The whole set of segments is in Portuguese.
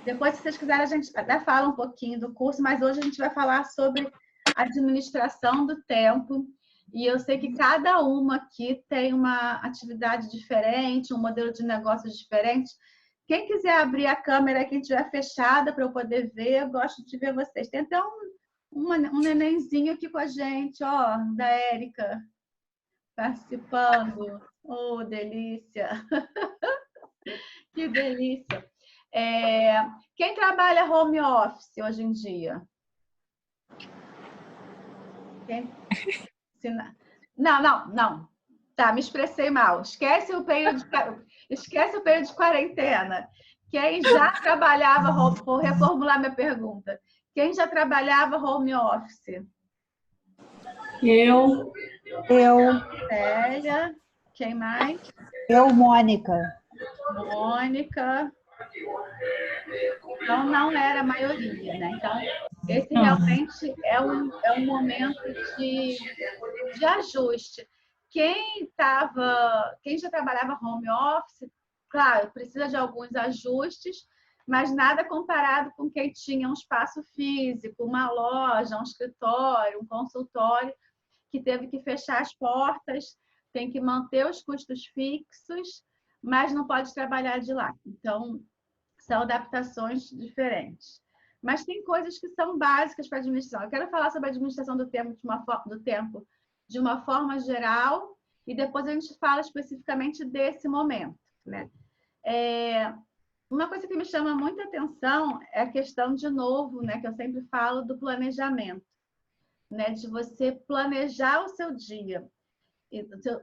Depois, se vocês quiserem, a gente até fala um pouquinho do curso, mas hoje a gente vai falar sobre administração do tempo. E eu sei que cada uma aqui tem uma atividade diferente, um modelo de negócio diferente. Quem quiser abrir a câmera aqui, estiver fechada para eu poder ver, eu gosto de ver vocês. Tem até um nenenzinho aqui com a gente, ó, da Érica, participando. Oh, delícia! Que delícia! Quem trabalha home office hoje em dia? Não. Tá, me expressei mal. Esquece o período de quarentena. Quem já trabalhava vou reformular minha pergunta. Quem já trabalhava home office? Eu. Célia. Quem mais? Eu, Mônica. Mônica. Então, não era a maioria, né? Então, esse realmente é um momento de ajuste. Quem já trabalhava home office, claro, precisa de alguns ajustes, mas nada comparado com quem tinha um espaço físico, uma loja, um escritório, um consultório, que teve que fechar as portas, tem que manter os custos fixos, mas não pode trabalhar de lá. Então, são adaptações diferentes. Mas tem coisas que são básicas para a administração. Eu quero falar sobre a administração do tempo de uma forma geral e depois a gente fala especificamente desse momento, né? Uma coisa que me chama muita atenção é a questão, de novo, né, que eu sempre falo do planejamento, né, de você planejar o seu dia,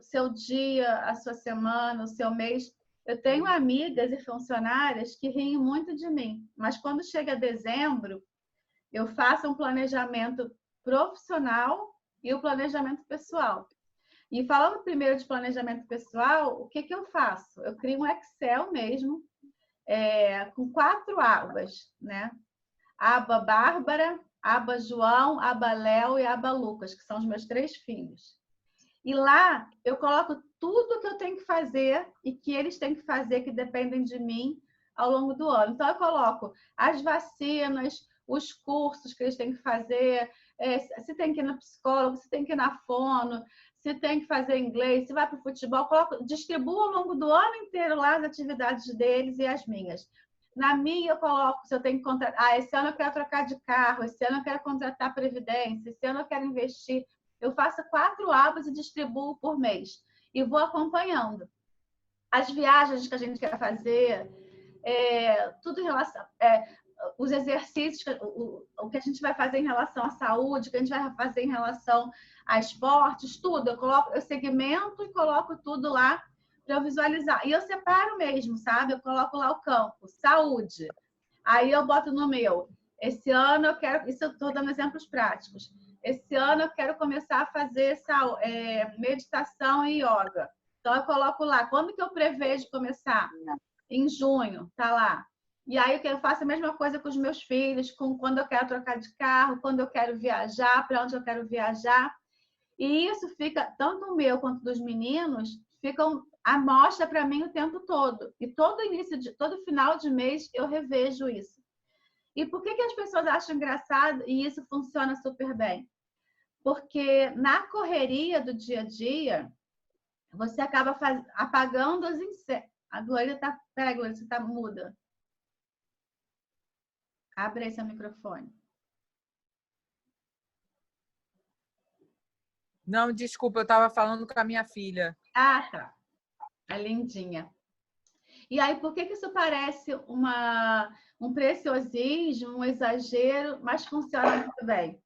seu dia, a sua semana, o seu mês. Eu tenho amigas e funcionárias que riem muito de mim, mas quando chega dezembro, eu faço um planejamento profissional e o planejamento pessoal. E falando primeiro de planejamento pessoal, o que eu faço? Eu crio um Excel mesmo, com 4 abas, né? Aba Bárbara, aba João, aba Léo e aba Lucas, que são os meus 3 filhos. E lá eu coloco tudo que eu tenho que fazer e que eles têm que fazer, que dependem de mim ao longo do ano. Então, eu coloco as vacinas, os cursos que eles têm que fazer, se tem que ir no psicólogo, se tem que ir na fono, se tem que fazer inglês, se vai para o futebol, distribuo ao longo do ano inteiro lá as atividades deles e as minhas. Na minha, eu coloco se eu tenho que contratar. Esse ano eu quero trocar de carro, esse ano eu quero contratar previdência, esse ano eu quero investir. Eu faço 4 abas e distribuo por mês. E vou acompanhando. As viagens que a gente quer fazer, tudo em relação... os exercícios, o que a gente vai fazer em relação à saúde, o que a gente vai fazer em relação a esportes, tudo. Eu segmento e coloco tudo lá para eu visualizar. E eu separo mesmo, sabe? Eu coloco lá o campo, saúde. Aí eu boto no meu. Esse ano eu quero... Isso eu estou dando exemplos práticos. Esse ano eu quero começar a fazer meditação e yoga. Então, eu coloco lá. Quando que eu prevejo começar? Em junho, tá lá. E aí eu faço a mesma coisa com os meus filhos, quando eu quero trocar de carro, quando eu quero viajar, para onde eu quero viajar. E isso fica, tanto o meu quanto dos meninos, ficam à mostra para mim o tempo todo. E todo final de mês eu revejo isso. E por que as pessoas acham engraçado e isso funciona super bem? Porque na correria do dia a dia, você acaba apagando os incêndios. A Glória está... Peraí, Glória, você está muda. Abre aí seu microfone. Não, desculpa, eu estava falando com a minha filha. Ah, tá. A lindinha. E aí, por que isso parece um preciosismo, um exagero, mas funciona muito bem?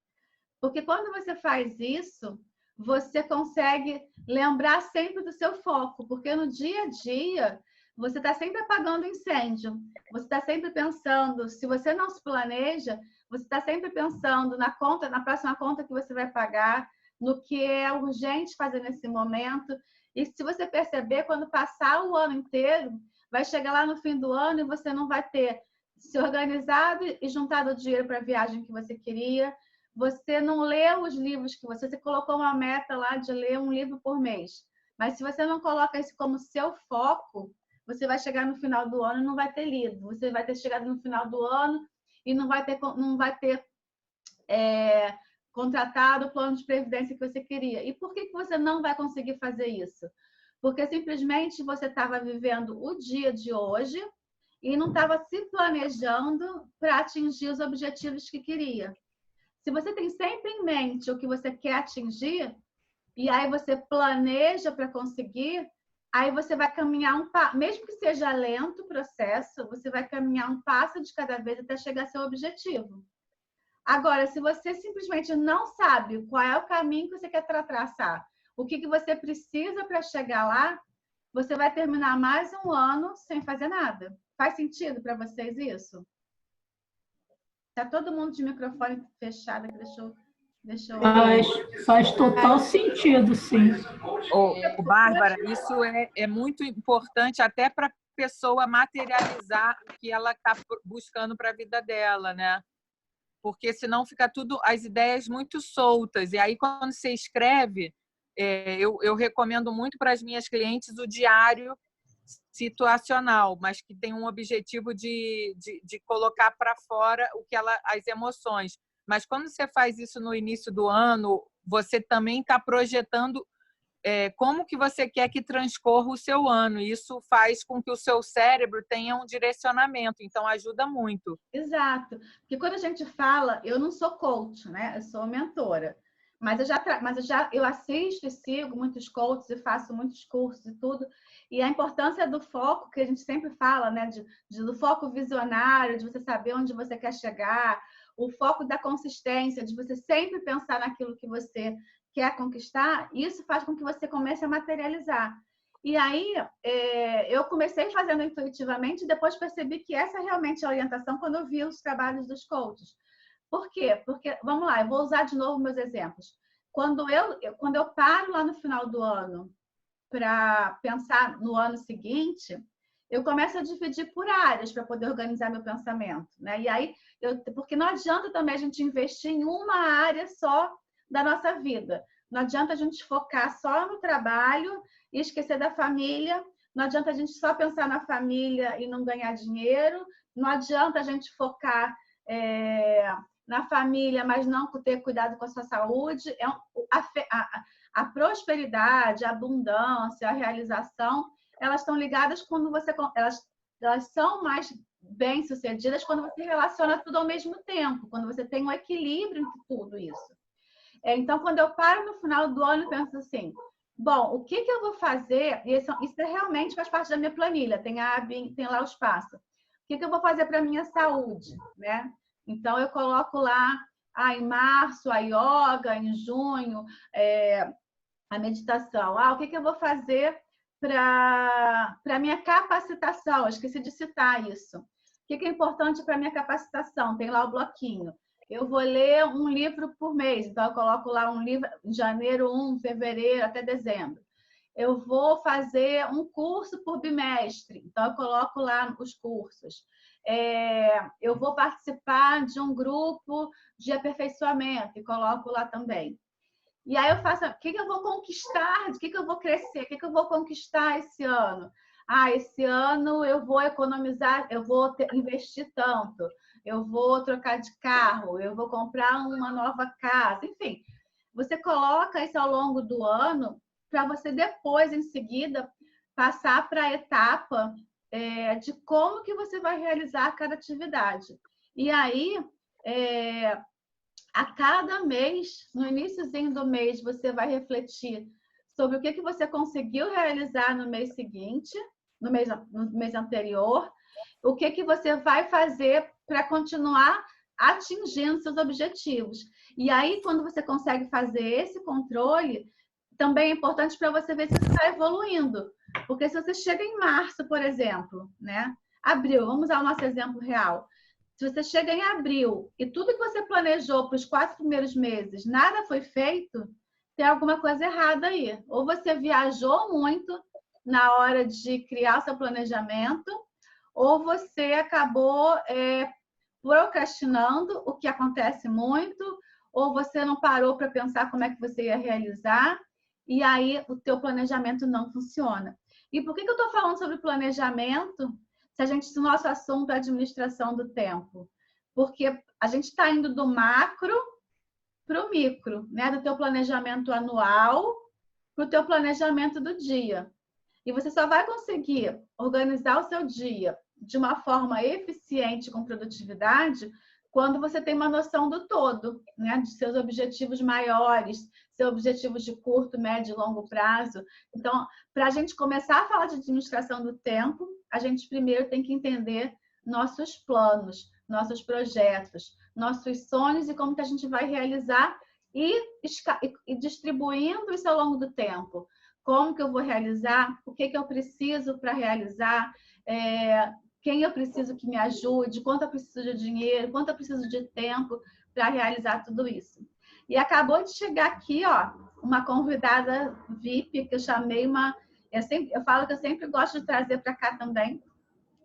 Porque quando você faz isso, você consegue lembrar sempre do seu foco, porque no dia a dia você está sempre apagando incêndio, você está sempre pensando, se você não se planeja, você está sempre pensando na próxima conta que você vai pagar, no que é urgente fazer nesse momento. E se você perceber, quando passar o ano inteiro, vai chegar lá no fim do ano e você não vai ter se organizado e juntado o dinheiro para a viagem que você queria. Você não leu os livros que você colocou uma meta lá de ler um livro por mês. Mas se você não coloca isso como seu foco, você vai chegar no final do ano e não vai ter lido. Você vai ter chegado no final do ano e não vai ter contratado o plano de previdência que você queria. E por que você não vai conseguir fazer isso? Porque simplesmente você estava vivendo o dia de hoje e não estava se planejando para atingir os objetivos que queria. Se você tem sempre em mente o que você quer atingir, e aí você planeja para conseguir, aí você vai caminhar mesmo que seja lento o processo, você vai caminhar um passo de cada vez até chegar ao seu objetivo. Agora, se você simplesmente não sabe qual é o caminho que você quer traçar, o que você precisa para chegar lá, você vai terminar mais um ano sem fazer nada. Faz sentido para vocês isso? Tá todo mundo de microfone fechado aqui, deixa eu... Faz total sentido, sim. Bárbara, isso é muito importante até para a pessoa materializar o que ela está buscando para a vida dela, né? Porque senão fica tudo, as ideias muito soltas. E aí, quando você escreve, eu recomendo muito para as minhas clientes o diário situacional, mas que tem um objetivo de colocar para fora as emoções. Mas quando você faz isso no início do ano, você também está projetando como que você quer que transcorra o seu ano. Isso faz com que o seu cérebro tenha um direcionamento, então ajuda muito. Exato. Porque quando a gente fala, eu não sou coach, né? Eu sou mentora. Mas eu assisto e sigo muitos coaches e faço muitos cursos e tudo. E a importância do foco, que a gente sempre fala, né? Do foco visionário, de você saber onde você quer chegar, o foco da consistência, de você sempre pensar naquilo que você quer conquistar, isso faz com que você comece a materializar. E aí, eu comecei fazendo intuitivamente e depois percebi que essa é realmente a orientação quando eu vi os trabalhos dos coaches. Por quê? Porque, vamos lá, eu vou usar de novo meus exemplos. Quando eu paro lá no final do ano para pensar no ano seguinte, eu começo a dividir por áreas para poder organizar meu pensamento, né? E aí, porque não adianta também a gente investir em uma área só da nossa vida. Não adianta a gente focar só no trabalho e esquecer da família. Não adianta a gente só pensar na família e não ganhar dinheiro. Não adianta a gente focar na família, mas não ter cuidado com a sua saúde. A prosperidade, a abundância, a realização, elas estão ligadas quando elas são mais bem-sucedidas quando você relaciona tudo ao mesmo tempo, quando você tem um equilíbrio entre tudo isso. Então, quando eu paro no final do ano, eu penso assim, bom, o que eu vou fazer? Isso realmente faz parte da minha planilha, tem lá os passos. O que eu vou fazer para a minha saúde, né? Então, eu coloco lá, em março, a yoga, em junho, a meditação. O que eu vou fazer para a minha capacitação? Eu esqueci de citar isso. O que é importante para a minha capacitação? Tem lá o bloquinho. Eu vou ler um livro por mês, então eu coloco lá um livro de janeiro, fevereiro até dezembro. Eu vou fazer um curso por bimestre, então eu coloco lá os cursos. Eu vou participar de um grupo de aperfeiçoamento e coloco lá também. E aí eu faço, o que eu vou conquistar, o que eu vou crescer, o que eu vou conquistar esse ano? Esse ano eu vou economizar, eu vou investir tanto, eu vou trocar de carro, eu vou comprar uma nova casa, enfim. Você coloca isso ao longo do ano para você depois, em seguida, passar para a etapa de como que você vai realizar cada atividade. E aí, a cada mês, no iniciozinho do mês, você vai refletir sobre o que você conseguiu realizar no mês seguinte, no mês anterior, o que você vai fazer para continuar atingindo seus objetivos. E aí, quando você consegue fazer esse controle, também é importante para você ver se você está evoluindo. Porque se você chega em março, por exemplo, né? Abril, vamos usar o nosso exemplo real. Se você chega em abril e tudo que você planejou para os 4 primeiros meses, nada foi feito, tem alguma coisa errada aí. Ou você viajou muito na hora de criar o seu planejamento, ou você acabou procrastinando, o que acontece muito, ou você não parou para pensar como é que você ia realizar, e aí o teu planejamento não funciona. E por que eu estou falando sobre planejamento se o nosso assunto é administração do tempo? Porque a gente está indo do macro para o micro, né? Do teu planejamento anual para o teu planejamento do dia. E você só vai conseguir organizar o seu dia de uma forma eficiente com produtividade quando você tem uma noção do todo, né? De seus objetivos maiores, seus objetivos de curto, médio e longo prazo. Então, para a gente começar a falar de administração do tempo, a gente primeiro tem que entender nossos planos, nossos projetos, nossos sonhos e como que a gente vai realizar e distribuindo isso ao longo do tempo. Como que eu vou realizar? O que eu preciso para realizar? Quem eu preciso que me ajude? Quanto eu preciso de dinheiro? Quanto eu preciso de tempo para realizar tudo isso? E acabou de chegar aqui, ó, uma convidada VIP que eu chamei eu falo que eu sempre gosto de trazer para cá também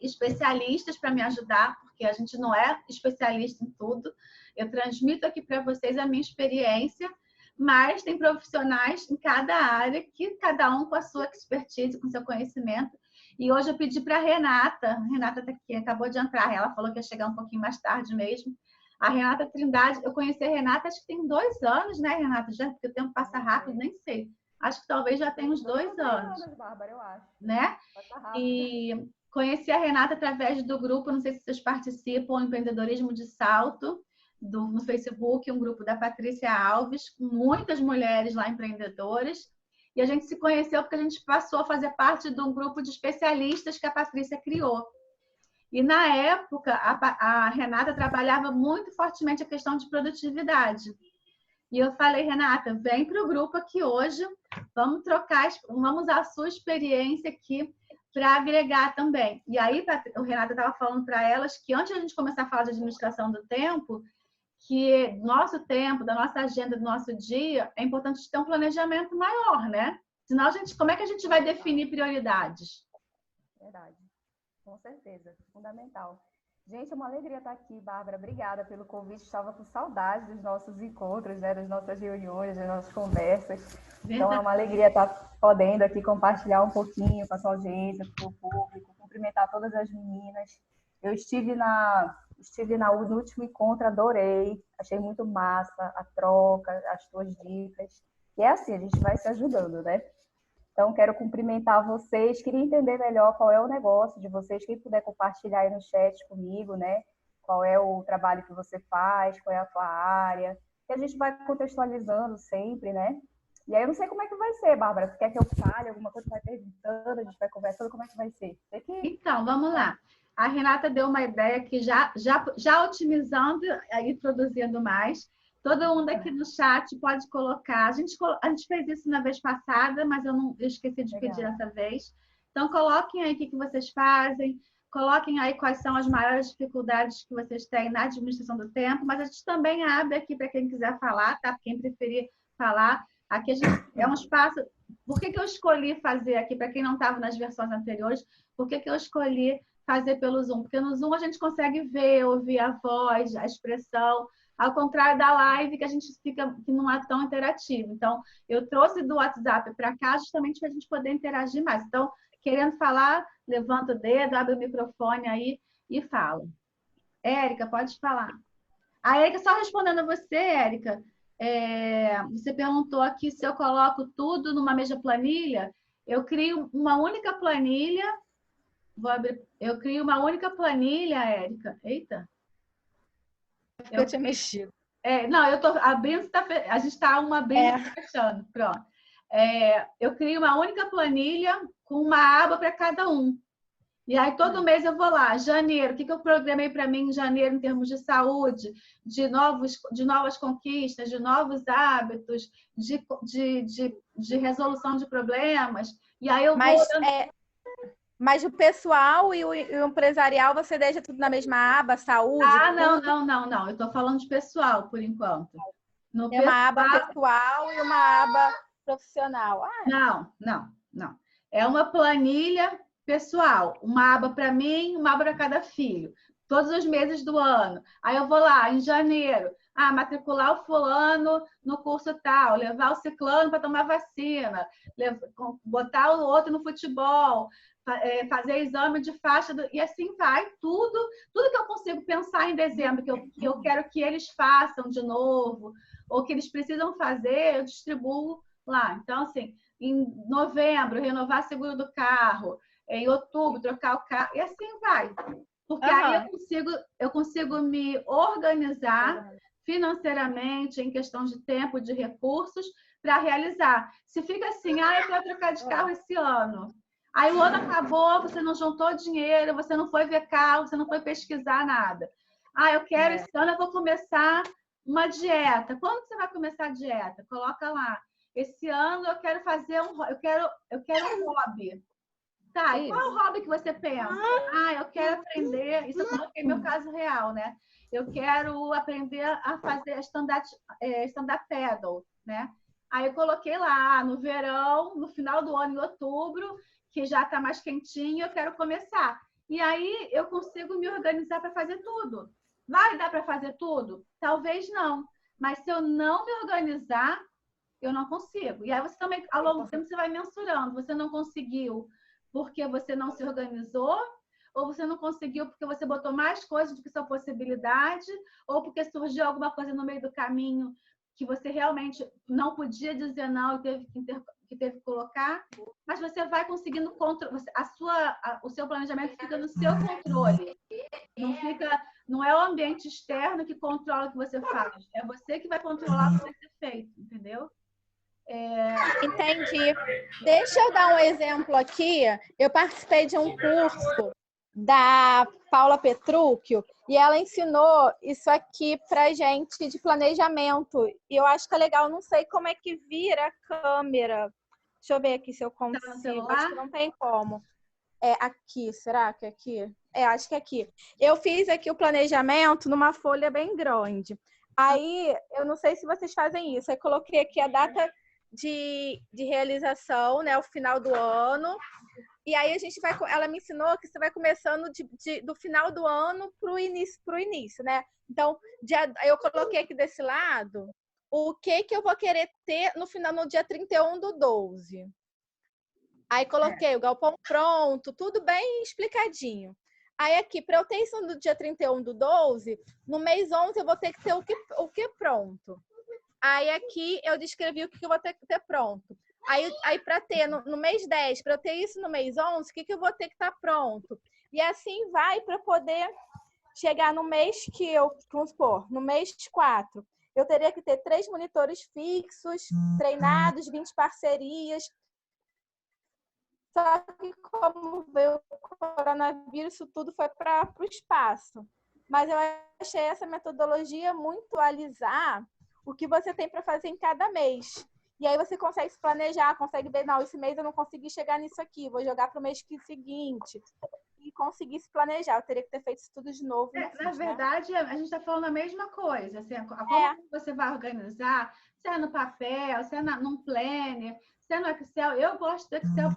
especialistas para me ajudar, porque a gente não é especialista em tudo. Eu transmito aqui para vocês a minha experiência, mas tem profissionais em cada área, que cada um com a sua expertise, com o seu conhecimento. E hoje eu pedi para a Renata está aqui, acabou de entrar, ela falou que ia chegar um pouquinho mais tarde mesmo. A Renata Trindade, eu conheci a Renata acho que tem 2 anos, né, Renata? Já, porque o tempo passa rápido, nem sei. Acho que talvez já tenha uns 2 anos. Bárbara, eu acho. Né? E conheci a Renata através do grupo, não sei se vocês participam, Empreendedorismo de Salto, no Facebook, um grupo da Patrícia Alves, com muitas mulheres lá empreendedoras. E a gente se conheceu porque a gente passou a fazer parte de um grupo de especialistas que a Patrícia criou. E na época, a Renata trabalhava muito fortemente a questão de produtividade. E eu falei, Renata, vem para o grupo aqui hoje, vamos usar a sua experiência aqui para agregar também. E aí, o Renata estava falando para elas que antes de a gente começar a falar de administração do tempo, que nosso tempo, da nossa agenda, do nosso dia, é importante ter um planejamento maior, né? Senão, como é que a gente vai definir prioridades? Verdade, com certeza, fundamental. Gente, é uma alegria estar aqui, Bárbara. Obrigada pelo convite. Estava com saudade dos nossos encontros, né? Das nossas reuniões, das nossas conversas. Verdade. Então, é uma alegria estar podendo aqui compartilhar um pouquinho com a sua audiência, com o público, cumprimentar todas as meninas. Eu estive no último encontro, adorei. Achei muito massa a troca, as tuas dicas. E é assim, a gente vai se ajudando, né? Então, quero cumprimentar vocês. Queria entender melhor qual é o negócio de vocês. Quem puder compartilhar aí no chat comigo, né? Qual é o trabalho que você faz, qual é a tua área. E a gente vai contextualizando sempre, né? E aí eu não sei como é que vai ser, Bárbara. Você quer que eu fale alguma coisa? Vai perguntando, a gente vai conversando. Como é que vai ser? Então, vamos lá. A Renata deu uma ideia que já otimizando e produzindo mais. Todo mundo aqui no chat pode colocar. A gente fez isso na vez passada, mas eu esqueci de pedir essa vez. Então, coloquem aí o que vocês fazem. Coloquem aí quais são as maiores dificuldades que vocês têm na administração do tempo. Mas a gente também abre aqui para quem quiser falar, tá? Quem preferir falar. Aqui a gente é um espaço. Por que eu escolhi fazer aqui, para quem não estava nas versões anteriores, por que eu escolhi fazer pelo Zoom? Porque no Zoom a gente consegue ver, ouvir a voz, a expressão, ao contrário da live, que a gente fica, que não é tão interativo. Então, eu trouxe do WhatsApp para cá justamente para a gente poder interagir mais. Então, querendo falar, levanta o dedo, abre o microfone aí e fala. Érica, pode falar. A Érica, só respondendo a você, Érica, você perguntou aqui se eu coloco tudo numa mesma planilha. Eu crio uma única planilha. Eu crio uma única planilha, Érica. Eita. Eu tinha mexido. Não, eu estou abrindo, a gente está uma abrindo e fechando. Pronto. Eu crio uma única planilha com uma aba para cada um. E aí, todo mês eu vou lá, janeiro, o que eu programei para mim em janeiro em termos de saúde, de novas conquistas, de novos hábitos, de resolução de problemas. E aí eu Mas o pessoal e o empresarial, você deixa tudo na mesma aba, saúde? Não. Eu estou falando de pessoal, por enquanto. Uma aba pessoal e uma aba profissional. Não. É uma planilha pessoal. Uma aba para mim, uma aba para cada filho. todos os meses do ano. Aí eu vou lá em janeiro, matricular o fulano no curso tal, levar o ciclano para tomar vacina, botar o outro no futebol, fazer exame de faixa, e assim vai, tudo que eu consigo pensar em dezembro, que eu quero que eles façam de novo, ou que eles precisam fazer, eu distribuo lá. Então, assim, em novembro, renovar seguro do carro, em outubro, trocar o carro, e assim vai. Porque aí eu consigo me organizar financeiramente, em questão de tempo, de recursos, para realizar. Se fica assim, eu quero trocar de carro esse ano. Aí o ano acabou, você não juntou dinheiro, você não foi ver carro, você não foi pesquisar nada. Eu quero esse ano, eu vou começar uma dieta. Quando você vai começar a dieta? Coloca lá. Esse ano eu quero fazer eu quero um hobby. Tá, e qual é o hobby que você pensa? Eu quero aprender, isso eu coloquei meu caso real, né? Eu quero aprender a fazer stand-up paddle, né? Aí eu coloquei lá, no verão, no final do ano, em outubro, que já está mais quentinho, eu quero começar. E aí eu consigo me organizar para fazer tudo. Vai dar para fazer tudo? Talvez não. Mas se eu não me organizar, eu não consigo. E aí você também, ao longo do tempo, você vai mensurando. Você não conseguiu porque você não se organizou, ou você não conseguiu porque você botou mais coisas do que sua possibilidade, ou porque surgiu alguma coisa no meio do caminho que você realmente não podia dizer não e teve que colocar, mas você vai conseguindo o seu planejamento fica no seu controle. Não é o ambiente externo que controla o que você faz, é você que vai controlar o que vai ser feito, entendeu? Entendi. Deixa eu dar um exemplo aqui. Eu participei de um curso da Paula Petrúquio e ela ensinou isso aqui pra gente de planejamento. E eu acho que é legal. Não sei como é que vira a câmera. Deixa eu ver aqui se eu consigo. Acho que não tem como. É aqui. Será que é aqui? Acho que é aqui. Eu fiz aqui o planejamento numa folha bem grande. Aí, eu não sei se vocês fazem isso. Eu coloquei aqui a data de realização, né, o final do ano. E aí ela me ensinou que você vai começando do final do ano para o início, né? Então, eu coloquei aqui desse lado o que eu vou querer ter no dia 31/12. Aí coloquei o galpão pronto, tudo bem explicadinho. Aí aqui, para eu ter isso no dia 31/12, no mês 11 eu vou ter que ter o que pronto. Aí aqui eu descrevi o que eu vou ter que ter pronto. Aí para ter no mês 10, para eu ter isso no mês 11, o que eu vou ter que estar pronto? E assim vai para poder chegar no mês que vamos supor, no mês 4, eu teria que ter 3 monitores fixos, treinados, 20 parcerias. Só que como veio o coronavírus, isso tudo foi para o espaço. Mas eu achei essa metodologia muito atualizar o que você tem para fazer em cada mês. E aí você consegue se planejar, consegue ver, não, esse mês eu não consegui chegar nisso aqui, vou jogar para o mês seguinte. E conseguir se planejar. Eu teria que ter feito isso tudo de novo. Na verdade, né? A gente está falando a mesma coisa. Assim, como você vai organizar, se é no papel, se é num planner, se é no Excel. Eu gosto do Excel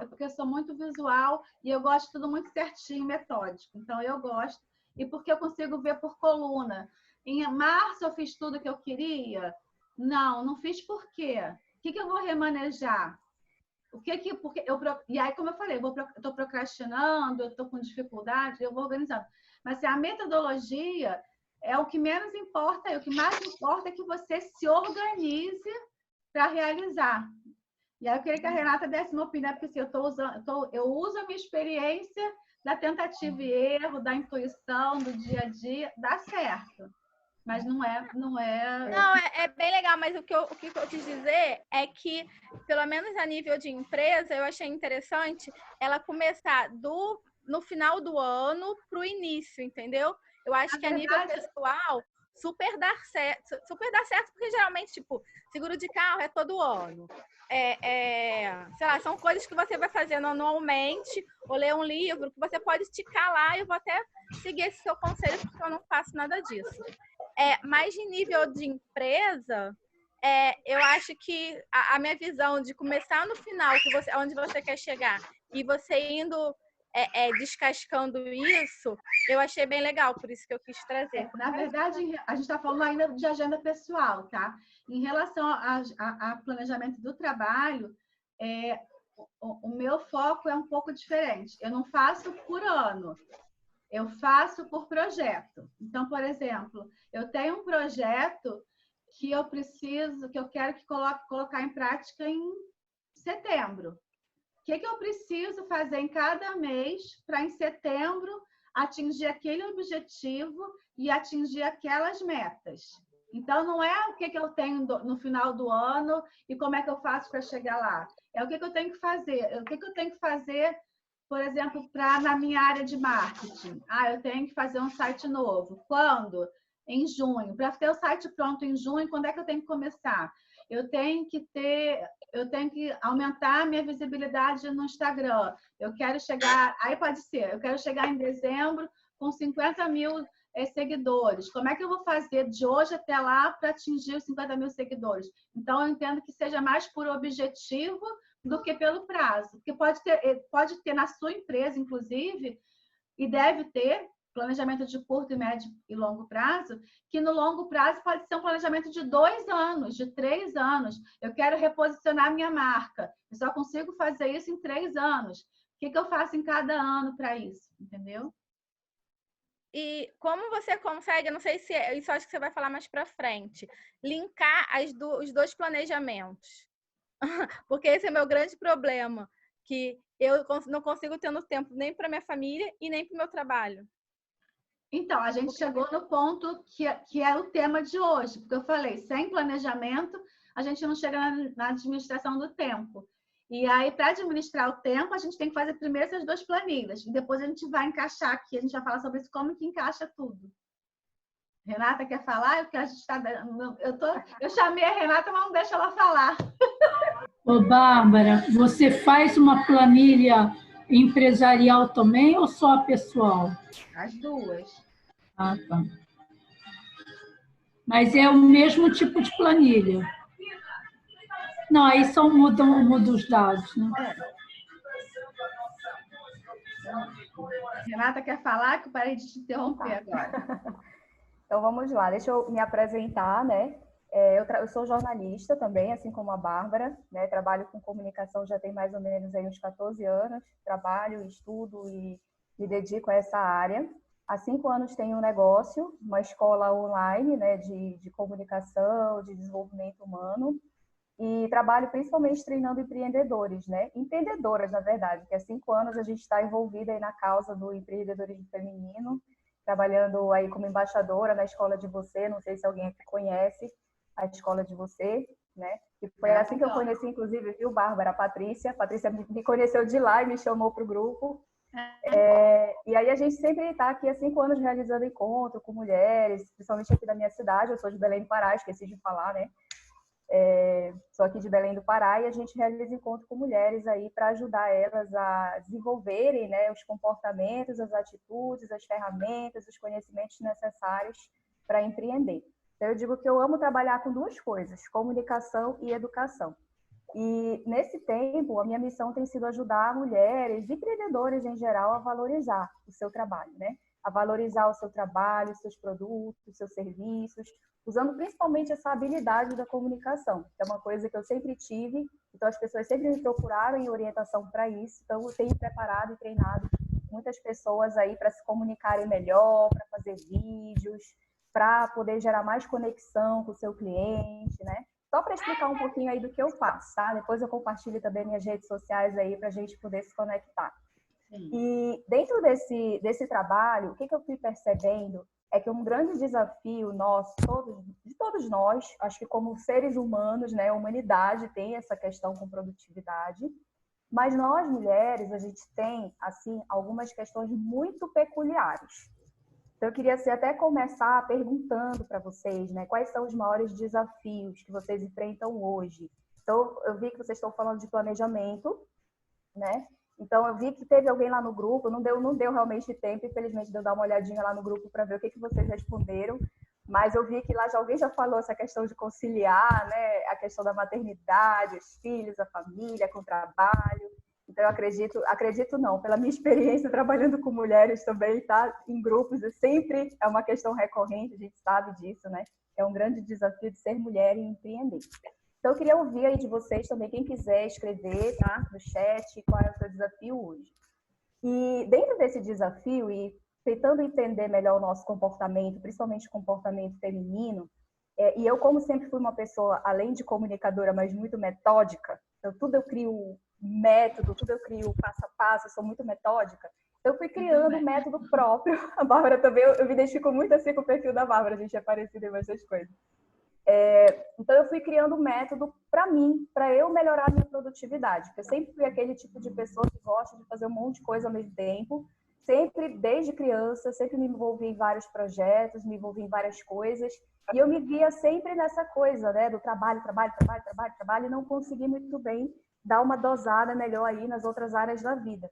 porque eu sou muito visual e eu gosto de tudo muito certinho, metódico. Então, eu gosto. E porque eu consigo ver por coluna. Em março eu fiz tudo que eu queria? Não fiz por quê? O que eu vou remanejar? E aí, como eu falei, eu estou procrastinando, eu estou com dificuldade, eu vou organizando. Mas assim, a metodologia é o que menos importa, e o que mais importa é que você se organize para realizar. E aí eu queria que a Renata desse uma opinião, porque assim, eu uso a minha experiência da tentativa e erro, da intuição, do dia a dia, dá certo. Mas não é. Não, é bem legal, mas o que eu quis dizer é que, pelo menos a nível de empresa, eu achei interessante ela começar no final do ano para o início, entendeu? Eu acho que a nível pessoal super dar certo, porque geralmente, tipo, seguro de carro é todo ano. Sei lá, são coisas que você vai fazendo anualmente, ou ler um livro, que você pode esticar lá, e eu vou até seguir esse seu conselho, porque eu não faço nada disso. Mas de nível de empresa, eu acho que a minha visão de começar no final, onde você quer chegar, e você indo descascando isso, eu achei bem legal, por isso que eu quis trazer. Na verdade, a gente está falando ainda de agenda pessoal, tá? Em relação a planejamento do trabalho, o meu foco é um pouco diferente. Eu não faço por ano, eu faço por projeto. Então, por exemplo, eu tenho um projeto que eu quero colocar em prática em setembro. O que eu preciso fazer em cada mês para, em setembro, atingir aquele objetivo e atingir aquelas metas? Então, não é o que eu tenho no final do ano e como é que eu faço para chegar lá. É o que eu tenho que fazer. O que eu tenho que fazer, por exemplo, na minha área de marketing? Eu tenho que fazer um site novo. Quando? Em junho. Para ter o site pronto em junho, quando é que eu tenho que começar? Eu tenho que aumentar a minha visibilidade no Instagram. Eu quero chegar em dezembro com 50 mil seguidores. Como é que eu vou fazer de hoje até lá para atingir os 50 mil seguidores? Então, eu entendo que seja mais por objetivo do que pelo prazo. Porque pode ter na sua empresa, inclusive, e deve ter planejamento de curto, médio e longo prazo, que no longo prazo pode ser um planejamento de 2 anos, de 3 anos. Eu quero reposicionar minha marca. Eu só consigo fazer isso em 3 anos. O que eu faço em cada ano para isso? Entendeu? E como você consegue, não sei se isso acho que você vai falar mais para frente, linkar os 2 planejamentos? Porque esse é meu grande problema, que eu não consigo ter tempo nem para minha família e nem para o meu trabalho. Então, a gente chegou no ponto que é o tema de hoje, porque eu falei, sem planejamento, a gente não chega na administração do tempo. E aí, para administrar o tempo, a gente tem que fazer primeiro essas 2 planilhas, e depois a gente vai encaixar aqui, a gente vai falar sobre isso, como que encaixa tudo. Renata quer falar? Porque a gente está dando. Eu chamei a Renata, mas não deixa ela falar. Ô, Bárbara, você faz uma planilha empresarial também ou só a pessoal? As 2. Ah, tá. Mas é o mesmo tipo de planilha. Não, aí só muda os dados, né? Renata quer falar, que eu parei de te interromper agora. Então, vamos lá. Deixa eu me apresentar, né? Eu sou jornalista também, assim como a Bárbara, né? Trabalho com comunicação já tem mais ou menos aí uns 14 anos. Trabalho, estudo e me dedico a essa área. Há 5 anos tenho um negócio, uma escola online, né? De comunicação, de desenvolvimento humano. E trabalho principalmente treinando empreendedores, né? Empreendedoras, na verdade, que há 5 anos a gente está envolvida aí na causa do empreendedorismo feminino, trabalhando aí como embaixadora na escola de você, não sei se alguém aqui conhece a escola de você, né? E foi assim que eu conheci, inclusive, viu, Bárbara? A Patrícia me conheceu de lá e me chamou para o grupo. E aí a gente sempre está aqui há 5 anos realizando encontro com mulheres, principalmente aqui da minha cidade. Eu sou de Belém do Pará, esqueci de falar, né? Sou aqui de Belém do Pará e a gente realiza encontro com mulheres aí para ajudar elas a desenvolverem, né, os comportamentos, as atitudes, as ferramentas, os conhecimentos necessários para empreender. Então, eu digo que eu amo trabalhar com 2 coisas, comunicação e educação. E nesse tempo, a minha missão tem sido ajudar mulheres e empreendedores em geral a valorizar o seu trabalho, né? A valorizar o seu trabalho, os seus produtos, os seus serviços, usando principalmente essa habilidade da comunicação, que é uma coisa que eu sempre tive, então as pessoas sempre me procuraram em orientação para isso, então eu tenho preparado e treinado muitas pessoas aí para se comunicarem melhor, para fazer vídeos, para poder gerar mais conexão com o seu cliente, né? Só para explicar um pouquinho aí do que eu faço, tá? Depois eu compartilho também minhas redes sociais aí para a gente poder se conectar. Sim. E dentro desse trabalho, o que eu fui percebendo é que um grande desafio nosso, de todos nós, acho que como seres humanos, né, a humanidade tem essa questão com produtividade, mas nós mulheres, a gente tem, assim, algumas questões muito peculiares. Então, eu queria até começar perguntando para vocês, né, quais são os maiores desafios que vocês enfrentam hoje. Então, eu vi que vocês estão falando de planejamento, né? Então, eu vi que teve alguém lá no grupo, não deu realmente tempo, infelizmente, de eu dar uma olhadinha lá no grupo para ver o que vocês responderam, mas eu vi que lá alguém já falou essa questão de conciliar, né, a questão da maternidade, os filhos, a família, com o trabalho. Então, Então, eu acredito não, pela minha experiência trabalhando com mulheres também, tá? Em grupos, sempre é uma questão recorrente, a gente sabe disso, né? É um grande desafio de ser mulher e empreender. Então, eu queria ouvir aí de vocês também, quem quiser escrever, tá? No chat, qual é o seu desafio hoje. E dentro desse desafio, e tentando entender melhor o nosso comportamento, principalmente o comportamento feminino, e eu, como sempre fui uma pessoa, além de comunicadora, mas muito metódica, então tudo eu crio método, tudo eu crio passo a passo, eu sou muito metódica, eu fui criando um método próprio. A Bárbara também, eu me identifico muito assim com o perfil da Bárbara, a gente é parecido em bastante coisas. Então, eu fui criando um método para mim, para eu melhorar a minha produtividade. Porque eu sempre fui aquele tipo de pessoa que gosta de fazer um monte de coisa ao mesmo tempo. Sempre, desde criança, sempre me envolvi em vários projetos, me envolvi em várias coisas. E eu me via sempre nessa coisa, né? Do trabalho, e não consegui muito bem dar uma dosada melhor aí nas outras áreas da vida.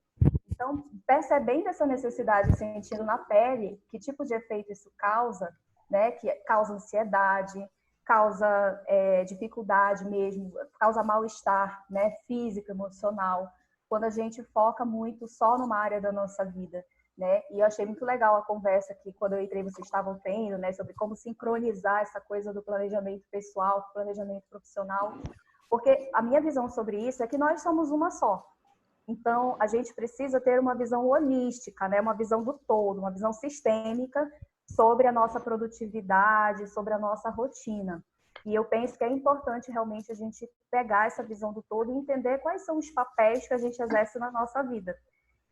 Então, percebendo essa necessidade, sentindo na pele que tipo de efeito isso causa, né? Que causa ansiedade, causa dificuldade mesmo, causa mal-estar, né, físico, emocional, quando a gente foca muito só numa área da nossa vida, né? E eu achei muito legal a conversa que, quando eu entrei, vocês estavam tendo, né, sobre como sincronizar essa coisa do planejamento pessoal, do planejamento profissional, porque a minha visão sobre isso é que nós somos uma só. Então, a gente precisa ter uma visão holística, né, uma visão do todo, uma visão sistêmica, sobre a nossa produtividade, sobre a nossa rotina. E eu penso que é importante realmente a gente pegar essa visão do todo e entender quais são os papéis que a gente exerce na nossa vida.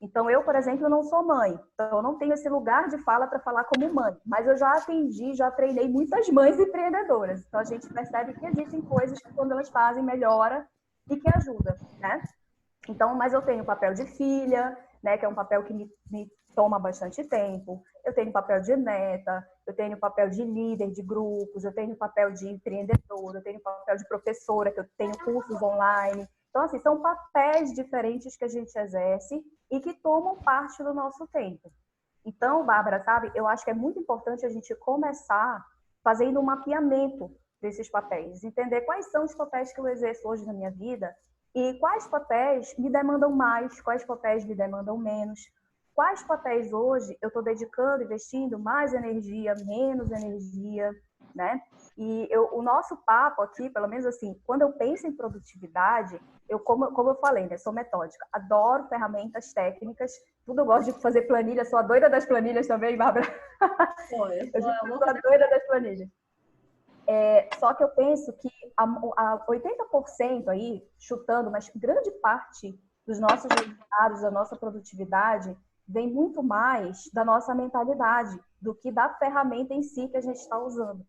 Então, eu, por exemplo, não sou mãe, então eu não tenho esse lugar de fala para falar como mãe, mas eu já atendi, já treinei muitas mães empreendedoras. Então, a gente percebe que existem coisas que, quando elas fazem, melhora e que ajuda, né? Então, mas eu tenho o papel de filha, né, que é um papel que me toma bastante tempo. Eu tenho o papel de neta, eu tenho o papel de líder de grupos, eu tenho o papel de empreendedora, eu tenho o papel de professora, que eu tenho cursos online. Então, assim, são papéis diferentes que a gente exerce e que tomam parte do nosso tempo. Então, Bárbara, sabe, eu acho que é muito importante a gente começar fazendo um mapeamento desses papéis, entender quais são os papéis que eu exerço hoje na minha vida e quais papéis me demandam mais, quais papéis me demandam menos, quais papéis hoje eu estou dedicando, investindo mais energia, menos energia, né? E o nosso papo aqui, pelo menos assim, quando eu penso em produtividade, como eu falei, né, sou metódica, adoro ferramentas técnicas, tudo eu gosto de fazer planilha, sou a doida das planilhas também, Bárbara. Eu sou a doida das planilhas. Só que eu penso que a 80% aí, chutando, mas grande parte dos nossos resultados, da nossa produtividade, vem muito mais da nossa mentalidade do que da ferramenta em si que a gente está usando.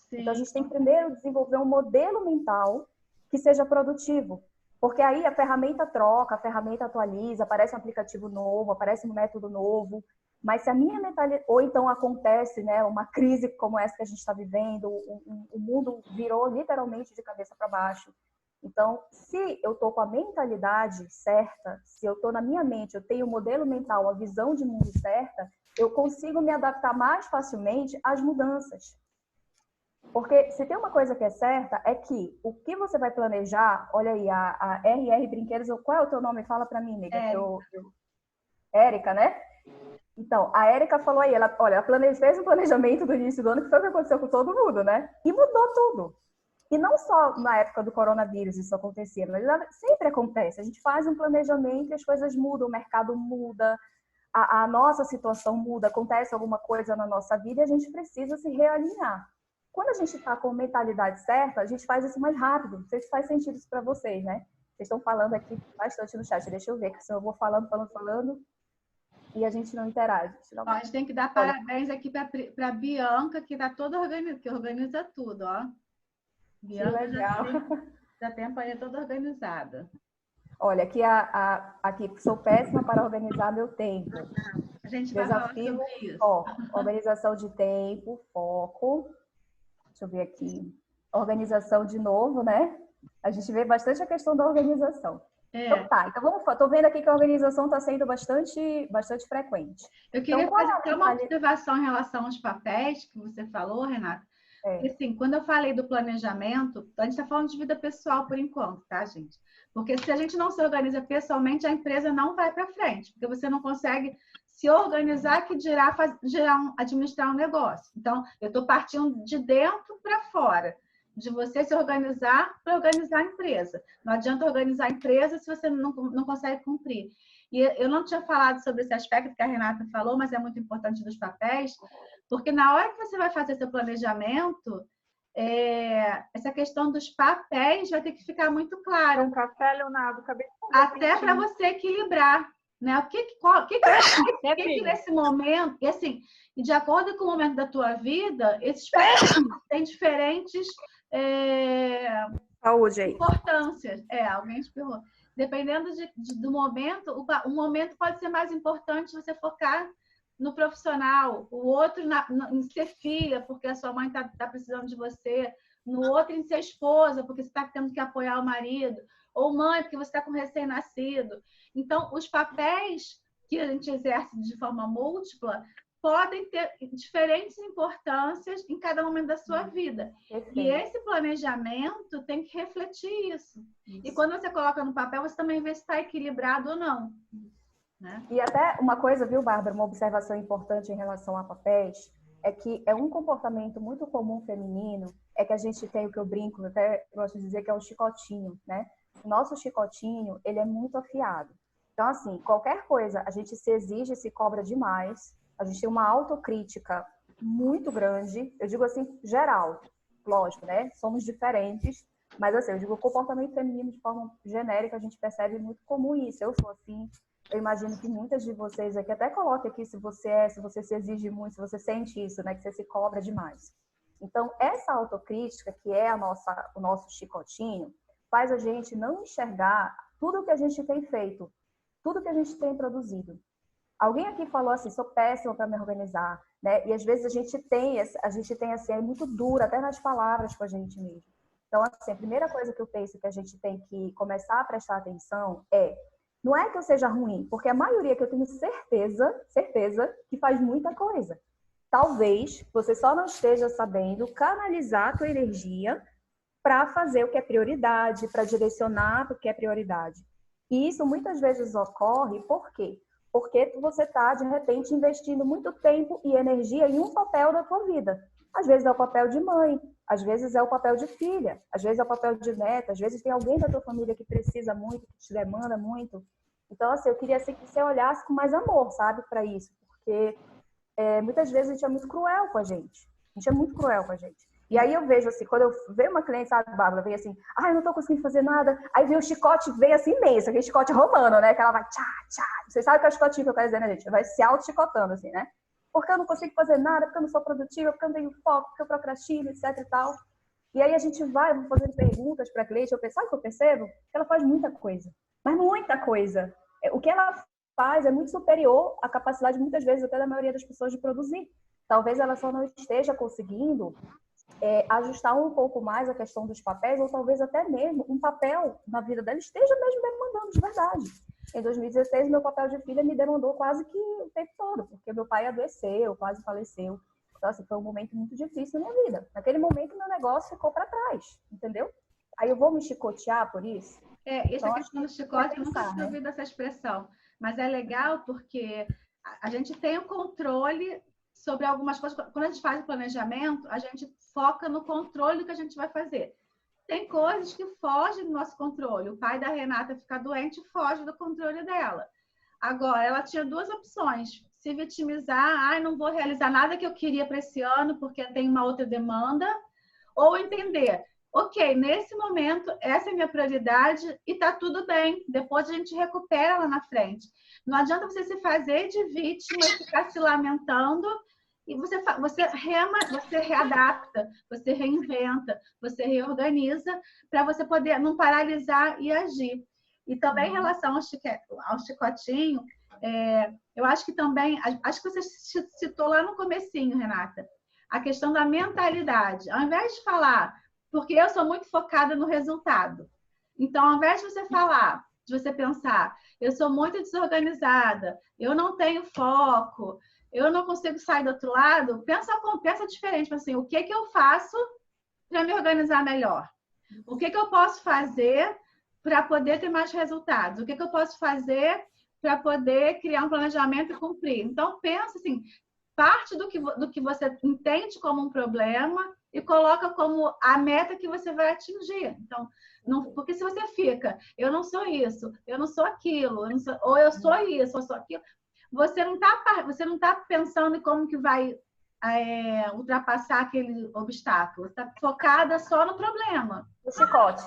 Sim. Então, a gente tem que primeiro desenvolver um modelo mental que seja produtivo. Porque aí a ferramenta troca, a ferramenta atualiza, aparece um aplicativo novo, aparece um método novo. Mas se a minha mentalidade... Ou então acontece, né, uma crise como essa que a gente está vivendo, o mundo virou literalmente de cabeça para baixo. Então, se eu estou com a mentalidade certa, se eu estou na minha mente, eu tenho o modelo mental, a visão de mundo certa, eu consigo me adaptar mais facilmente às mudanças. Porque se tem uma coisa que é certa, é que o que você vai planejar, olha aí, a RR Brinquedos, qual é o teu nome? Fala para mim, amiga. Érica, né? Então, a Érica falou aí, ela fez um planejamento do início do ano, que foi o que aconteceu com todo mundo, né? E mudou tudo. E não só na época do coronavírus isso acontecia, mas sempre acontece. A gente faz um planejamento e as coisas mudam, o mercado muda, a nossa situação muda, acontece alguma coisa na nossa vida e a gente precisa se realinhar. Quando a gente está com a mentalidade certa, a gente faz isso mais rápido. Não sei se faz sentido isso para vocês, né? Vocês estão falando aqui bastante no chat. Deixa eu ver, que senão eu vou falando e a gente não interage. A gente tem que dar parabéns aqui para a Bianca, que está toda que organiza tudo, ó. Bianca, que legal. Já tem a panela toda organizada. Olha, aqui sou péssima para organizar meu tempo. A gente desafio, organização de tempo, foco. Deixa eu ver aqui. Organização de novo, né? A gente vê bastante a questão da organização. Então tá, tô vendo aqui que a organização está sendo bastante frequente. Eu queria fazer uma observação em relação aos papéis que você falou, Renata. E, assim, quando eu falei do planejamento, a gente está falando de vida pessoal por enquanto, tá, gente? Porque se a gente não se organiza pessoalmente, a empresa não vai para frente, porque você não consegue se organizar que dirá administrar um negócio. Então, eu estou partindo de dentro para fora, de você se organizar para organizar a empresa. Não adianta organizar a empresa se você não consegue cumprir. E eu não tinha falado sobre esse aspecto que a Renata falou, mas é muito importante dos papéis, porque na hora que você vai fazer seu planejamento, essa questão dos papéis vai ter que ficar muito clara. Um café, Leonardo, acabei de até para você equilibrar, né? O que nesse momento, e assim, e de acordo com o momento da tua vida, esses papéis têm diferentes importâncias. Alguém espirrou. Dependendo do momento, um momento pode ser mais importante você focar no profissional, o outro em ser filha, porque a sua mãe tá precisando de você, no outro em ser esposa, porque você está tendo que apoiar o marido, ou mãe, porque você está com recém-nascido. Então, os papéis que a gente exerce de forma múltipla podem ter diferentes importâncias em cada momento da sua vida. E esse planejamento tem que refletir isso. E quando você coloca no papel, você também vê se está equilibrado ou não. Né? E até uma coisa, viu, Bárbara, uma observação importante em relação a papéis, é que é um comportamento muito comum feminino, é que a gente tem o que eu brinco, até gosto de dizer que é o chicotinho, né? O nosso chicotinho, ele é muito afiado. Então, assim, qualquer coisa, a gente se exige, se cobra demais, a gente tem uma autocrítica muito grande, eu digo assim, geral, lógico, né? Somos diferentes, mas assim, eu digo o comportamento feminino de forma genérica, a gente percebe muito comum isso. Eu sou assim, eu imagino que muitas de vocês aqui, até coloque aqui se você se exige muito, se você sente isso, né? Que você se cobra demais. Então, essa autocrítica, que é o nosso chicotinho, faz a gente não enxergar tudo que a gente tem feito, tudo que a gente tem produzido. Alguém aqui falou assim, sou péssima para me organizar, né? E às vezes a gente tem assim, é muito dura, até nas palavras com a gente mesmo. Então, assim, a primeira coisa que eu penso que a gente tem que começar a prestar atenção não é que eu seja ruim, porque a maioria que eu tenho certeza que faz muita coisa. Talvez você só não esteja sabendo canalizar a tua energia para fazer o que é prioridade, para direcionar o que é prioridade. E isso muitas vezes ocorre, por quê? Porque você está, de repente, investindo muito tempo e energia em um papel da tua vida. Às vezes é o papel de mãe, às vezes é o papel de filha, às vezes é o papel de neta, às vezes tem alguém da tua família que precisa muito, que te demanda muito. Então, assim, eu queria assim, que você olhasse com mais amor, sabe, para isso. Porque muitas vezes a gente é muito cruel com a gente. A gente é muito cruel com a gente. E aí eu vejo assim, quando eu vejo uma cliente, sabe, Bárbara, vem assim, eu não tô conseguindo fazer nada. Aí vem o chicote, vem assim imenso, aquele chicote romano, né? Que ela vai tchá, tchá. Vocês sabem que é o chicotinho que eu quero dizer, né, gente? Vai se auto-chicotando, assim, né? Porque eu não consigo fazer nada, porque eu não sou produtiva, porque eu não tenho foco, porque eu procrastino, etc e tal. E aí a gente vai fazendo perguntas para a cliente, sabe o que eu percebo? Que ela faz muita coisa, mas muita coisa. O que ela faz é muito superior à capacidade, muitas vezes, até da maioria das pessoas de produzir. Talvez ela só não esteja conseguindo ajustar um pouco mais a questão dos papéis, ou talvez até mesmo um papel na vida dela esteja mesmo demandando de verdade. Em 2016, meu papel de filha me demandou quase que o tempo todo, porque meu pai adoeceu, quase faleceu. Então, assim, foi um momento muito difícil na minha vida. Naquele momento, meu negócio ficou para trás, entendeu? Aí eu vou me chicotear por isso? Essa questão do chicote, eu nunca tinha ouvido essa expressão. Mas é legal porque a gente tem o controle sobre algumas coisas. Quando a gente faz o planejamento, a gente foca no controle do que a gente vai fazer. Tem coisas que fogem do nosso controle. O pai da Renata ficar doente foge do controle dela. Agora, ela tinha duas opções. Se vitimizar, não vou realizar nada que eu queria para esse ano porque tem uma outra demanda. Ou entender, ok, nesse momento, essa é a minha prioridade e tá tudo bem. Depois a gente recupera lá na frente. Não adianta você se fazer de vítima e ficar se lamentando. E você readapta, você reinventa, você reorganiza para você poder não paralisar e agir. E também em relação ao chicotinho, eu acho que também, acho que você citou lá no comecinho, Renata, a questão da mentalidade. Ao invés de falar, porque eu sou muito focada no resultado. Então, ao invés de você pensar, eu sou muito desorganizada, eu não tenho foco, eu não consigo sair do outro lado, pensa diferente, assim, o que eu faço para me organizar melhor? O que eu posso fazer para poder ter mais resultados? O que eu posso fazer para poder criar um planejamento e cumprir? Então, pensa assim, parte do que você entende como um problema e coloca como a meta que você vai atingir. Então, não, porque se você fica, eu não sou isso, eu não sou aquilo, ou eu sou isso, ou eu sou aquilo, você não está pensando em como que vai ultrapassar aquele obstáculo. Você está focada só no problema. O chicote.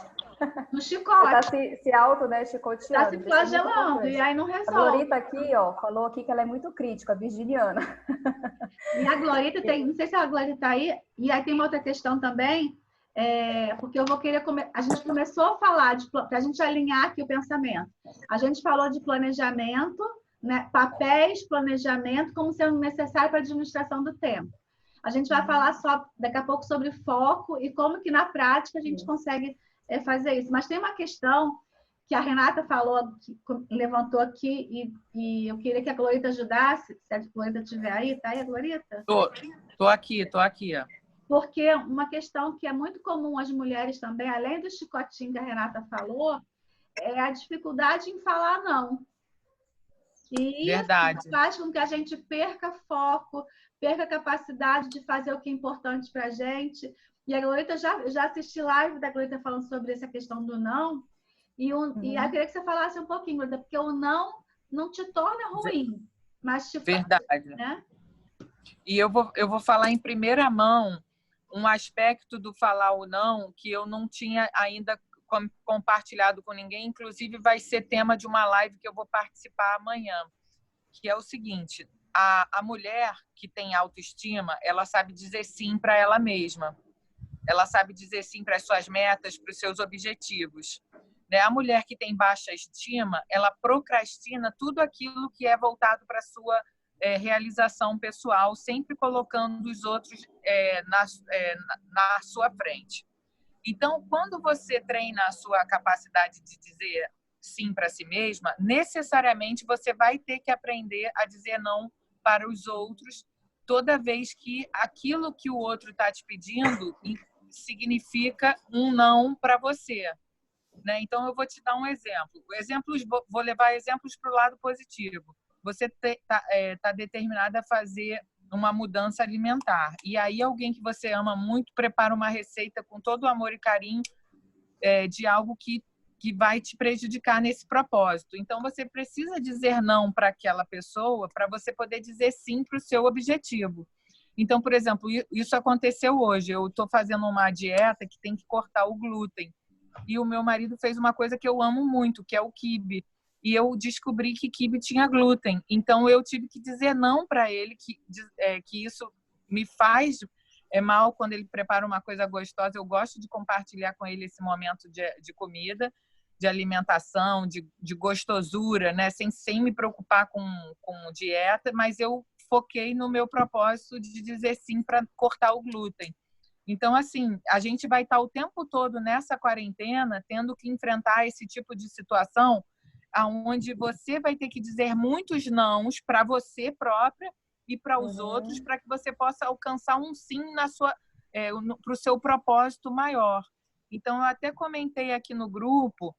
No chicote. Está se auto, né, chicoteando. Está se flagelando, e aí não A resolve. Glorita aqui, ó, falou aqui que ela é muito crítica, virginiana. E a Glorita tem, não sei se a Glorita está aí, e aí tem uma outra questão também, porque eu vou querer. A gente começou a falar, para a gente alinhar aqui o pensamento. A gente falou de planejamento, né, papéis, planejamento, como sendo necessário para a administração do tempo. A gente vai falar daqui a pouco sobre foco e como que na prática a gente consegue fazer isso. Mas tem uma questão que a Renata falou, que levantou aqui, e eu queria que a Glorita ajudasse, se a Glorita estiver aí. Tá aí, Glorita? Tô aqui. Porque uma questão que é muito comum às mulheres também, além do chicotinho que a Renata falou, é a dificuldade em falar não. E Verdade. isso faz com que a gente perca foco, perca a capacidade de fazer o que é importante para a gente. E a Glorita, já assisti live da Glorita falando sobre essa questão do não. E eu queria que você falasse um pouquinho, Glorita, porque o não te torna ruim, mas te Verdade. Né? E eu vou falar em primeira mão um aspecto do falar o não que eu não tinha ainda compartilhado com ninguém, inclusive vai ser tema de uma live que eu vou participar amanhã, que é o seguinte: a mulher que tem autoestima, ela sabe dizer sim para ela mesma, ela sabe dizer sim para as suas metas, para os seus objetivos. A mulher que tem baixa estima, ela procrastina tudo aquilo que é voltado para a sua realização pessoal, sempre colocando os outros na sua frente. Então, quando você treina a sua capacidade de dizer sim para si mesma, necessariamente você vai ter que aprender a dizer não para os outros toda vez que aquilo que o outro está te pedindo significa um não para você. Né? Então, eu vou te dar um exemplo. Vou levar exemplos para o lado positivo. Você está determinada a fazer uma mudança alimentar. E aí alguém que você ama muito prepara uma receita com todo o amor e carinho de algo que vai te prejudicar nesse propósito. Então, você precisa dizer não para aquela pessoa para você poder dizer sim para o seu objetivo. Então, por exemplo, isso aconteceu hoje. Eu estou fazendo uma dieta que tem que cortar o glúten. E o meu marido fez uma coisa que eu amo muito, que é o quibe. E eu descobri que quibe tinha glúten. Então, eu tive que dizer não para ele, que isso me faz mal quando ele prepara uma coisa gostosa. Eu gosto de compartilhar com ele esse momento de comida, de alimentação, de gostosura, né? Sem me preocupar com dieta, mas eu foquei no meu propósito de dizer sim para cortar o glúten. Então, assim, a gente vai estar o tempo todo nessa quarentena tendo que enfrentar esse tipo de situação onde você vai ter que dizer muitos nãos para você própria e para os outros, para que você possa alcançar um sim para o seu propósito maior. Então, eu até comentei aqui no grupo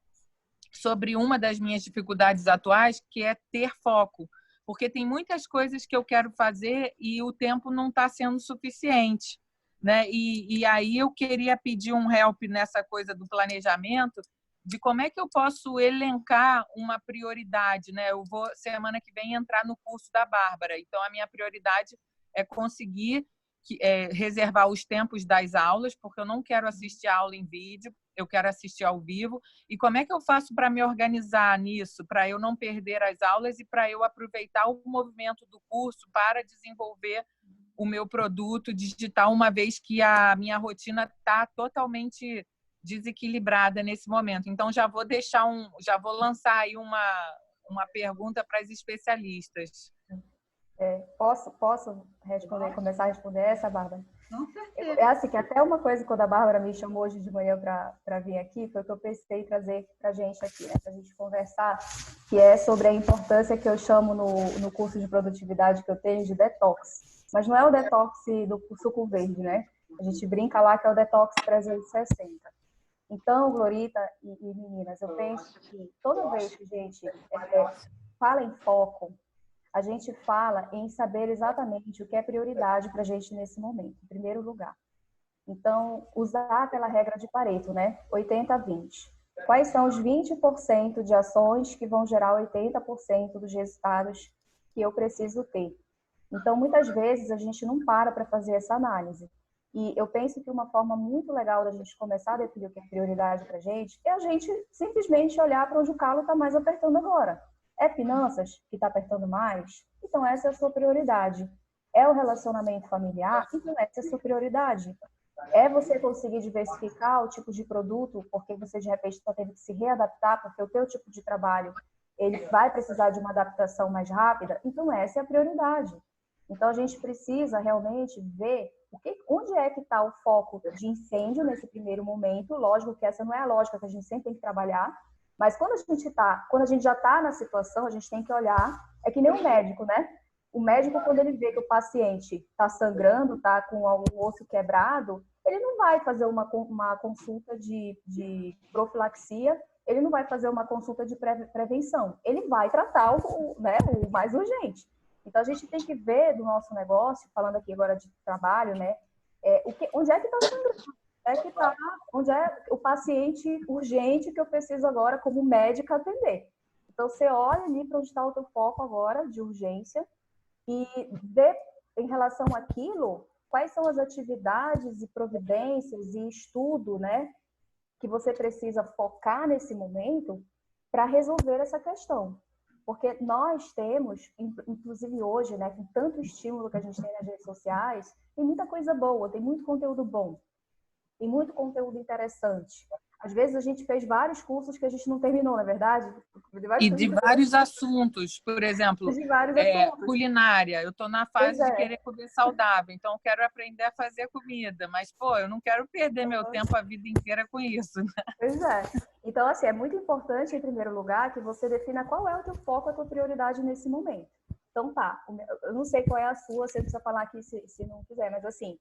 sobre uma das minhas dificuldades atuais, que é ter foco, porque tem muitas coisas que eu quero fazer e o tempo não está sendo suficiente. Né? E aí eu queria pedir um help nessa coisa do planejamento, de como é que eu posso elencar uma prioridade. Né? Eu vou, semana que vem, entrar no curso da Bárbara. Então, a minha prioridade é conseguir reservar os tempos das aulas, porque eu não quero assistir a aula em vídeo, eu quero assistir ao vivo. E como é que eu faço para me organizar nisso, para eu não perder as aulas e para eu aproveitar o movimento do curso para desenvolver o meu produto digital, uma vez que a minha rotina está totalmente desequilibrada nesse momento. Então, já vou lançar aí uma pergunta para as especialistas. Posso responder, começar a responder essa, Bárbara? Com certeza. É assim, que até uma coisa, quando a Bárbara me chamou hoje de manhã para vir aqui, foi o que eu pensei em trazer para a gente aqui, né? Para a gente conversar, que é sobre a importância que eu chamo no curso de produtividade que eu tenho de detox. Mas não é o detox do suco verde, né? A gente brinca lá que é o detox 360. Então, Glorita e meninas, eu penso que toda vez que a gente fala em foco, a gente fala em saber exatamente o que é prioridade para a gente nesse momento, em primeiro lugar. Então, usar aquela regra de Pareto, né? 80-20. Quais são os 20% de ações que vão gerar 80% dos resultados que eu preciso ter? Então, muitas vezes, a gente não para fazer essa análise. E eu penso que uma forma muito legal da gente começar a definir o que é prioridade para a gente é a gente simplesmente olhar para onde o calo está mais apertando agora. É finanças que está apertando mais? Então essa é a sua prioridade. É o relacionamento familiar? Então essa é a sua prioridade. É você conseguir diversificar o tipo de produto, porque você de repente só teve que se readaptar, porque o teu tipo de trabalho ele vai precisar de uma adaptação mais rápida? Então essa é a prioridade. Então a gente precisa realmente ver onde é que está o foco de incêndio nesse primeiro momento. Lógico que essa não é a lógica que a gente sempre tem que trabalhar, mas quando a gente já está na situação, a gente tem que olhar, é que nem o médico, né? O médico, quando ele vê que o paciente está sangrando, está com algum osso quebrado, ele não vai fazer uma consulta de profilaxia, ele não vai fazer uma consulta de prevenção, ele vai tratar o mais urgente. Então, a gente tem que ver do nosso negócio, falando aqui agora de trabalho, né? Onde é que está sangrando? Onde é o paciente urgente que eu preciso agora, como médica, atender. Então, você olha ali para onde está o teu foco agora, de urgência, e vê, em relação àquilo, quais são as atividades e providências e estudo, né, que você precisa focar nesse momento para resolver essa questão. Porque nós temos, inclusive hoje, né, com tanto estímulo que a gente tem nas redes sociais, tem muita coisa boa, tem muito conteúdo bom. Tem muito conteúdo interessante. Às vezes a gente fez vários cursos que a gente não terminou, na verdade. De vários assuntos, por exemplo, de vários assuntos. Culinária. Eu estou na fase de querer comer saudável, então eu quero aprender a fazer comida. Mas, eu não quero perder meu tempo a vida inteira com isso. Né? Pois é. Então, assim, é muito importante, em primeiro lugar, que você defina qual é o teu foco, a tua prioridade nesse momento. Então, tá. Eu não sei qual é a sua, você precisa falar aqui se não quiser, mas assim...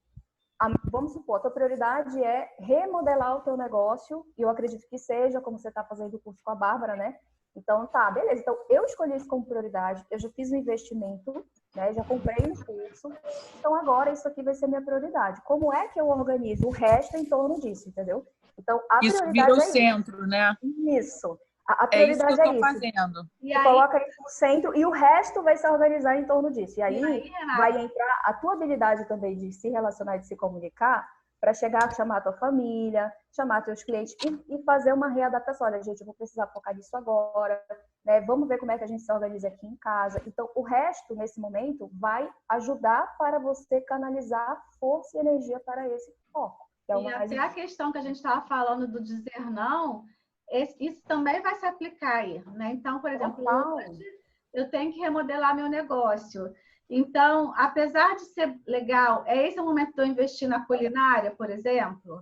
Vamos supor, a tua prioridade é remodelar o teu negócio, e eu acredito que seja, como você está fazendo o curso com a Bárbara, né? Então, tá, beleza. Então, eu escolhi isso como prioridade, eu já fiz o investimento, né? Já comprei o curso, então agora isso aqui vai ser minha prioridade. Como é que eu organizo o resto em torno disso, entendeu? Então, a isso prioridade vira o centro, né? Isso. A prioridade isso que eu estou fazendo. E aí, coloca isso no centro e o resto vai se organizar em torno disso. E aí vai entrar a tua habilidade também de se relacionar e de se comunicar para chegar a chamar a tua família, chamar teus clientes e fazer uma readaptação. Olha, gente, eu vou precisar focar nisso agora, né? Vamos ver como é que a gente se organiza aqui em casa. Então, o resto, nesse momento, vai ajudar para você canalizar força e energia para esse foco. Que é e até a questão que a gente estava falando do dizer não, isso também vai se aplicar aí, né? Então, por exemplo, hoje eu tenho que remodelar meu negócio. Então, apesar de ser legal, esse é o momento de eu investir na culinária, por exemplo.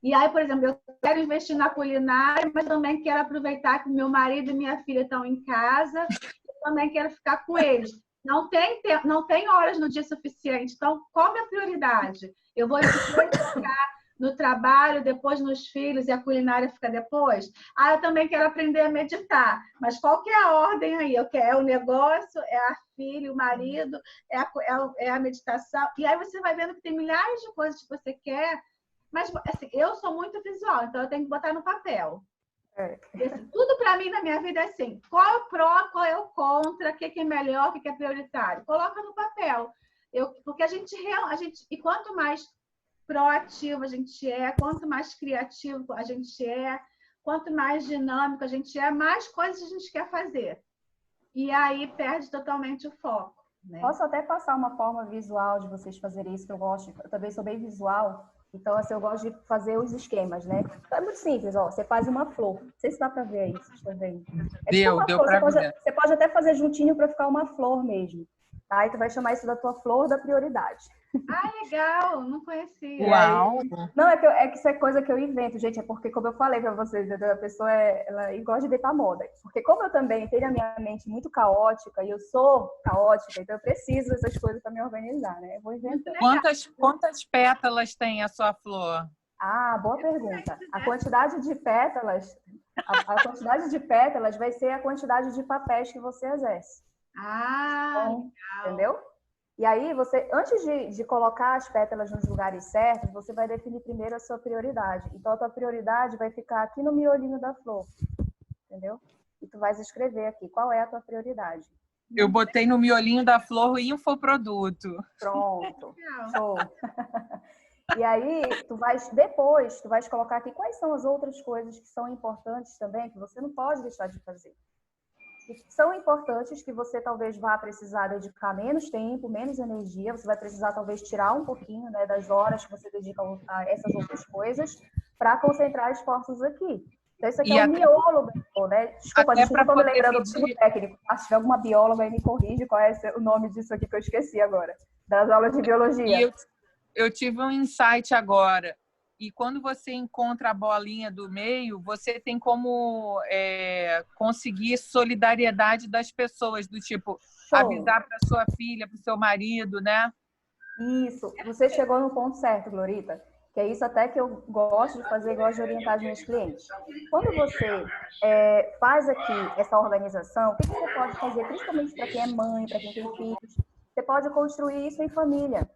E aí, por exemplo, eu quero investir na culinária, mas também quero aproveitar que meu marido e minha filha estão em casa, eu também quero ficar com eles. Não tem horas no dia suficiente. Então, qual é a prioridade? Eu vou ficar no trabalho, depois nos filhos e a culinária fica depois? Eu também quero aprender a meditar. Mas qual que é a ordem aí? É o negócio, é a filha, o marido, é a meditação. E aí você vai vendo que tem milhares de coisas que você quer. Mas assim, eu sou muito visual, então eu tenho que botar no papel. Tudo para mim na minha vida é assim, qual é o pró, qual é o contra, o que é melhor, o que é prioritário. Coloca no papel. Porque a gente, e quanto mais proativo a gente é, quanto mais criativo a gente é, quanto mais dinâmico a gente é, mais coisas a gente quer fazer. E aí perde totalmente o foco. Né? Posso até passar uma forma visual de vocês fazerem isso, que eu gosto. Eu também sou bem visual. Então, assim, eu gosto de fazer os esquemas, né? Então, é muito simples, ó. Você faz uma flor. Não sei se dá para ver aí, vocês estão vendo. Deu para ver. Você pode até fazer juntinho para ficar uma flor mesmo. Aí tu vai chamar isso da tua flor da prioridade. Ah, legal, não conhecia. Uau! Não, é que isso é coisa que eu invento, gente. É porque, como eu falei para vocês, a pessoa ela gosta de inventar moda. Porque como eu também tenho a minha mente muito caótica, e eu sou caótica, então eu preciso dessas coisas para me organizar, né? Eu vou inventando. Quantas pétalas tem a sua flor? Ah, boa pergunta. A quantidade de pétalas, a quantidade de pétalas vai ser a quantidade de papéis que você exerce. Ah, Então, legal. entendeu? E aí, você, antes de colocar as pétalas nos lugares certos, você vai definir primeiro a sua prioridade. Então, a tua prioridade vai ficar aqui no miolinho da flor, entendeu? E tu vais escrever aqui, qual é a tua prioridade? Eu botei no miolinho da flor o infoproduto. Pronto, Legal. show. E aí, depois, tu vais colocar aqui quais são as outras coisas que são importantes também, que você não pode deixar de fazer. Que são importantes, que você talvez vá precisar dedicar menos tempo, menos energia, você vai precisar talvez tirar um pouquinho, né, das horas que você dedica a essas outras coisas para concentrar esforços aqui. Então, isso aqui é o miolo, né? Desculpa, gente, eu estou me lembrando do termo técnico. Se tiver alguma bióloga aí, me corrige qual é o nome disso aqui que eu esqueci agora, das aulas de biologia. E eu tive um insight agora. E quando você encontra a bolinha do meio, você tem como conseguir solidariedade das pessoas, do tipo, avisar para sua filha, para o seu marido, né? Isso. Você chegou no ponto certo, Glorita, que é isso até que eu gosto de fazer, gosto de orientar os meus clientes. Quando você faz aqui essa organização, o que você pode fazer, principalmente para quem é mãe, para quem tem filhos? Você pode construir isso em família.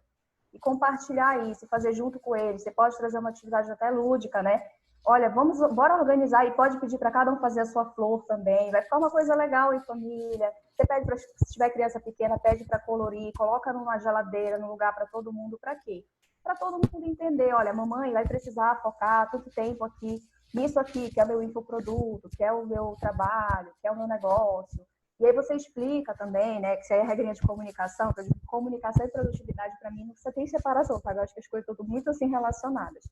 E compartilhar isso, fazer junto com eles. Você pode trazer uma atividade até lúdica, né? Olha, bora organizar e pode pedir para cada um fazer a sua flor também. Vai ficar uma coisa legal em família. Você pede para, se tiver criança pequena, pede para colorir, coloca numa geladeira, num lugar para todo mundo. Para quê? Para todo mundo entender. Olha, mamãe vai precisar focar tanto tempo aqui nisso aqui, que é o meu infoproduto, que é o meu trabalho, que é o meu negócio. E aí você explica também, né, que isso aí é a regrinha de comunicação, que comunicação e produtividade, para mim, não precisa ter separação, tá? Eu acho que as coisas estão muito assim relacionadas.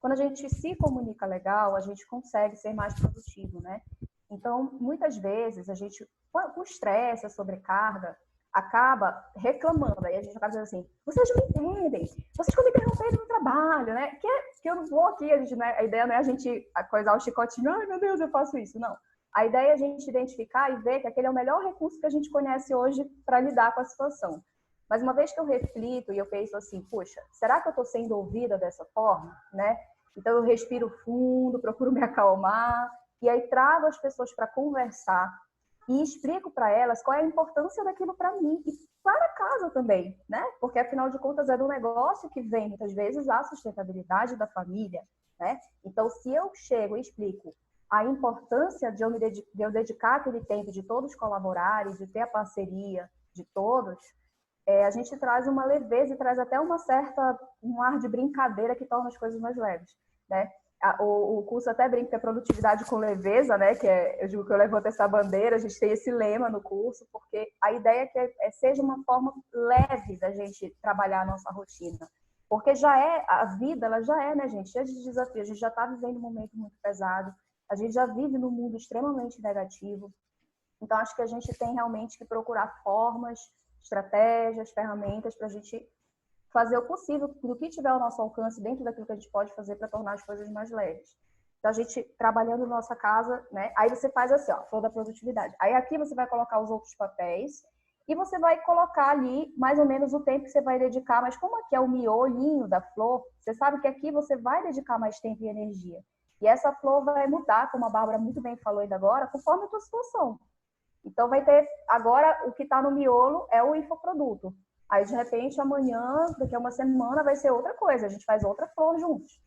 Quando a gente se comunica legal, a gente consegue ser mais produtivo, né? Então, muitas vezes, a gente, com estresse, a sobrecarga, acaba reclamando. Aí a gente acaba dizendo assim, vocês não entendem, vocês ficam me interrompendo no trabalho, né? Que eu não vou aqui, a ideia não é a gente coisar o chicotinho, ai meu Deus, eu faço isso, não. A ideia é a gente identificar e ver que aquele é o melhor recurso que a gente conhece hoje para lidar com a situação. Mas uma vez que eu reflito e eu penso assim, puxa, será que eu estou sendo ouvida dessa forma, né? Então eu respiro fundo, procuro me acalmar e aí trago as pessoas para conversar e explico para elas qual é a importância daquilo para mim e para casa também, né? Porque afinal de contas é do negócio que vem muitas vezes a sustentabilidade da família, né? Então se eu chego e explico a importância de eu dedicar aquele tempo, de todos colaborarem, de ter a parceria de todos, a gente traz uma leveza e traz até um ar de brincadeira que torna as coisas mais leves, né? O curso até brinca que é produtividade com leveza, né? Que eu digo que eu levanto essa bandeira, a gente tem esse lema no curso, porque a ideia é que seja uma forma leve da gente trabalhar a nossa rotina. Porque a vida, ela já é, né, gente? Cheia de desafios, a gente já está vivendo um momento muito pesado, a gente já vive num mundo extremamente negativo. Então, acho que a gente tem realmente que procurar formas, estratégias, ferramentas para a gente fazer o possível do que tiver ao nosso alcance dentro daquilo que a gente pode fazer para tornar as coisas mais leves. Então, a gente trabalhando em nossa casa, né? Aí você faz assim, ó, flor da produtividade. Aí aqui você vai colocar os outros papéis e você vai colocar ali mais ou menos o tempo que você vai dedicar. Mas como aqui é o miolinho da flor, você sabe que aqui você vai dedicar mais tempo e energia. E essa flor vai mudar, como a Bárbara muito bem falou ainda agora, conforme a tua situação. Então, vai ter... Agora, o que está no miolo é o infoproduto. Aí, de repente, amanhã, daqui a uma semana, vai ser outra coisa. A gente faz outra flor juntos.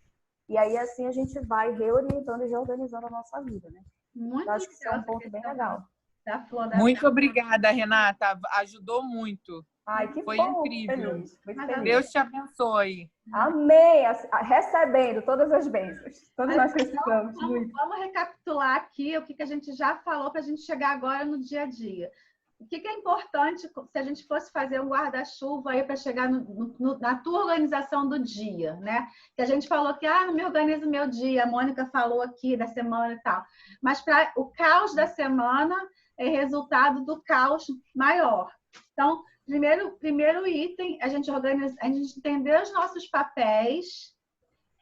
E aí, assim, a gente vai reorientando e reorganizando a nossa vida, né? Muito Eu acho que isso é um ponto bem legal. Da flor da Muito obrigada, Renata. Ajudou muito. Ai, que Foi bom, incrível. feliz, muito Mas feliz. Deus te abençoe. Amém! Recebendo todas as bênçãos. Todos nós precisamos. Vamos recapitular aqui o que a gente já falou para a gente chegar agora no dia a dia. O que é importante se a gente fosse fazer um guarda-chuva aí para chegar na tua organização do dia, né? Que a gente falou que não me organizo meu dia, a Mônica falou aqui da semana e tal. Mas o caos da semana é resultado do caos maior. Então, primeiro item, a gente entender os nossos papéis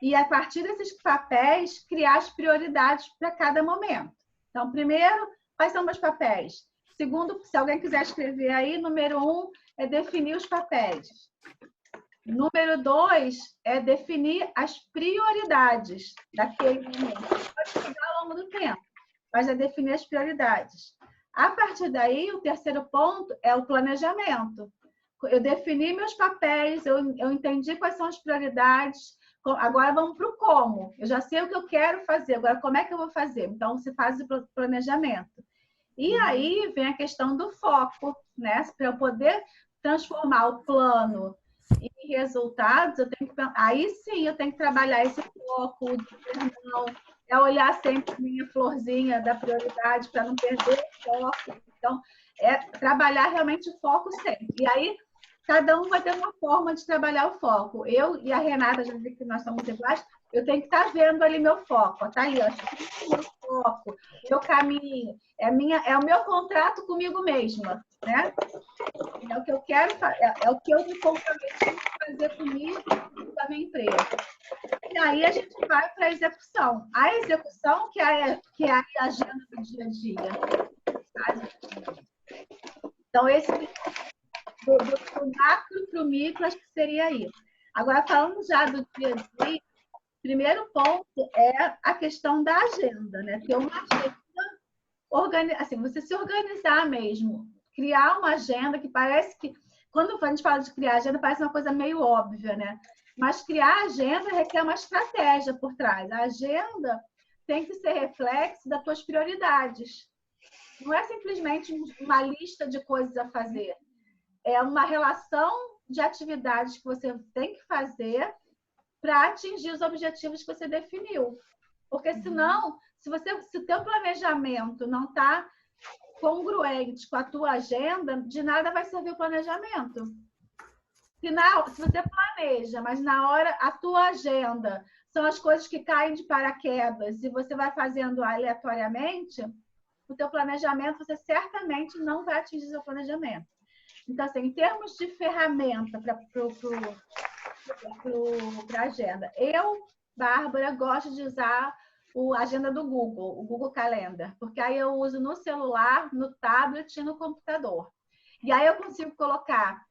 e, a partir desses papéis, criar as prioridades para cada momento. Então, primeiro, quais são meus papéis? Segundo, se alguém quiser escrever aí, número 1 é definir os papéis. Número 2 é definir as prioridades daquele momento. Pode mudar ao longo do tempo, mas é definir as prioridades. A partir daí, o terceiro ponto é o planejamento. Eu defini meus papéis, eu entendi quais são as prioridades. Agora vamos para o como. Eu já sei o que eu quero fazer, agora como é que eu vou fazer? Então, se faz o planejamento. E aí vem a questão do foco, né? Para eu poder transformar o plano em resultados, aí sim eu tenho que trabalhar esse foco, é olhar sempre a minha florzinha da prioridade para não perder o foco. Então, é trabalhar realmente o foco sempre. E aí, cada um vai ter uma forma de trabalhar o foco. Eu e a Renata, já disse que nós somos iguais, eu tenho que estar vendo ali meu foco. Está aí, ó, meu foco, meu caminho. É o meu contrato comigo mesma, né? É o que eu quero, é o que eu me comprometi a fazer comigo e com a minha empresa. E aí a gente vai para a execução. A execução que é a agenda do dia a dia. Então, esse do macro para o micro, acho que seria isso. Agora, falando já do dia a dia, o primeiro ponto é a questão da agenda, né? Ter uma agenda, assim, você se organizar mesmo, criar uma agenda que parece que, quando a gente fala de criar agenda, parece uma coisa meio óbvia, né? Mas criar agenda requer uma estratégia por trás. A agenda tem que ser reflexo das tuas prioridades. Não é simplesmente uma lista de coisas a fazer. É uma relação de atividades que você tem que fazer para atingir os objetivos que você definiu. Porque senão, se o teu planejamento não está congruente com a tua agenda, de nada vai servir o planejamento. Se você planeja, mas na hora a tua agenda são as coisas que caem de paraquedas e você vai fazendo aleatoriamente, o teu planejamento, você certamente não vai atingir o seu planejamento. Então, assim, em termos de ferramenta para a agenda, eu, Bárbara, gosto de usar a agenda do Google, o Google Calendar, porque aí eu uso no celular, no tablet e no computador. E aí eu consigo colocar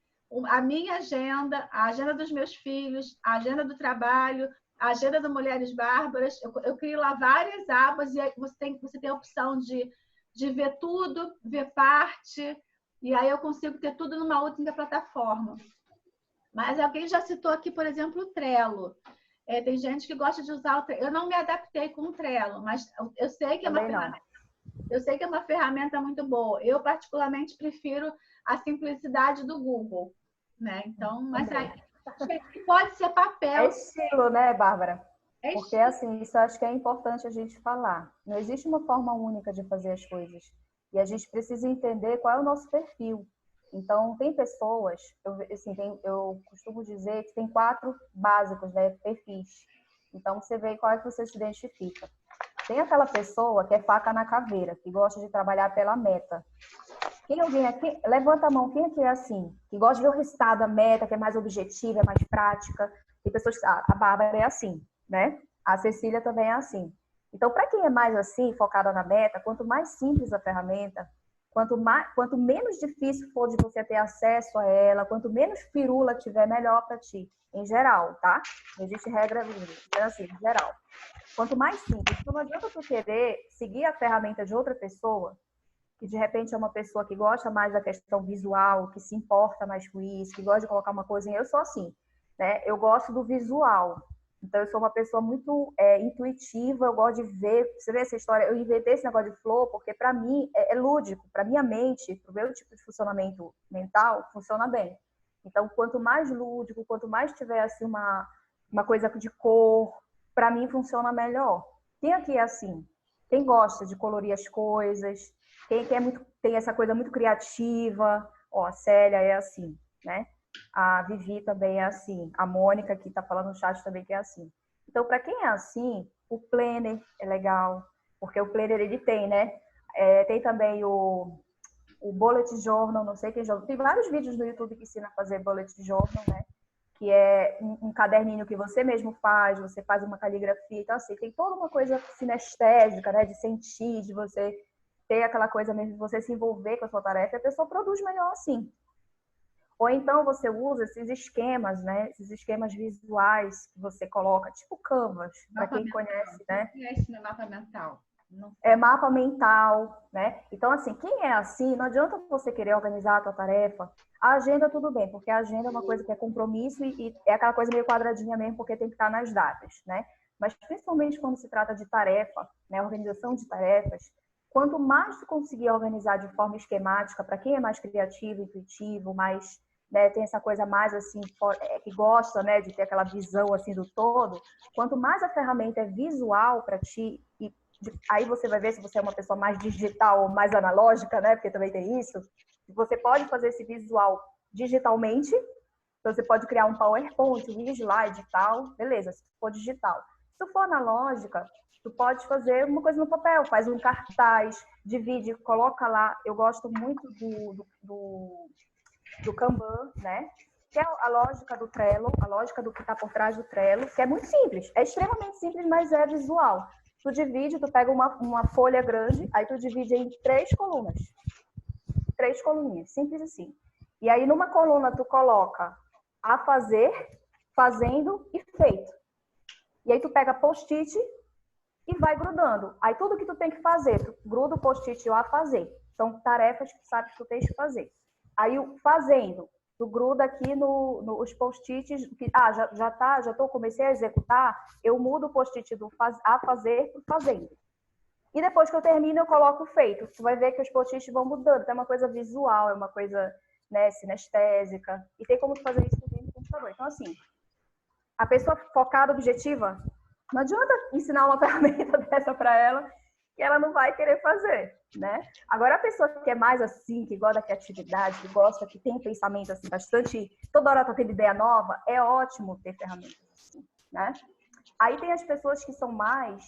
a minha agenda, a agenda dos meus filhos, a agenda do trabalho, a agenda do Mulheres Bárbaras. Eu crio lá várias abas e aí você tem a opção de ver tudo, ver parte, e aí eu consigo ter tudo numa única plataforma. Mas alguém já citou aqui, por exemplo, o Trello. Tem gente que gosta de usar o Trello. Eu não me adaptei com o Trello, mas eu sei que é uma ferramenta muito boa. Eu, particularmente, prefiro a simplicidade do Google, né? Então, mas aí pode ser papel. É estilo, né, Bárbara? Porque, assim, isso eu acho que é importante a gente falar. Não existe uma forma única de fazer as coisas. E a gente precisa entender qual é o nosso perfil. Então, tem pessoas, eu costumo dizer que tem 4 básicos, né, perfis. Então, você vê qual é que você se identifica. Tem aquela pessoa que é faca na caveira, que gosta de trabalhar pela meta. Alguém aqui, levanta a mão, quem aqui é assim? Que gosta de ver o resultado, a meta, que é mais objetiva, é mais prática. Tem pessoas que, a Bárbara é assim, né? A Cecília também é assim. Então, para quem é mais assim, focada na meta, quanto mais simples a ferramenta, quanto menos difícil for de você ter acesso a ela, quanto menos firula tiver, melhor para ti. Em geral, tá? Não existe regra, assim, em geral. Quanto mais simples. Então, não adianta tu querer seguir a ferramenta de outra pessoa, que de repente é uma pessoa que gosta mais da questão visual, que se importa mais com isso, que gosta de colocar uma coisinha. Eu sou assim, né? Eu gosto do visual. Então, eu sou uma pessoa muito intuitiva, eu gosto de ver. Você vê essa história? Eu inventei esse negócio de flow porque, para mim, é lúdico. Para minha mente, para o meu tipo de funcionamento mental, funciona bem. Então, quanto mais lúdico, quanto mais tiver assim, uma coisa de cor, para mim funciona melhor. Quem aqui é assim? Quem gosta de colorir as coisas? Quem tem essa coisa muito criativa? Ó, a Célia é assim, né? A Vivi também é assim. A Mônica, que está falando no chat, também que é assim. Então, para quem é assim, o planner é legal, porque o planner ele tem, né? Tem também o o bullet journal, não sei quem já... Tem vários vídeos no YouTube que ensinam a fazer bullet journal, né? Que é um caderninho que você mesmo faz, você faz uma caligrafia. Então, assim, tem toda uma coisa sinestésica, né? De sentir, de você ter aquela coisa mesmo, de você se envolver com a sua tarefa, e a pessoa produz melhor assim. Ou então você usa esses esquemas, né? Esses esquemas visuais que você coloca, tipo Canvas, para quem conhece, né? Esse não é mapa mental. É mapa mental, né? Então, assim, quem é assim, não adianta você querer organizar a tua tarefa. A agenda, tudo bem, porque a agenda é uma coisa que é compromisso e é aquela coisa meio quadradinha mesmo, porque tem que estar nas datas, né? Mas, principalmente quando se trata de tarefa, né? Organização de tarefas, quanto mais tu conseguir organizar de forma esquemática, para quem é mais criativo, intuitivo, mais, né, tem essa coisa mais assim, que gosta, né, de ter aquela visão assim do todo, quanto mais a ferramenta é visual para ti, e aí você vai ver se você é uma pessoa mais digital ou mais analógica, né, porque também tem isso, você pode fazer esse visual digitalmente, então você pode criar um PowerPoint, um slide e tal, beleza, se for digital. Se for analógica, tu pode fazer uma coisa no papel, faz um cartaz, divide, coloca lá. Eu gosto muito do Kanban, né? Que é a lógica do Trello, a lógica do que está por trás do Trello, que é muito simples. É extremamente simples, mas é visual. Tu divide, tu pega uma folha grande, aí tu divide em 3 colunas. 3 coluninhas, simples assim. E aí numa coluna tu coloca a fazer, fazendo e feito. E aí tu pega post-it e vai grudando. Aí tudo que tu tem que fazer, tu gruda o post-it e o a fazer. São tarefas que tu sabe que tu tens que fazer. Aí o fazendo, tu gruda aqui nos post-its, comecei a executar, eu mudo o post-it do a fazer pro fazendo. E depois que eu termino, eu coloco o feito. Tu vai ver que os post-its vão mudando. É uma coisa visual, é uma coisa, né, sinestésica. E tem como fazer isso dentro do computador. Então, assim, a pessoa focada, objetiva, não adianta ensinar uma ferramenta dessa para ela que ela não vai querer fazer, né? Agora, a pessoa que é mais assim, que gosta da criatividade, que gosta, que tem um pensamento assim, bastante... Toda hora tá tendo ideia nova, é ótimo ter ferramentas assim, né? Aí tem as pessoas que são mais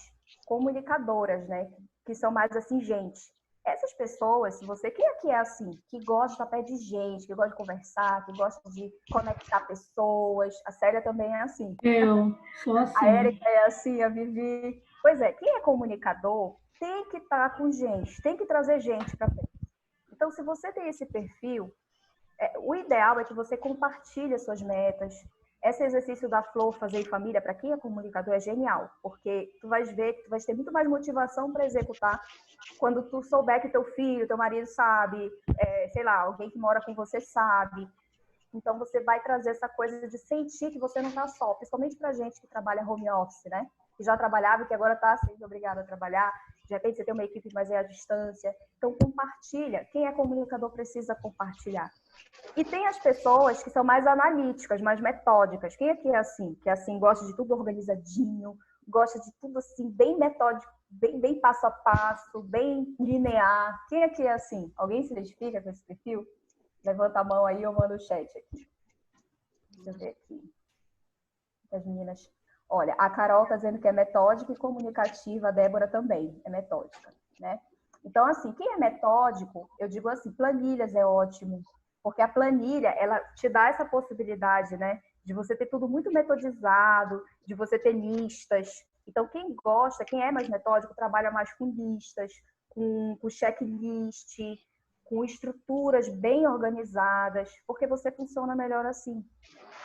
comunicadoras, né? Que são mais assim, gente. Essas pessoas, se você quem aqui é assim, que gosta de estar perto de gente, que gosta de conversar, que gosta de conectar pessoas, a Célia também é assim. Eu sou assim. A Érica é assim, a Vivi. Pois é, quem é comunicador tem que estar com gente, tem que trazer gente para frente. Então, se você tem esse perfil, o ideal é que você compartilhe as suas metas. Esse exercício da Flor, fazer em família, para quem é comunicador, é genial, porque tu vais ver que tu vais ter muito mais motivação para executar quando tu souber que teu filho, teu marido sabe, sei lá, alguém que mora com você sabe. Então, você vai trazer essa coisa de sentir que você não está só, principalmente para gente que trabalha home office, né? Que já trabalhava e que agora está sendo obrigado a trabalhar. De repente, você tem uma equipe, mas é à distância. Então, compartilha. Quem é comunicador precisa compartilhar. E tem as pessoas que são mais analíticas, mais metódicas. Quem aqui é assim? Que assim, gosta de tudo organizadinho, gosta de tudo assim, bem metódico, bem passo a passo, bem linear. Quem aqui é assim? Alguém se identifica com esse perfil? Levanta a mão aí, eu mando o chat aqui. Deixa eu ver aqui. As meninas. Olha, a Carol está dizendo que é metódica e comunicativa, a Débora também é metódica, né? Então, assim, quem é metódico, eu digo assim, planilhas é ótimo, porque a planilha, ela te dá essa possibilidade, né? De você ter tudo muito metodizado, de você ter listas. Então, quem gosta, quem é mais metódico, trabalha mais com listas, com checklist, com estruturas bem organizadas, porque você funciona melhor assim.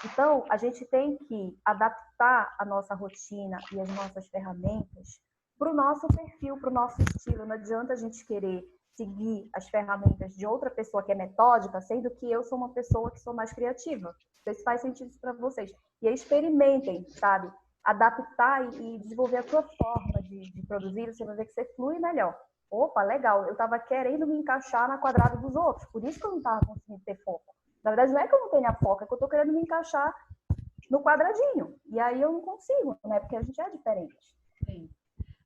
Então, a gente tem que adaptar a nossa rotina e as nossas ferramentas para o nosso perfil, para o nosso estilo. Não adianta a gente querer seguir as ferramentas de outra pessoa que é metódica, sendo que eu sou uma pessoa que sou mais criativa. Não sei se faz sentido isso para vocês. E aí, experimentem, sabe? Adaptar e desenvolver a sua forma de produzir, você vai ver que você flui melhor. Opa, legal, eu estava querendo me encaixar na quadrada dos outros, por isso que eu não estava conseguindo ter foco. Na verdade, não é que eu não tenha foco, é que eu estou querendo me encaixar no quadradinho. E aí eu não consigo, né? Porque a gente é diferente. Sim.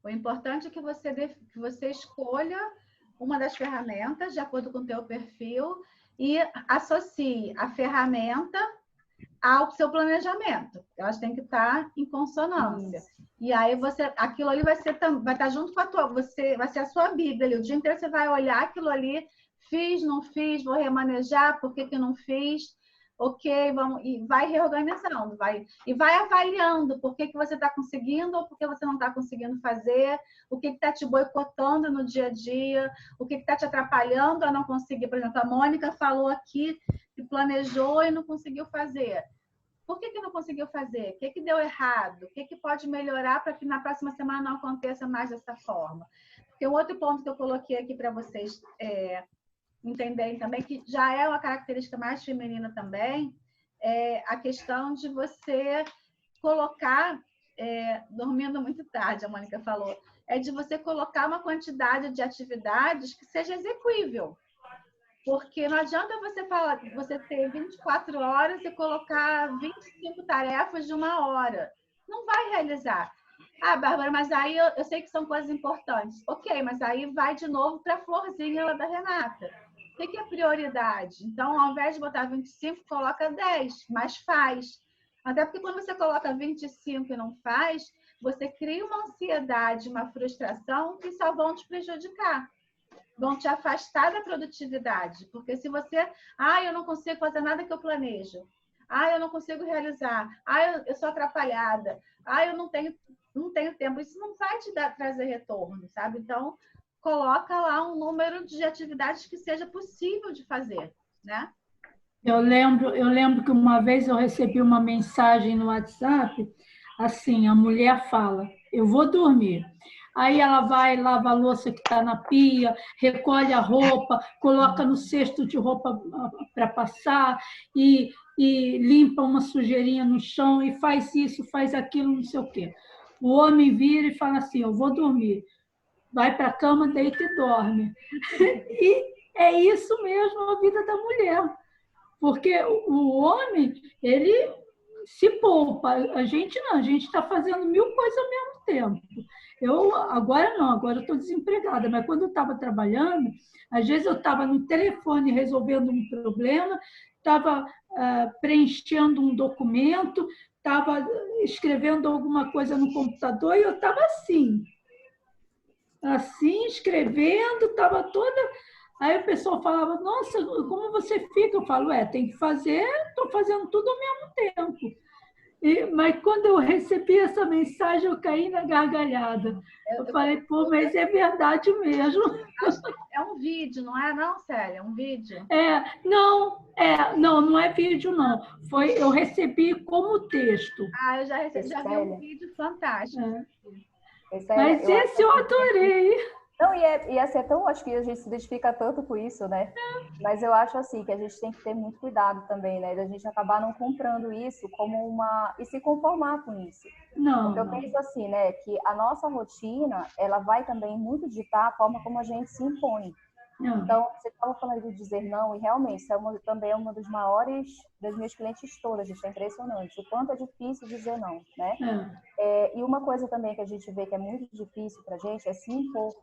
O importante é que você escolha uma das ferramentas de acordo com o teu perfil e associe a ferramenta ao seu planejamento. Elas têm que estar em consonância. E aí aquilo ali vai estar junto com vai ser a sua Bíblia ali. O dia inteiro você vai olhar aquilo ali Fiz, não fiz, vou remanejar, por que não fiz? Ok, vamos, e vai reorganizando, vai avaliando por que você está conseguindo ou por que você não está conseguindo fazer, o que está te boicotando no dia a dia, o que está te atrapalhando a não conseguir. Por exemplo, a Mônica falou aqui que planejou e não conseguiu fazer. Por que não conseguiu fazer? O que deu errado? O que pode melhorar para que na próxima semana não aconteça mais dessa forma? Porque o outro ponto que eu coloquei aqui para vocês entenderem também, que já é uma característica mais feminina também, é a questão de você colocar, dormindo muito tarde, a Mônica falou, é de você colocar uma quantidade de atividades que seja execuível. Porque não adianta você ter 24 horas e colocar 25 tarefas de 1 hora. Não vai realizar. Ah, Bárbara, mas aí eu sei que são coisas importantes. Ok, mas aí vai de novo para a florzinha lá da Renata. O que é prioridade? Então, ao invés de botar 25, coloca 10, mas faz. Até porque quando você coloca 25 e não faz, você cria uma ansiedade, uma frustração que só vão te prejudicar. Vão te afastar da produtividade. Porque se você... eu não consigo fazer nada que eu planejo. Eu não consigo realizar. Eu sou atrapalhada. Eu não tenho tempo. Isso não vai te trazer retorno, sabe? Então, coloca lá um número de atividades que seja possível de fazer, né? Eu lembro que uma vez eu recebi uma mensagem no WhatsApp, assim, a mulher fala, eu vou dormir. Aí ela vai, lava a louça que está na pia, recolhe a roupa, coloca no cesto de roupa para passar e limpa uma sujeirinha no chão e faz isso, faz aquilo, não sei o quê. O homem vira e fala assim, eu vou dormir. Vai para a cama, deita e dorme. E é isso mesmo a vida da mulher. Porque o homem, ele se poupa. A gente não, a gente está fazendo 1000 coisas ao mesmo tempo. Agora não, agora eu estou desempregada, mas quando eu estava trabalhando, às vezes eu estava no telefone resolvendo um problema, estava preenchendo um documento, estava escrevendo alguma coisa no computador e eu estava assim, escrevendo, estava toda... Aí o pessoal falava, nossa, como você fica? Eu falo, tem que fazer, estou fazendo tudo ao mesmo tempo. Mas quando eu recebi essa mensagem, eu caí na gargalhada. Eu falei, pô, mas é verdade mesmo. É um vídeo, não é não, Célia? É um vídeo? Não é vídeo, não. Eu recebi como texto. Eu já vi um vídeo fantástico. Mas esse eu adorei. Não, ia ser tão... Acho que a gente se identifica tanto com isso, né? Mas eu acho assim que a gente tem que ter muito cuidado também, né? Da gente acabar não comprando isso como uma... E se conformar com isso. Não. Porque eu penso assim, né? Que a nossa rotina, ela vai também muito ditar a forma como a gente se impõe. Não. Então, você estava falando de dizer não, e realmente isso também é uma dos maiores das minhas clientes todas. Isso é impressionante. O quanto é difícil dizer não, né? E uma coisa também que a gente vê que é muito difícil pra gente é se impor.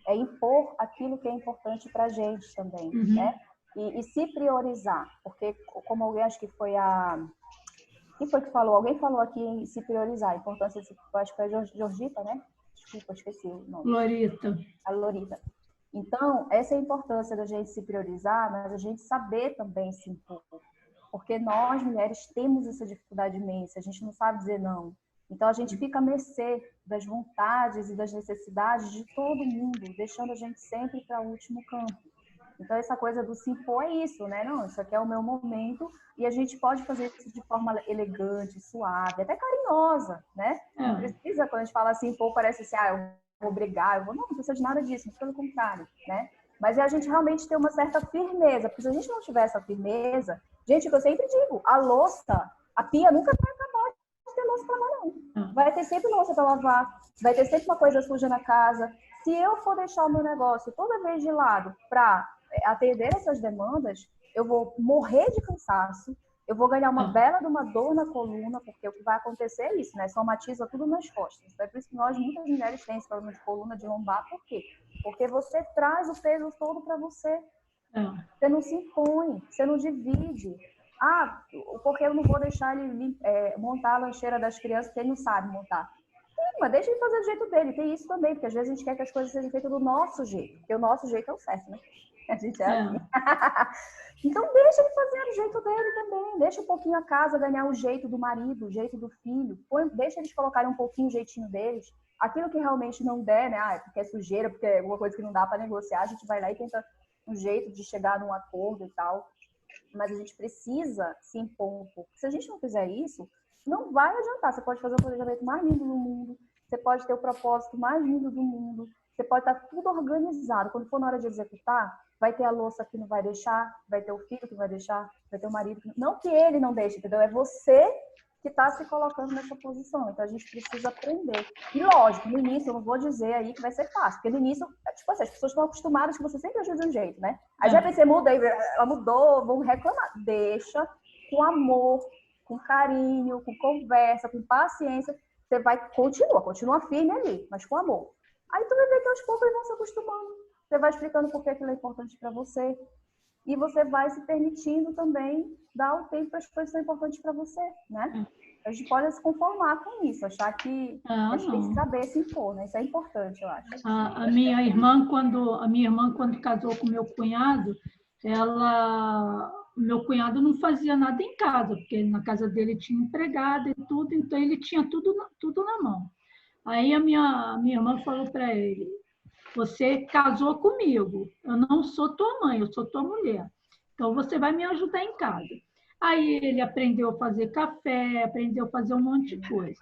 É impor aquilo que é importante para a gente também, né? E se priorizar, porque como alguém, acho que foi quem foi que falou? Alguém falou aqui em se priorizar, a importância, acho que foi a Georgita, né? Desculpa, esqueci o nome. Lorita. A Lorita. Então, essa é a importância da gente se priorizar, mas a gente saber também se impor. Porque nós, mulheres, temos essa dificuldade imensa, a gente não sabe dizer não. Então, a gente fica à mercê das vontades e das necessidades de todo mundo, deixando a gente sempre para o último campo. Então, essa coisa do se impor é isso, né? Não, isso aqui é o meu momento e a gente pode fazer isso de forma elegante, suave, até carinhosa, né? Não precisa, quando a gente fala assim, impor, parece assim, eu vou brigar, não precisa de nada disso, pelo contrário, né? Mas é a gente realmente ter uma certa firmeza, porque se a gente não tiver essa firmeza, gente, o que eu sempre digo, a louça, a pia nunca vai acabar de ter louça para lavar, não. Vai ter sempre louça para lavar, vai ter sempre uma coisa suja na casa. Se eu for deixar o meu negócio toda vez de lado para atender essas demandas, eu vou morrer de cansaço, eu vou ganhar uma bela de uma dor na coluna, porque o que vai acontecer é isso, né? Somatiza tudo nas costas. Então, é por isso que muitas mulheres têm esse problema de coluna, de lombar. Por quê? Porque você traz o peso todo para você. Você não se impõe, você não divide. Porque eu não vou deixar ele montar a lancheira das crianças, porque ele não sabe montar. Sim, mas deixa ele fazer do jeito dele. Tem isso também, porque às vezes a gente quer que as coisas sejam feitas do nosso jeito, porque o nosso jeito é o certo, né? A gente é assim. Então, deixa ele fazer do jeito dele também. Deixa um pouquinho a casa ganhar o jeito do marido, o jeito do filho. Deixa eles colocarem um pouquinho o jeitinho deles. Aquilo que realmente não der, né? Porque é sujeira, porque é alguma coisa que não dá para negociar, a gente vai lá e tenta um jeito de chegar num acordo e tal. Mas a gente precisa se impor um pouco. Se a gente não fizer isso, não vai adiantar. Você pode fazer o planejamento mais lindo do mundo, você pode ter o propósito mais lindo do mundo, você pode estar tudo organizado. Quando for na hora de executar, vai ter a louça que não vai deixar, vai ter o filho que vai deixar, vai ter o marido que não que ele não deixe, entendeu? É você que está se colocando nessa posição. Então, a gente precisa aprender. E, lógico, no início, eu não vou dizer aí que vai ser fácil, porque no início, tipo assim, as pessoas estão acostumadas que você sempre ajuda de um jeito, né? Aí, já você muda, aí ela mudou, vão reclamar. Deixa com amor, com carinho, com conversa, com paciência. Você vai, continua firme ali, mas com amor. Aí, tu vai ver que aos poucos eles vão se acostumando. Você vai explicando por que aquilo é importante para você. E você vai se permitindo também dar o tempo para as coisas que são importantes para você, né? A gente pode se conformar com isso, achar que a gente tem que saber se impor, né? Isso é importante, eu acho. A minha irmã, quando casou com meu cunhado, meu cunhado não fazia nada em casa, porque na casa dele tinha empregada e tudo, então ele tinha tudo na mão. Aí a minha irmã falou para ele: você casou comigo, eu não sou tua mãe, eu sou tua mulher. Então, você vai me ajudar em casa. Aí ele aprendeu a fazer café, aprendeu a fazer um monte de coisa.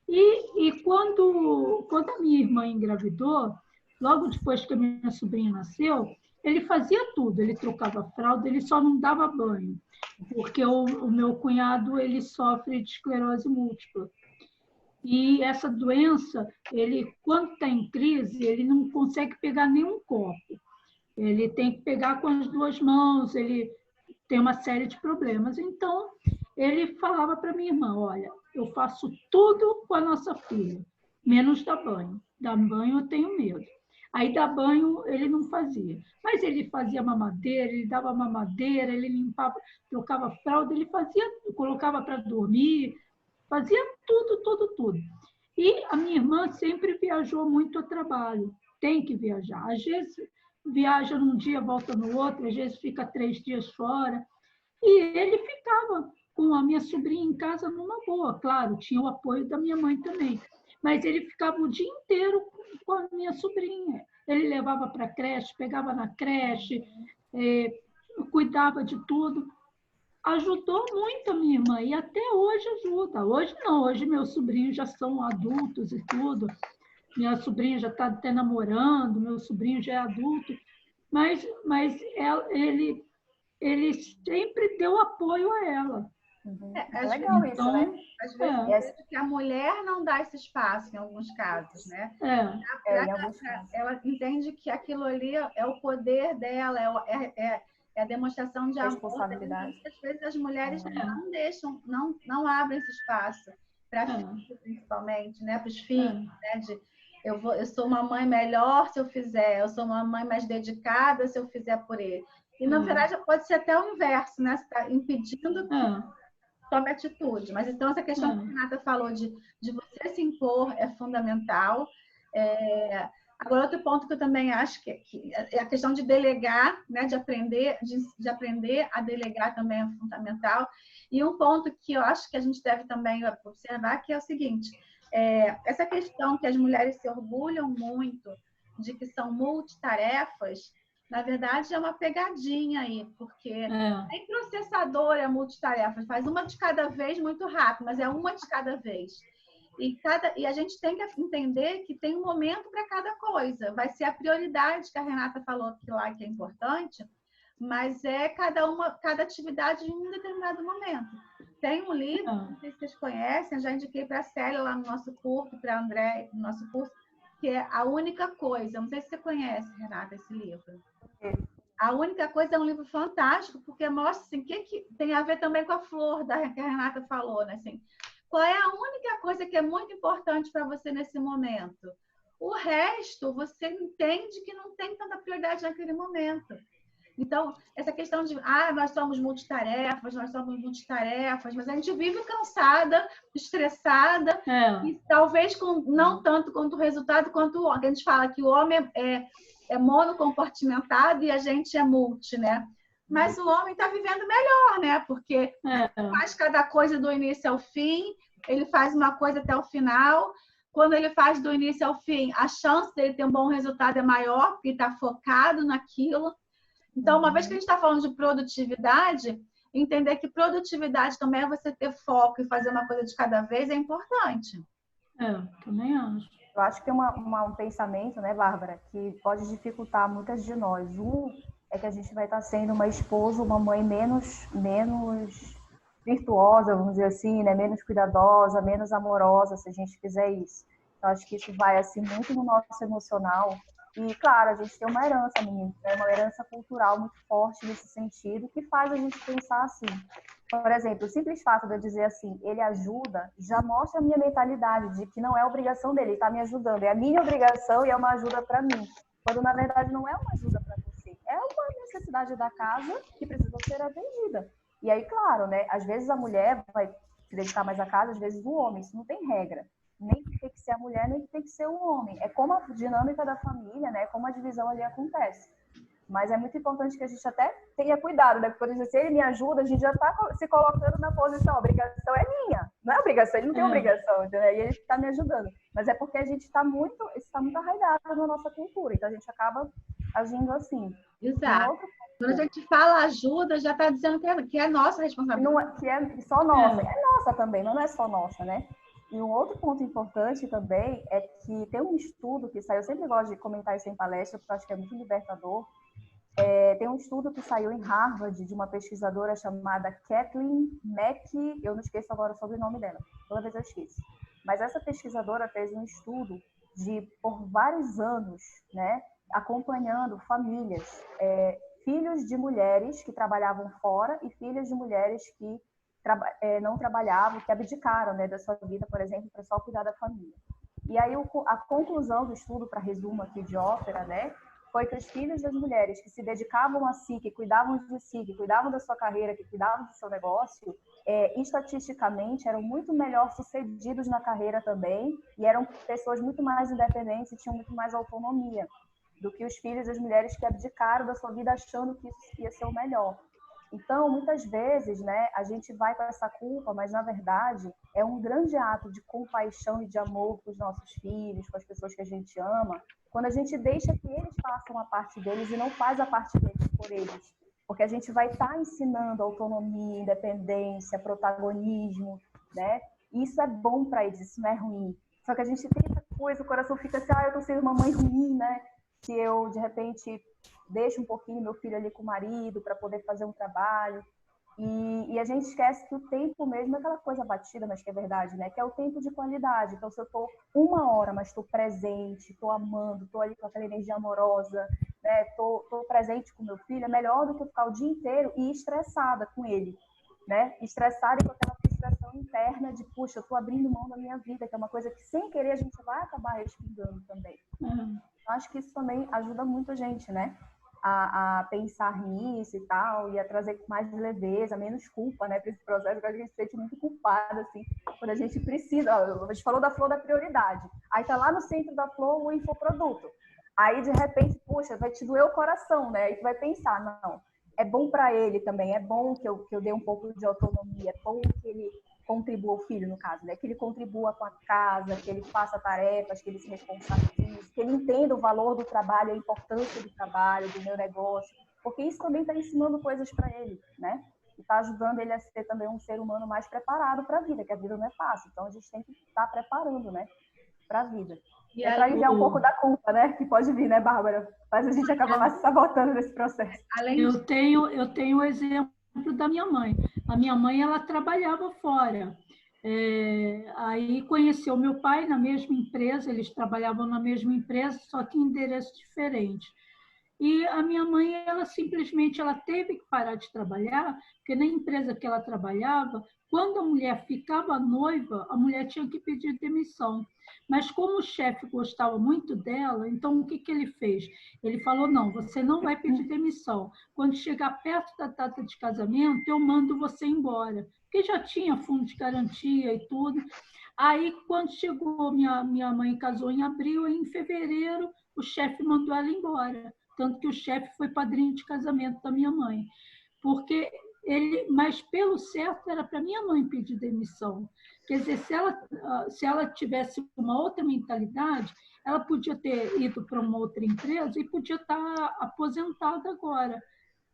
E quando a minha irmã engravidou, logo depois que a minha sobrinha nasceu, ele fazia tudo. Ele trocava fralda, ele só não dava banho. Porque o meu cunhado, ele sofre de esclerose múltipla. E essa doença, quando está em crise, ele não consegue pegar nenhum copo. Ele tem que pegar com as duas mãos, ele tem uma série de problemas. Então, ele falava para minha irmã: olha, eu faço tudo com a nossa filha, menos dar banho. Dar banho eu tenho medo. Aí, dar banho, ele não fazia. Mas ele fazia mamadeira, ele dava mamadeira, ele limpava, trocava fralda, ele fazia, colocava para dormir, fazia tudo. E a minha irmã sempre viajou muito a trabalho. Tem que viajar. Às vezes, viaja num dia, volta no outro, às vezes fica 3 dias fora. E ele ficava com a minha sobrinha em casa numa boa. Claro, tinha o apoio da minha mãe também. Mas ele ficava o dia inteiro com a minha sobrinha. Ele levava para a creche, pegava na creche, cuidava de tudo. Ajudou muito a minha irmã e até hoje ajuda. Hoje não, hoje meus sobrinhos já são adultos e tudo. Minha sobrinha já está até namorando, meu sobrinho já é adulto. Mas ele sempre deu apoio a ela. É legal isso, então, né? Às vezes que a mulher não dá esse espaço em alguns casos, né? Em alguns casos. Ela entende que aquilo ali é o poder dela, é a demonstração de amor. Responsabilidade. Às vezes as mulheres não deixam, não abrem esse espaço para filhos, principalmente, né? Para os filhos, né? Eu sou uma mãe melhor se eu fizer, eu sou uma mãe mais dedicada se eu fizer por ele. E, na verdade, pode ser até o inverso, né? Você está impedindo que tome atitude. Mas, então, essa questão que a Renata falou de você se impor é fundamental. Agora, outro ponto que eu também acho que é a questão de delegar, né? de aprender a delegar também é fundamental. E um ponto que eu acho que a gente deve também observar que é o seguinte: essa questão que as mulheres se orgulham muito de que são multitarefas, na verdade é uma pegadinha aí, porque nem processador é multitarefa, faz uma de cada vez muito rápido, mas é uma de cada vez. E a gente tem que entender que tem um momento para cada coisa. Vai ser a prioridade que a Renata falou aqui lá, que é importante, mas é cada atividade em um determinado momento. Tem um livro, não sei se vocês conhecem, eu já indiquei para a Célia lá no nosso curso, para a André no nosso curso, que é A Única Coisa. Não sei se você conhece, Renata, esse livro. A Única Coisa é um livro fantástico, porque mostra assim, o que tem a ver também com a flor que a Renata falou, né? Assim, qual é a única coisa que é muito importante para você nesse momento? O resto, você entende que não tem tanta prioridade naquele momento. Então, essa questão de, nós somos multitarefas, mas a gente vive cansada, estressada, e talvez não tanto quanto o resultado, quanto a gente fala que o homem é monocompartimentado e a gente é multi, né? Mas o homem está vivendo melhor, né? Porque faz cada coisa do início ao fim, ele faz uma coisa até o final. Quando ele faz do início ao fim, a chance dele ter um bom resultado é maior, porque está focado naquilo. Então, uma vez que a gente está falando de produtividade, entender que produtividade também é você ter foco e fazer uma coisa de cada vez é importante. Também acho. Eu acho que tem um pensamento, né, Bárbara, que pode dificultar muitas de nós. Um é que a gente vai estar sendo uma esposa, uma mãe menos virtuosa, vamos dizer assim, né, menos cuidadosa, menos amorosa, se a gente fizer isso. Então, acho que isso vai, assim, muito no nosso emocional. E, claro, a gente tem uma herança, menina, né, uma herança cultural muito forte nesse sentido, que faz a gente pensar assim. Por exemplo, o simples fato de eu dizer assim, ele ajuda, já mostra a minha mentalidade de que não é obrigação dele, ele está me ajudando. É a minha obrigação e é uma ajuda para mim. Quando, na verdade, não é uma ajuda para você. É uma necessidade da casa que precisa ser atendida. E aí, claro, né? Às vezes a mulher vai se dedicar mais à casa, às vezes o homem. Isso não tem regra. Nem que tem que ser a mulher, nem que tem que ser o homem. É como a dinâmica da família, né? Como a divisão ali acontece. Mas é muito importante que a gente até tenha cuidado, né? Porque, por exemplo, se ele me ajuda, a gente já está se colocando na posição, a obrigação é minha. Não é obrigação, ele não tem obrigação, entendeu? E ele está me ajudando. Mas é porque a gente está muito arraigado na nossa cultura, então a gente acaba agindo assim. Exato. Quando a gente fala ajuda, já está dizendo que é nossa responsabilidade. Que é só nossa. É nossa também, mas não é só nossa, né? E um outro ponto importante também é que tem um estudo que saiu, eu sempre gosto de comentar isso em palestra, porque eu acho que é muito libertador. Tem um estudo que saiu em Harvard de uma pesquisadora chamada Kathleen Mackey, eu não esqueço agora o sobrenome dela, toda vez eu esqueço. Mas essa pesquisadora fez um estudo por vários anos, né, acompanhando famílias, filhos de mulheres que trabalhavam fora e filhas de mulheres que não trabalhavam, que abdicaram, né, da sua vida, por exemplo, para só cuidar da família. E aí a conclusão do estudo, para resumo aqui de ópera, né, foi que os filhos das mulheres que se dedicavam a si, que cuidavam de si, que cuidavam da sua carreira, que cuidavam do seu negócio, estatisticamente eram muito melhor sucedidos na carreira também e eram pessoas muito mais independentes e tinham muito mais autonomia do que os filhos das mulheres que abdicaram da sua vida achando que isso ia ser o melhor. Então, muitas vezes, né, a gente vai com essa culpa, mas, na verdade, é um grande ato de compaixão e de amor com os nossos filhos, com as pessoas que a gente ama, quando a gente deixa que eles façam a parte deles e não faz a parte deles por eles. Porque a gente vai estar ensinando autonomia, independência, protagonismo, né? E isso é bom para eles, isso não é ruim. Só que a gente tem essa coisa, o coração fica assim, eu tô sendo uma mãe ruim, né? Se eu, de repente, deixo um pouquinho meu filho ali com o marido para poder fazer um trabalho. E a gente esquece que o tempo mesmo é aquela coisa batida, mas que é verdade, né? Que é o tempo de qualidade. Então, se eu estou 1 hora, mas estou presente, estou amando, estou ali com aquela energia amorosa, né? Estou presente com meu filho, é melhor do que ficar o dia inteiro e estressada com ele, né? Estressada e com aquela frustração interna de, puxa, eu estou abrindo mão da minha vida, que é uma coisa que, sem querer, a gente vai acabar respingando também. Acho que isso também ajuda muito a gente, né? A pensar nisso e tal, e a trazer mais leveza, menos culpa, né, para esse processo, porque a gente se sente muito culpada, assim, quando a gente precisa. A gente falou da flor da prioridade. Aí tá lá no centro da flor o infoproduto. Aí, de repente, puxa, vai te doer o coração, né? Aí tu vai pensar, não, é bom para ele também, é bom que eu dê um pouco de autonomia, é bom que ele contribua, o filho, no caso, né? Que ele contribua com a casa, que ele faça tarefas, que ele se responsabilize, que ele entenda o valor do trabalho, a importância do trabalho, do meu negócio, porque isso também está ensinando coisas para ele, né? E está ajudando ele a ser também um ser humano mais preparado para a vida, que a vida não é fácil, então a gente tem que estar preparando, né, para a vida. E é para aliviar um pouco da culpa, né, que pode vir, né, Bárbara? Faz a gente acabar se sabotando nesse processo. Eu tenho o exemplo da minha mãe. A minha mãe, ela trabalhava fora. Aí conheceu meu pai na mesma empresa, eles trabalhavam na mesma empresa, só que em endereço diferente. E a minha mãe, ela simplesmente teve que parar de trabalhar, porque na empresa que ela trabalhava, quando a mulher ficava noiva, a mulher tinha que pedir demissão. Mas como o chefe gostava muito dela, então o que ele fez? Ele falou, não, você não vai pedir demissão. Quando chegar perto da data de casamento, eu mando você embora. Porque já tinha fundo de garantia e tudo. Aí, quando chegou, minha mãe casou em abril, em fevereiro, o chefe mandou ela embora. Tanto que o chefe foi padrinho de casamento da minha mãe. Porque mas pelo certo era para minha mãe pedir demissão. Quer dizer, se ela tivesse uma outra mentalidade, ela podia ter ido para uma outra empresa e podia estar aposentada agora.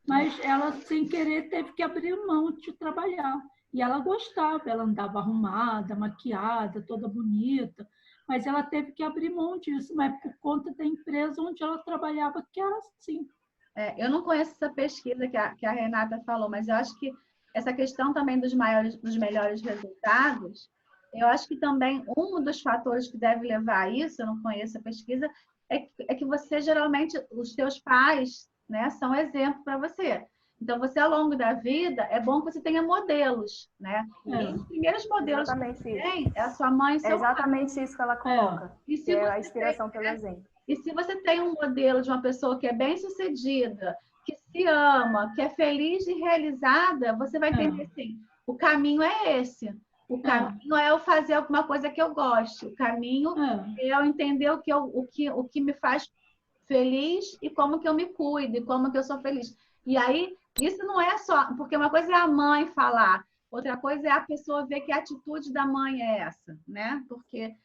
Mas ela, sem querer, teve que abrir mão de trabalhar. E ela gostava, ela andava arrumada, maquiada, toda bonita, mas ela teve que abrir mão disso, mas por conta da empresa onde ela trabalhava, que era assim. Eu não conheço essa pesquisa que a Renata falou, mas eu acho que essa questão também dos melhores resultados, eu acho que também um dos fatores que deve levar a isso, eu não conheço a pesquisa, é que você, geralmente, os seus pais, né, são exemplo para você. Então, você, ao longo da vida, é bom que você tenha modelos, né? E os primeiros modelos que você tem é a sua mãe e seu pai. É exatamente isso que ela coloca, que é a inspiração pelo exemplo. E se você tem um modelo de uma pessoa que é bem-sucedida, que se ama, que é feliz e realizada, você vai entender assim, o caminho é esse. O caminho é eu fazer alguma coisa que eu gosto. O caminho é eu entender o que me faz feliz e como que eu me cuido, e como que eu sou feliz. E aí, isso não é só... Porque uma coisa é a mãe falar, outra coisa é a pessoa ver que a atitude da mãe é essa, né? Porque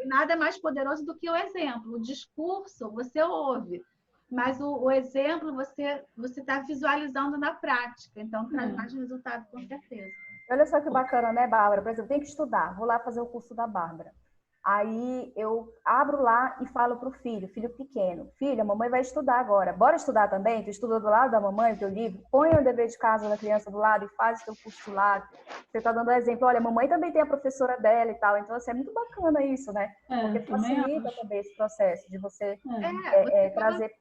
nada é mais poderoso do que o exemplo. O discurso, você ouve, mas o exemplo você está visualizando na prática. Então, traz mais resultado, com certeza. Olha só que bacana, né, Bárbara? Por exemplo, tem que estudar. Vou lá fazer o curso da Bárbara. Aí eu abro lá e falo pro filho pequeno: filho, a mamãe vai estudar agora. Bora estudar também? Tu estuda do lado da mamãe, o teu livro? Põe o dever de casa da criança do lado e faz o teu curso do lado. Você tá dando exemplo. Olha, a mamãe também tem a professora dela e tal. Então, assim, é muito bacana isso, né? Porque facilita também esse processo de você trazer...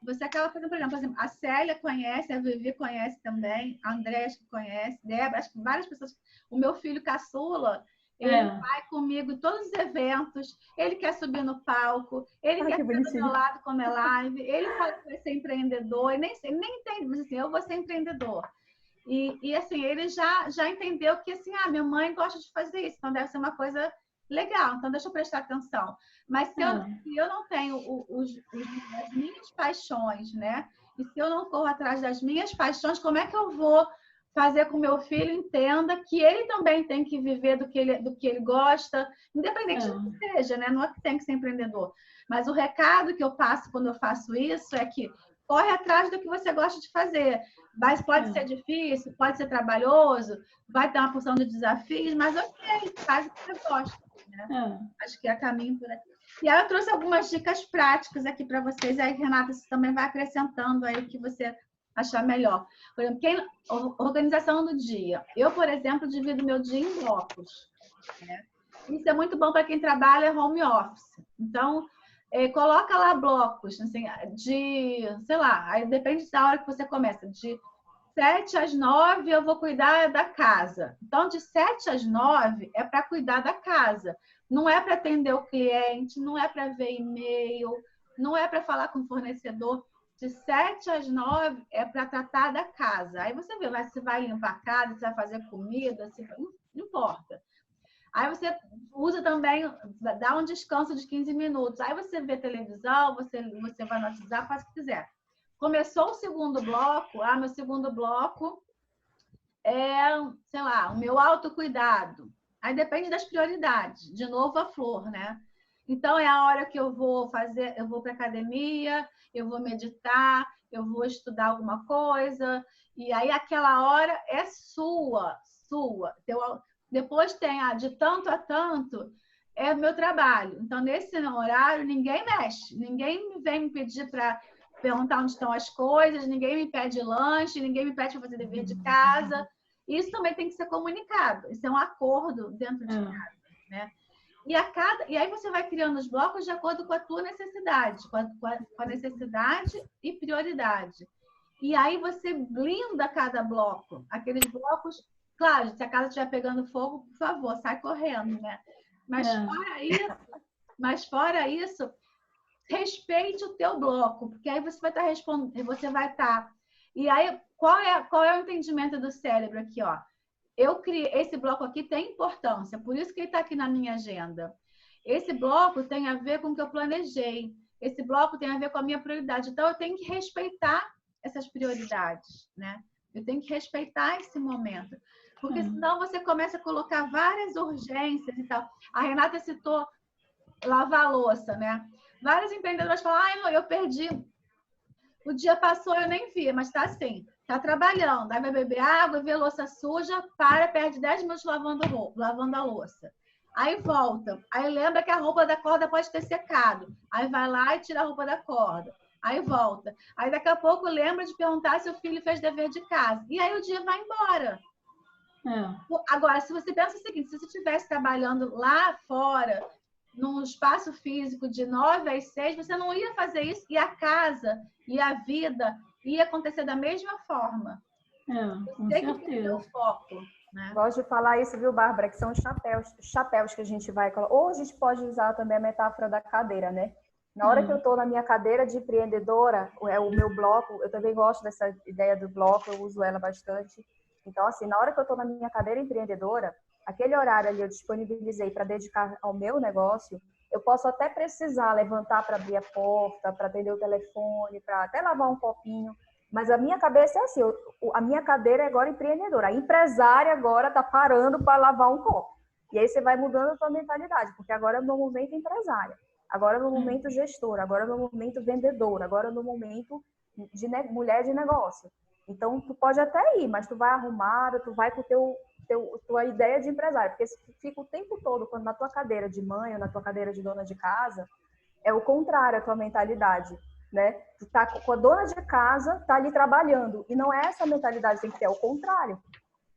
Você acaba fazendo, por exemplo, a Célia conhece, a Vivi conhece também, a André acho que conhece, Débora, acho que várias pessoas. O meu filho caçula, ele vai comigo em todos os eventos, ele quer subir no palco, ele quer ficar do meu lado como é live, ele fala que vai ser empreendedor, e nem entende, mas assim, eu vou ser empreendedor. E assim, ele já entendeu que assim, minha mãe gosta de fazer isso, então deve ser uma coisa legal, então deixa eu prestar atenção. Mas se eu não tenho as minhas paixões, né? E se eu não corro atrás das minhas paixões, como é que eu vou fazer com que o meu filho entenda que ele também tem que viver do que ele gosta, independente do que seja, né? Não é que tem que ser empreendedor. Mas o recado que eu passo quando eu faço isso é que corre atrás do que você gosta de fazer. Mas pode ser difícil, pode ser trabalhoso, vai ter uma porção de desafios, mas ok, faz o que você gosta. Né? Acho que é caminho por aqui. E aí eu trouxe algumas dicas práticas aqui para vocês. Aí, Renata, você também vai acrescentando aí o que você achar melhor. Por exemplo, organização do dia. Eu, por exemplo, divido meu dia em blocos. Né? Isso é muito bom para quem trabalha home office. Então, coloca lá blocos, assim, sei lá, aí depende da hora que você começa. De 7 às 9 eu vou cuidar da casa. Então, de 7 às 9 é para cuidar da casa. Não é para atender o cliente, não é para ver e-mail, não é para falar com o fornecedor. De 7 às 9 é para tratar da casa. Aí você vê, se vai limpar a casa, se vai fazer comida, não importa. Aí você usa também, dá um descanso de 15 minutos. Aí você vê televisão, você vai no WhatsApp, faz o que quiser. Começou o segundo bloco, meu segundo bloco é, sei lá, o meu autocuidado. Aí depende das prioridades. De novo, a flor, né? Então, é a hora que eu vou para academia, eu vou meditar, eu vou estudar alguma coisa. E aí, aquela hora é sua. Depois tem de tanto a tanto, é o meu trabalho. Então, nesse horário, ninguém mexe. Ninguém vem me pedir para perguntar onde estão as coisas, ninguém me pede lanche, ninguém me pede para fazer dever de casa. Isso também tem que ser comunicado. Isso é um acordo dentro de casa, né? E aí você vai criando os blocos de acordo com a tua necessidade, com a necessidade e prioridade. E aí você blinda cada bloco. Aqueles blocos, claro, se a casa estiver pegando fogo, por favor, sai correndo, né? Mas fora isso, respeite o teu bloco, porque aí você vai estar respondendo, você vai estar. E aí, qual é o entendimento do cérebro aqui, ó? eu criei esse bloco aqui, tem importância, por isso que ele está aqui na minha agenda. Esse bloco tem a ver com o que eu planejei. Esse bloco tem a ver com a minha prioridade. Então, eu tenho que respeitar essas prioridades, né? Eu tenho que respeitar esse momento. Porque senão você começa a colocar várias urgências e tal. A Renata citou lavar a louça, né? Vários empreendedores falam, eu perdi. O dia passou, eu nem vi, mas tá assim. Tá trabalhando, aí vai beber água, vê louça suja, perde 10 minutos lavando a louça. Aí volta, aí lembra que a roupa da corda pode ter secado. Aí vai lá e tira a roupa da corda. Aí volta. Aí daqui a pouco lembra de perguntar se o filho fez dever de casa. E aí o dia vai embora. Agora, se você pensa o seguinte, se você estivesse trabalhando lá fora, num espaço físico de 9 às 6, você não ia fazer isso e a casa e a vida ia acontecer da mesma forma. Com tem certeza. que ter o foco. Né? Gosto de falar isso, viu, Bárbara? Que são os chapéus que a gente vai colocar. Ou a gente pode usar também a metáfora da cadeira, né? Na hora que eu estou na minha cadeira de empreendedora, é o meu bloco, eu também gosto dessa ideia do bloco, eu uso ela bastante. Então, assim, na hora que eu estou na minha cadeira empreendedora, aquele horário ali eu disponibilizei para dedicar ao meu negócio, eu posso até precisar levantar para abrir a porta, para atender o telefone, para até lavar um copinho. Mas a minha cabeça é assim, a minha cadeira é agora empreendedora. A empresária agora está parando para lavar um copo. E aí você vai mudando a sua mentalidade, porque agora é no momento empresária, agora é no momento gestora, agora é no momento vendedora, agora é no momento de mulher de negócio. Então, tu pode até ir, mas tu vai arrumada, tu vai com tua ideia de empresário. Porque se tu fica o tempo todo quando na tua cadeira de mãe ou na tua cadeira de dona de casa, é o contrário a tua mentalidade. Né? Tu tá com a dona de casa, tá ali trabalhando. E não é essa mentalidade que tem que ter, é o contrário.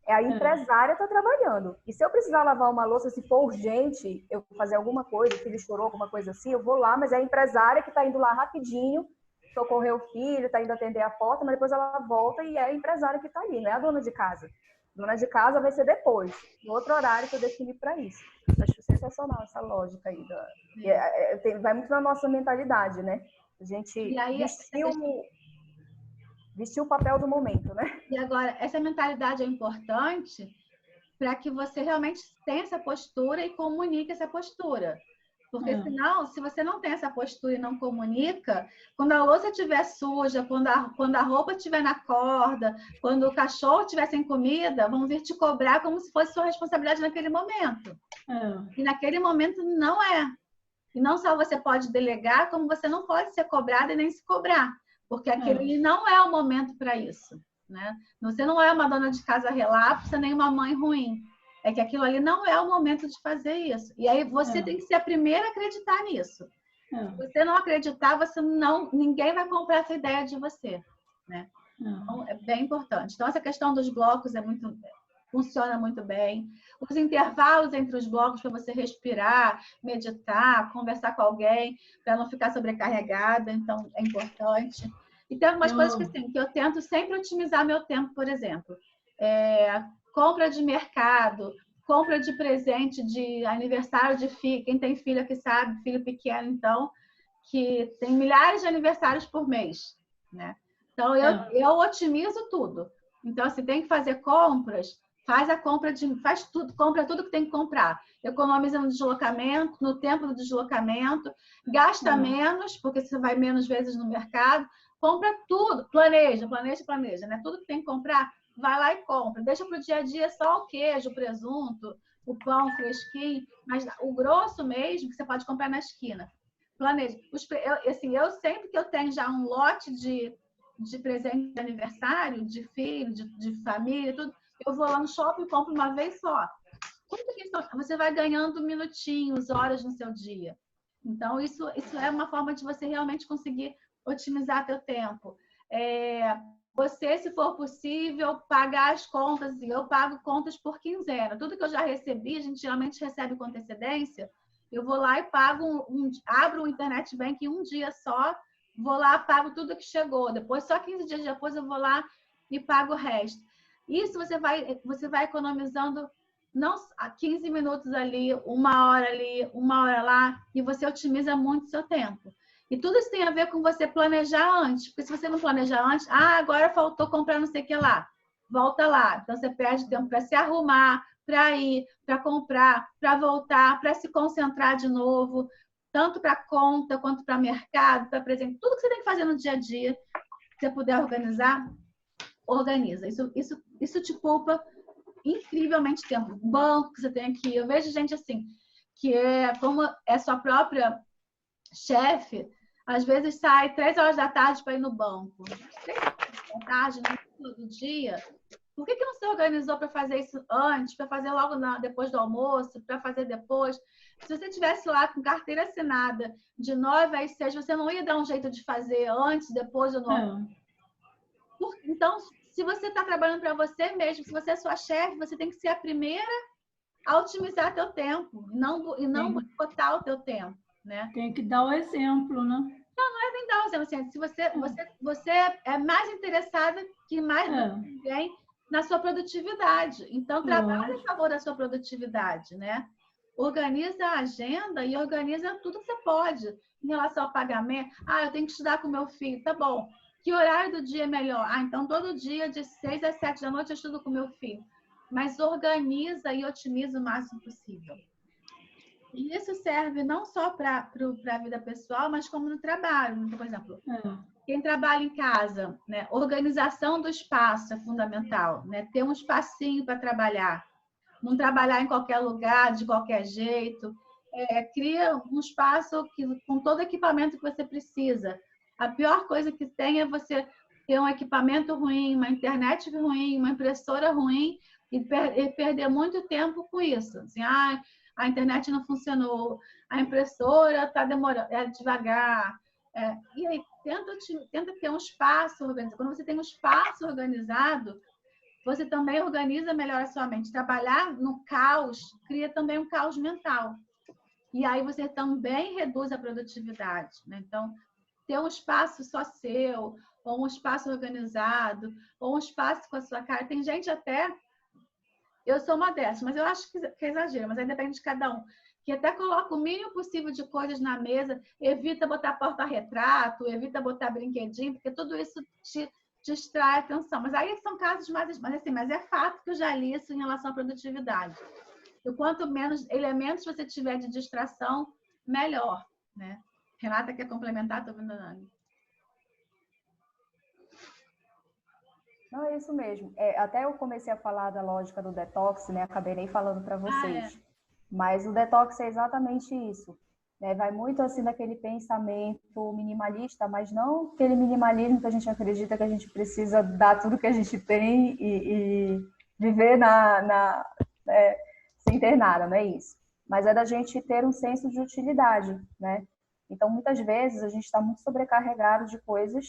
É a empresária tá trabalhando. E se eu precisar lavar uma louça, se for urgente, eu vou fazer alguma coisa, o filho chorou, alguma coisa assim, eu vou lá, mas é a empresária que tá indo lá rapidinho, socorrer o filho, tá indo atender a porta, mas depois ela volta e é a empresária que tá ali, não é a dona de casa. A dona de casa vai ser depois, no outro horário que eu defini para isso. Acho sensacional essa lógica aí. Vai muito na nossa mentalidade, né? A gente vestiu o papel do momento, né? E agora, essa mentalidade é importante para que você realmente tenha essa postura e comunique essa postura. Porque senão, se você não tem essa postura e não comunica, quando a louça estiver suja, quando a roupa estiver na corda, quando o cachorro estiver sem comida, vão vir te cobrar como se fosse sua responsabilidade naquele momento. E naquele momento não é. E não só você pode delegar, como você não pode ser cobrada e nem se cobrar. Porque aquele não é o momento para isso. Né? Você não é uma dona de casa relapsa, nem uma mãe ruim. É que aquilo ali não é o momento de fazer isso. E aí você tem que ser a primeira a acreditar nisso. Se você não acreditar, ninguém vai comprar essa ideia de você. Né? Então, é bem importante. Então, essa questão dos blocos funciona muito bem. Os intervalos entre os blocos para você respirar, meditar, conversar com alguém, para não ficar sobrecarregada, então é importante. E tem algumas coisas que eu tento sempre otimizar meu tempo, por exemplo. Compra de mercado, compra de presente de aniversário de filho. Quem tem filho aqui sabe, filho pequeno, então, que tem milhares de aniversários por mês. Né? Então, eu otimizo tudo. Então, assim, tem que fazer compras, compra tudo que tem que comprar. Economiza no deslocamento, no tempo do deslocamento, gasta menos, porque você vai menos vezes no mercado, compra tudo, planeja, né? Tudo que tem que comprar, vai lá e compra. Deixa para o dia a dia só o queijo, o presunto, o pão fresquinho, mas o grosso mesmo que você pode comprar na esquina. Planeja. Eu sempre que eu tenho já um lote de presente de aniversário, de filho, de família, tudo, eu vou lá no shopping e compro uma vez só. Você vai ganhando minutinhos, horas no seu dia. Então, isso é uma forma de você realmente conseguir otimizar teu tempo. Você, se for possível, pagar as contas. Eu pago contas por quinzena. Tudo que eu já recebi, a gente geralmente recebe com antecedência. Eu vou lá e pago, abro o Internet Banking um dia só, vou lá, pago tudo que chegou. Depois, só 15 dias depois, eu vou lá e pago o resto. Isso você vai economizando não 15 minutos ali, 1 hora ali, 1 hora lá, e você otimiza muito o seu tempo. E tudo isso tem a ver com você planejar antes. Porque se você não planejar antes, agora faltou comprar não sei o que lá. volta lá. Então, você perde tempo para se arrumar, para ir, para comprar, para voltar, para se concentrar de novo, tanto para conta, quanto para mercado, para presente. Tudo que você tem que fazer no dia a dia, se você puder organizar, organiza. Isso te poupa incrivelmente tempo. Banco que você tem aqui. Eu vejo gente assim, que como é sua própria chefe, às vezes sai 3 horas da tarde para ir no banco. 3 horas da tarde, todo dia. Por que não se organizou para fazer isso antes, para fazer logo depois do almoço, para fazer depois? Se você estivesse lá com carteira assinada de 9 às 6, você não ia dar um jeito de fazer antes, depois ou no... Então, se você está trabalhando para você mesmo, se você é sua chefe, você tem que ser a primeira a otimizar teu tempo e não boicotar o teu tempo, né? Tem que dar o exemplo, né? Não é nem dar o exemplo. Assim, se você é mais interessada que mais ninguém na sua produtividade. Então, trabalhe a favor da sua produtividade, né? Organiza a agenda e organiza tudo que você pode em relação ao pagamento. Eu tenho que estudar com meu filho. Tá bom. Que horário do dia é melhor? Então, todo dia, de 6 às 7 da noite, eu estudo com meu filho. Mas organiza e otimiza o máximo possível. E isso serve não só para a vida pessoal, mas como no trabalho. Por exemplo, quem trabalha em casa, né? Organização do espaço é fundamental, né? Ter um espacinho para trabalhar. Não trabalhar em qualquer lugar, de qualquer jeito. Cria um espaço com todo o equipamento que você precisa. A pior coisa que tem é você ter um equipamento ruim, uma internet ruim, uma impressora ruim e perder muito tempo com isso. Assim, a internet não funcionou, a impressora está demorando, é devagar. E aí, tenta ter um espaço organizado. Quando você tem um espaço organizado, você também organiza melhor a sua mente. Trabalhar no caos cria também um caos mental. E aí você também reduz a produtividade, né? Então, ter um espaço só seu, ou um espaço organizado, ou um espaço com a sua cara. Tem gente até... Eu sou uma dessas, mas eu acho que é exagero, mas aí depende de cada um. Que até coloca o mínimo possível de coisas na mesa, evita botar porta-retrato, evita botar brinquedinho, porque tudo isso te distrai a atenção. Mas aí são casos mais... Mas é fato que eu já li isso em relação à produtividade. E quanto menos elementos você tiver de distração, melhor, né? Renata quer complementar? Estou vendo a Nani. Não, é isso mesmo. Até eu comecei a falar da lógica do detox, né? Acabei nem falando para vocês. Mas o detox é exatamente isso. Né? Vai muito assim daquele pensamento minimalista, mas não aquele minimalismo que a gente acredita que a gente precisa dar tudo que a gente tem e viver sem ter nada, não é isso. Mas é da gente ter um senso de utilidade, né? Então, muitas vezes, a gente está muito sobrecarregado de coisas,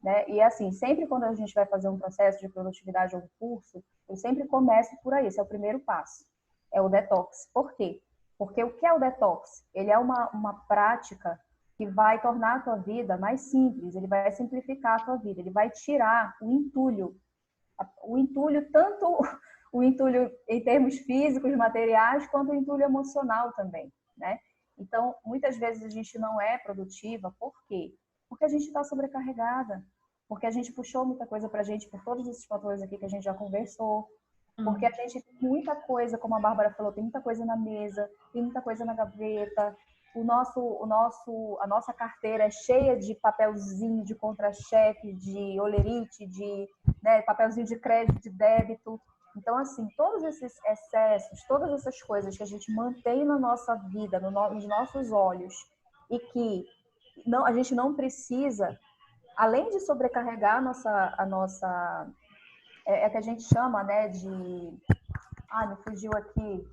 né? E assim, sempre quando a gente vai fazer um processo de produtividade ou um curso, eu sempre começo por aí, esse é o primeiro passo, é o detox. Por quê? Porque o que é o detox? Ele é uma prática que vai tornar a tua vida mais simples, ele vai simplificar a tua vida, ele vai tirar o entulho, tanto o entulho em termos físicos, materiais, quanto o entulho emocional também, né? Então, muitas vezes a gente não é produtiva, por quê? Porque a gente está sobrecarregada, porque a gente puxou muita coisa para a gente por todos esses fatores aqui que a gente já conversou, porque a gente tem muita coisa, como a Bárbara falou, tem muita coisa na mesa, tem muita coisa na gaveta, a nossa carteira é cheia de papelzinho de contra-cheque, de olerite, de papelzinho de crédito, de débito. Então, assim, todos esses excessos, todas essas coisas que a gente mantém na nossa vida, nos nossos olhos, e que a gente não precisa, além de sobrecarregar a nossa que a gente chama, né, de... me fugiu aqui.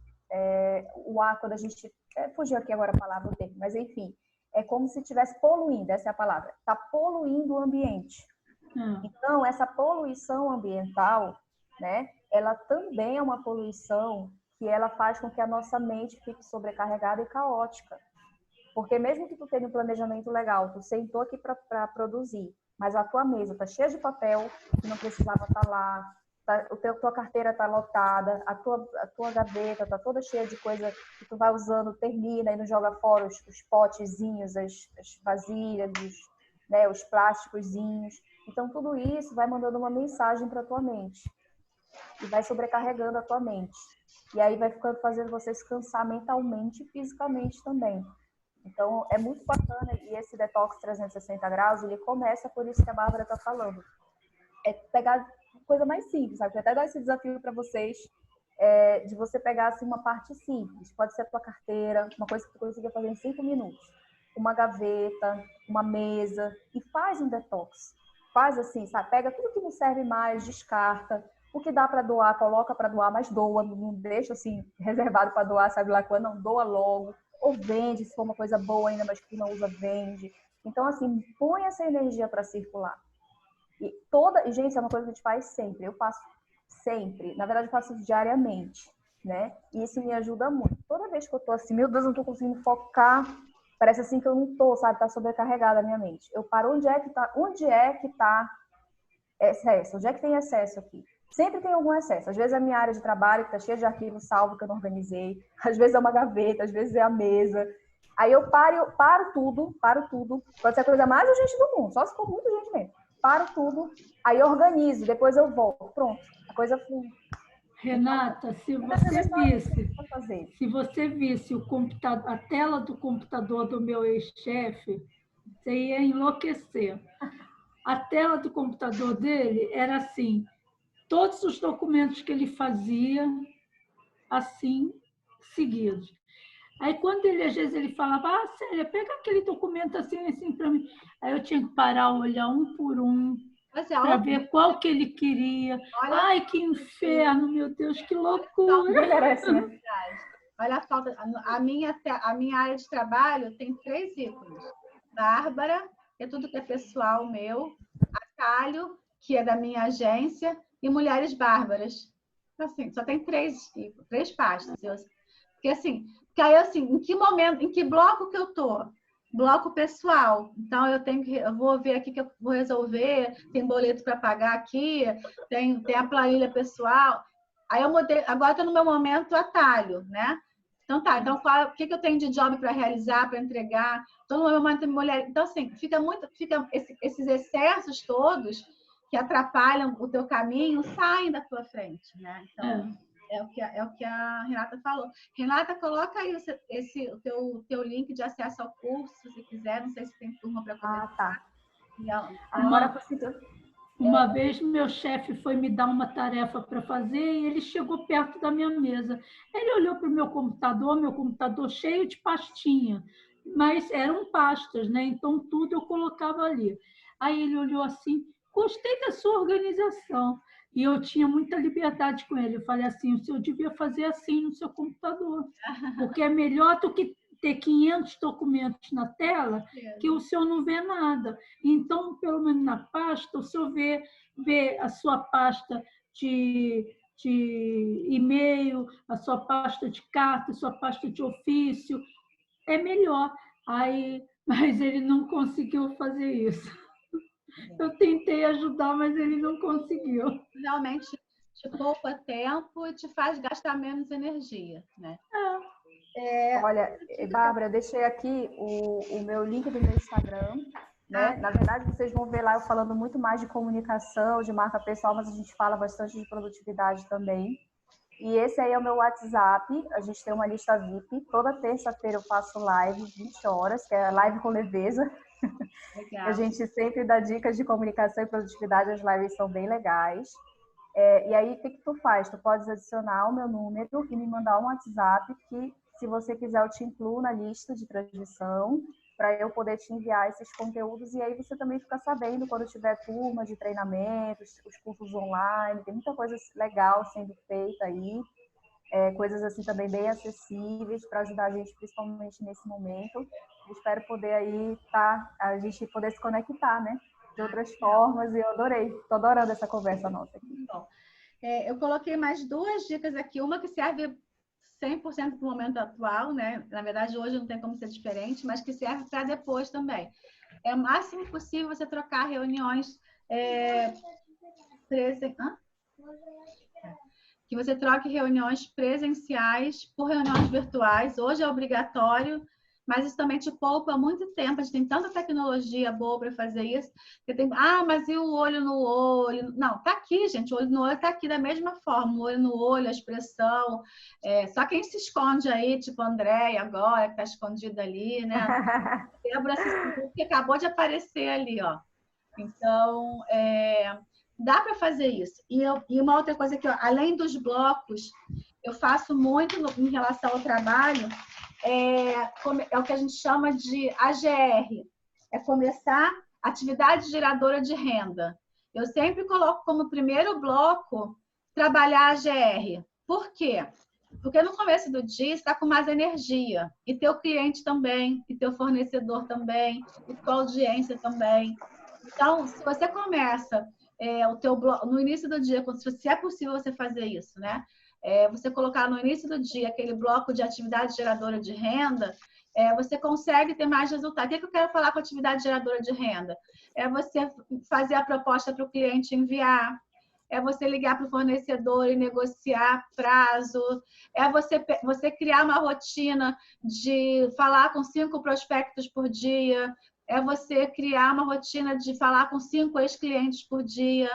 O ar, quando a gente... fugiu aqui agora a palavra, o termo, mas enfim, é como se estivesse poluindo, essa é a palavra. Está poluindo o ambiente. Então, essa poluição ambiental, né, ela também é uma poluição que ela faz com que a nossa mente fique sobrecarregada e caótica. Porque mesmo que tu tenha um planejamento legal, tu sentou aqui para produzir, mas a tua mesa tá cheia de papel que não precisava estar lá, tua carteira tá lotada, a tua gaveta tá toda cheia de coisa que tu vai usando, termina e não joga fora os potezinhos, as vasilhas, os plásticozinhos. Então, tudo isso vai mandando uma mensagem para tua mente. e vai sobrecarregando a tua mente. E aí vai fazendo você se cansar mentalmente e fisicamente também. Então, é muito bacana, e esse detox 360 graus, ele começa por isso que a Bárbara está falando. É pegar coisa mais simples, sabe? Eu até dar esse desafio para vocês, de você pegar assim, uma parte simples. Pode ser a tua carteira, uma coisa que tu consiga fazer em 5 minutos. Uma gaveta, uma mesa, e faz um detox. Faz assim, sabe? Pega tudo que não serve mais, descarta. O que dá para doar, coloca para doar, mas doa, não deixa assim reservado para doar, sabe lá quando, não, doa logo. Ou vende, se for uma coisa boa ainda, mas que tu não usa, vende. Então, assim, põe essa energia para circular. E gente, é uma coisa que a gente faz sempre. Eu faço sempre. Na verdade, eu faço diariamente, né? E isso me ajuda muito. Toda vez que eu tô assim, meu Deus, não tô conseguindo focar, parece assim que eu não tô, sabe? Tá sobrecarregada a minha mente. Eu paro, onde é que tá excesso? Onde é que tem excesso aqui? Sempre tem algum excesso. Às vezes é a minha área de trabalho, que tá cheia de arquivos salvos que eu não organizei. Às vezes é uma gaveta, às vezes é a mesa. Aí eu paro tudo. Pode ser a coisa mais urgente do mundo, só se for muito urgente mesmo. Paro tudo, aí eu organizo, depois eu volto. Pronto, a coisa flui. Renata, se você visse o computador, a tela do computador do meu ex-chefe, você ia enlouquecer. A tela do computador dele era assim, todos os documentos que ele fazia, assim, seguidos. Aí, quando ele, às vezes, ele falava, Célia, pega aquele documento assim para mim. Aí eu tinha que parar, olhar um por um, para ver qual que ele queria. Ai, que inferno, meu Deus, que loucura. Merece, né? Olha a falta. A minha área de trabalho tem 3 ícones. Bárbara, que é tudo que é pessoal meu. Atalho, que é da minha agência. E Mulheres Bárbaras. Assim, só tem 3 pastas. Porque assim, em que momento, em que bloco que eu tô? Bloco pessoal. Então, eu vou ver aqui que eu vou resolver, tem boleto para pagar aqui, tem a planilha pessoal. Aí eu mudei, agora estou no meu momento atalho, né? Então o que eu tenho de job para realizar, para entregar? Estou no meu momento de mulher. Então, assim, fica esses excessos todos que atrapalham o teu caminho, saem da tua frente, né? Então, é o que a Renata falou. Renata, coloca aí o teu link de acesso ao curso, se você quiser. Não sei se tem turma para começar. Uma vez meu chefe foi me dar uma tarefa para fazer e ele chegou perto da minha mesa. Ele olhou para o meu computador cheio de pastinha, mas eram pastas, né? Então tudo eu colocava ali. Aí ele olhou assim, gostei da sua organização. E eu tinha muita liberdade com ele. Eu falei assim, o senhor devia fazer assim no seu computador, porque é melhor do que ter 500 documentos na tela que o senhor não vê nada. Então, pelo menos na pasta, o senhor vê a sua pasta de e-mail, a sua pasta de carta, a sua pasta de ofício. É melhor. Mas ele não conseguiu fazer isso. Eu tentei ajudar, mas ele não conseguiu. Realmente te poupa tempo e te faz gastar menos energia, né? Olha, Bárbara, eu deixei aqui o meu link do meu Instagram, né? Na verdade, vocês vão ver lá eu falando muito mais de comunicação, de marca pessoal, mas a gente fala bastante de produtividade também. E esse aí é o meu WhatsApp, a gente tem uma lista VIP. Toda terça-feira eu faço live, 20 horas, que é live com leveza. Legal. A gente sempre dá dicas de comunicação e produtividade, as lives são bem legais. E aí, o que tu faz? Tu pode adicionar o meu número e me mandar um WhatsApp que, se você quiser, eu te incluo na lista de transmissão para eu poder te enviar esses conteúdos. E aí você também fica sabendo quando tiver turma de treinamentos, os cursos online, tem muita coisa legal sendo feita aí. Coisas assim também bem acessíveis para ajudar a gente, principalmente nesse momento. Eu espero poder aí a gente poder se conectar, né? De outras formas, e eu adorei. Estou adorando essa conversa nossa aqui. Bom, eu coloquei mais 2 dicas aqui, uma que serve 100% para o momento atual, né? Na verdade, hoje não tem como ser diferente, mas que serve para depois também. É o máximo possível você trocar reuniões que você troque reuniões presenciais por reuniões virtuais. Hoje é obrigatório, mas isso também te poupa muito tempo. A gente tem tanta tecnologia boa para fazer isso. Você tem, mas e o olho no olho? Não, tá aqui, gente. O olho no olho tá aqui da mesma forma. O olho no olho, a expressão. Só quem se esconde aí, tipo a Andréia agora, que tá escondida ali, né? Débora que acabou de aparecer ali, ó. Então, dá para fazer isso. E uma outra coisa que, além dos blocos, eu faço muito em relação ao trabalho, é o que a gente chama de AGR, é começar atividade geradora de renda. Eu sempre coloco como primeiro bloco trabalhar AGR. Por quê? Porque no começo do dia você está com mais energia, e teu cliente também, e teu fornecedor também, e tua audiência também. Então, se você começa o teu bloco no início do dia, se é possível você fazer isso, né? Você colocar no início do dia aquele bloco de atividade geradora de renda, você consegue ter mais resultado. O que eu quero falar com atividade geradora de renda? É você fazer a proposta para o cliente enviar, é você ligar para o fornecedor e negociar prazo, é você criar uma rotina de falar com 5 prospectos por dia, é você criar uma rotina de falar com 5 ex-clientes por dia,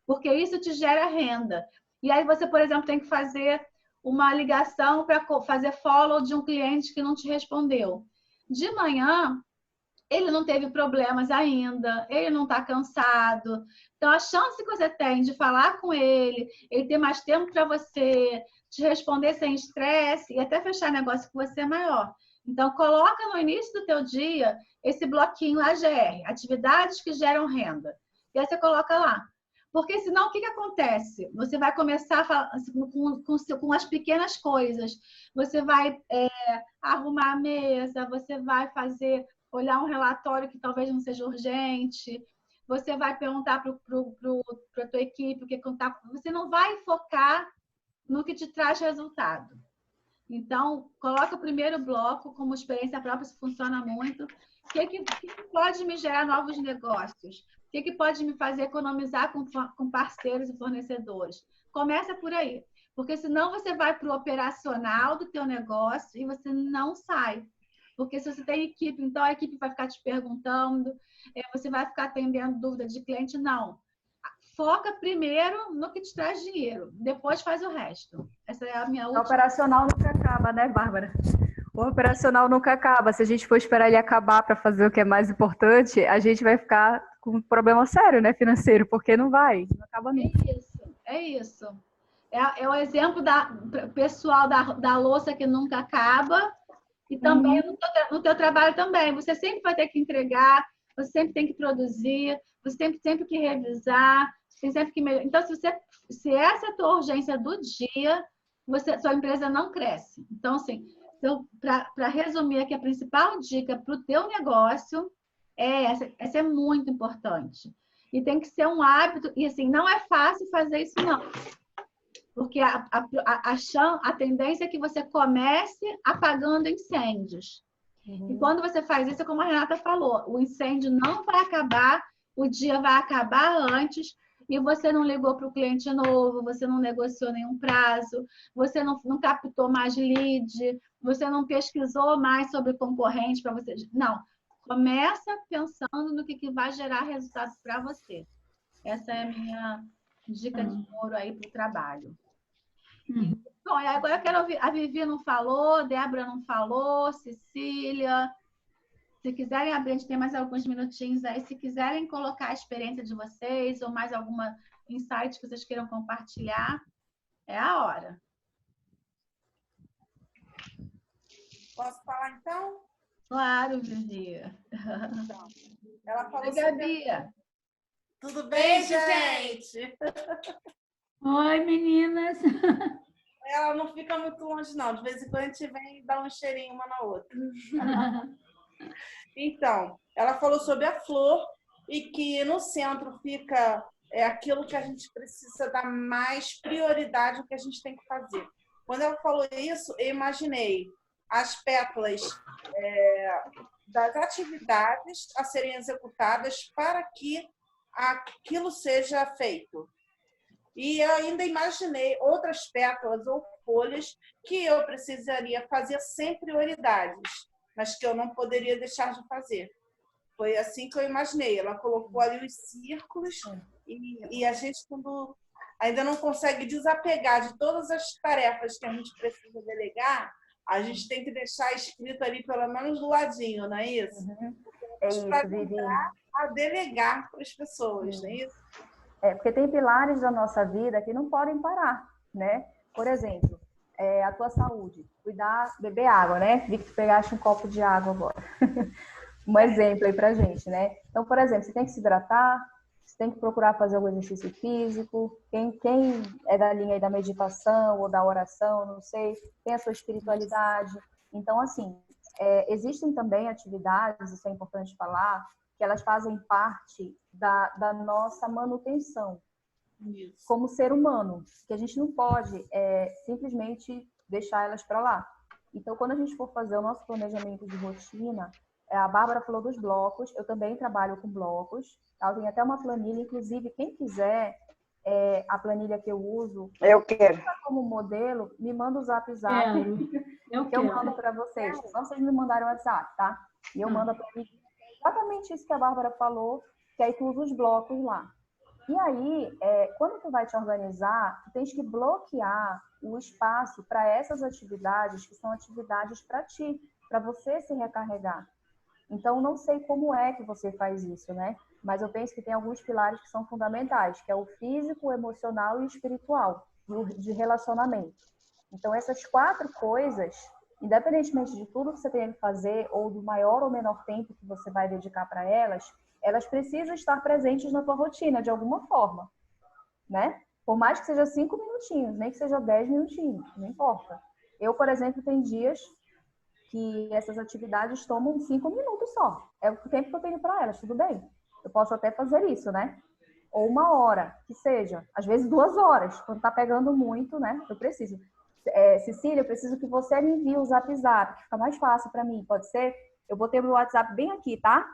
porque isso te gera renda. E aí você, por exemplo, tem que fazer uma ligação para fazer follow de um cliente que não te respondeu. De manhã, ele não teve problemas ainda, ele não está cansado. Então, a chance que você tem de falar com ele ter mais tempo para você, te responder sem estresse e até fechar negócio com você é maior. Então, coloca no início do teu dia esse bloquinho AGR, atividades que geram renda. E aí você coloca lá. Porque senão, o que acontece? Você vai começar a falar com as pequenas coisas. Você vai arrumar a mesa, você vai olhar um relatório que talvez não seja urgente, você vai perguntar para a tua equipe o que contar. Você não vai focar no que te traz resultado. Então, coloca o primeiro bloco como experiência própria, isso funciona muito. O que pode me gerar novos negócios? O que pode me fazer economizar com parceiros e fornecedores? Começa por aí, porque senão você vai para o operacional do teu negócio e você não sai. Porque se você tem equipe, então a equipe vai ficar te perguntando, você vai ficar atendendo dúvida de cliente, não. Foca primeiro no que te traz dinheiro, depois faz o resto. Essa é a minha última... O operacional nunca acaba, né, Bárbara? O operacional nunca acaba. Se a gente for esperar ele acabar para fazer o que é mais importante, a gente vai ficar com um problema sério, né, financeiro, porque não acaba nunca. É isso. É o exemplo pessoal da louça que nunca acaba e também no teu trabalho também. Você sempre vai ter que entregar, você sempre tem que produzir, você sempre tem que revisar, você tem sempre que melhorar. Então, se essa é a tua urgência do dia, sua empresa não cresce. Então, assim, para resumir aqui, a principal dica para o teu negócio é essa é muito importante. E tem que ser um hábito, e assim, não é fácil fazer isso, não. Porque a tendência é que você comece apagando incêndios. E quando você faz isso, é como a Renata falou, o incêndio não vai acabar, o dia vai acabar antes, e você não ligou para o cliente novo, você não negociou nenhum prazo, você não captou mais lead, você não pesquisou mais sobre concorrente para você. Não, começa pensando no que vai gerar resultado para você. Essa é a minha dica de ouro aí para o trabalho. Bom, e agora eu quero ouvir. A Vivi não falou, Débora não falou, Cecília. Se quiserem abrir, a gente tem mais alguns minutinhos aí. Se quiserem colocar a experiência de vocês ou mais alguma insight que vocês queiram compartilhar, é a hora. Posso falar, então? Claro, Vivi. Então, ela falou Oi, Gabi. Tudo bem, gente? Oi, meninas. Ela não fica muito longe, não. De vez em quando a gente vem e dá um cheirinho uma na outra. Então, ela falou sobre a flor e que no centro fica aquilo que a gente precisa dar mais prioridade, o que a gente tem que fazer. Quando ela falou isso, eu imaginei as pétalas das atividades a serem executadas para que aquilo seja feito. E eu ainda imaginei outras pétalas ou folhas que eu precisaria fazer sem prioridades. mas que eu não poderia deixar de fazer. Foi assim que eu imaginei. Ela colocou ali os círculos e a gente, quando ainda não consegue desapegar de todas as tarefas que a gente precisa delegar, a gente tem que deixar escrito ali pelo menos do ladinho, não é isso? É isso, Para Vivi. ajudar a delegar para as pessoas, não é isso? Porque tem pilares da nossa vida que não podem parar, né? Por exemplo, a tua saúde, cuidar, beber água, né? Vi que tu pegaste um copo de água agora. Um exemplo aí pra gente, né? Então, por exemplo, você tem que se hidratar, você tem que procurar fazer algum exercício físico. Quem é da linha aí da meditação ou da oração, não sei, tem a sua espiritualidade. Então, assim, existem também atividades, isso é importante falar, que elas fazem parte da nossa manutenção como ser humano, que a gente não pode simplesmente deixar elas para lá. Então, quando a gente for fazer o nosso planejamento de rotina, a Bárbara falou dos blocos, eu também trabalho com blocos, tá? Eu tenho até uma planilha, inclusive, quem quiser a planilha que eu uso, Eu quero. como modelo, me manda o zap, Eu que eu quero. mando para vocês. Só vocês me mandarem o WhatsApp, tá? E eu mando a planilha. Exatamente isso que a Bárbara falou, que aí tu usa os blocos lá. E aí, quando tu vai te organizar, tu tens que bloquear o espaço para essas atividades que são atividades para ti, para você se recarregar. Então, não sei como é que você faz isso, né? Mas eu penso que tem alguns pilares que são fundamentais, que é o físico, o emocional e o espiritual, e o de relacionamento. Então, essas 4 coisas, independentemente de tudo que você tenha que fazer, ou do maior ou menor tempo que você vai dedicar para elas precisam estar presentes na tua rotina, de alguma forma, né? Por mais que seja 5 minutinhos, nem que seja 10 minutinhos, não importa. Eu, por exemplo, tem dias que essas atividades tomam 5 minutos só. É o tempo que eu tenho para elas, tudo bem. Eu posso até fazer isso, né? Ou 1 hora, que seja. Às vezes 2 horas, quando tá pegando muito, né? Eu preciso. Cecília, eu preciso que você me envie o Zap, que fica mais fácil para mim, pode ser? Eu botei o meu WhatsApp bem aqui, tá?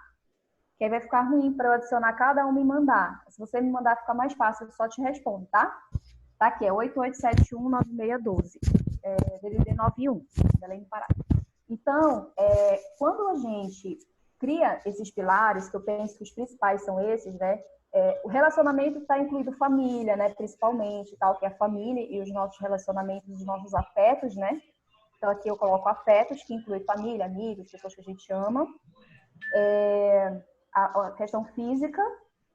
Que aí vai ficar ruim para eu adicionar cada um e mandar. Se você me mandar, fica mais fácil, eu só te respondo, tá? Tá aqui, é 88719612. DDD 91, Belém do Pará. Então, quando a gente cria esses pilares, que eu penso que os principais são esses, né? O relacionamento está incluído família, né? Principalmente, tal, que é a família e os nossos relacionamentos, os nossos afetos, né? Então, aqui eu coloco afetos, que inclui família, amigos, pessoas que a gente ama. A questão física,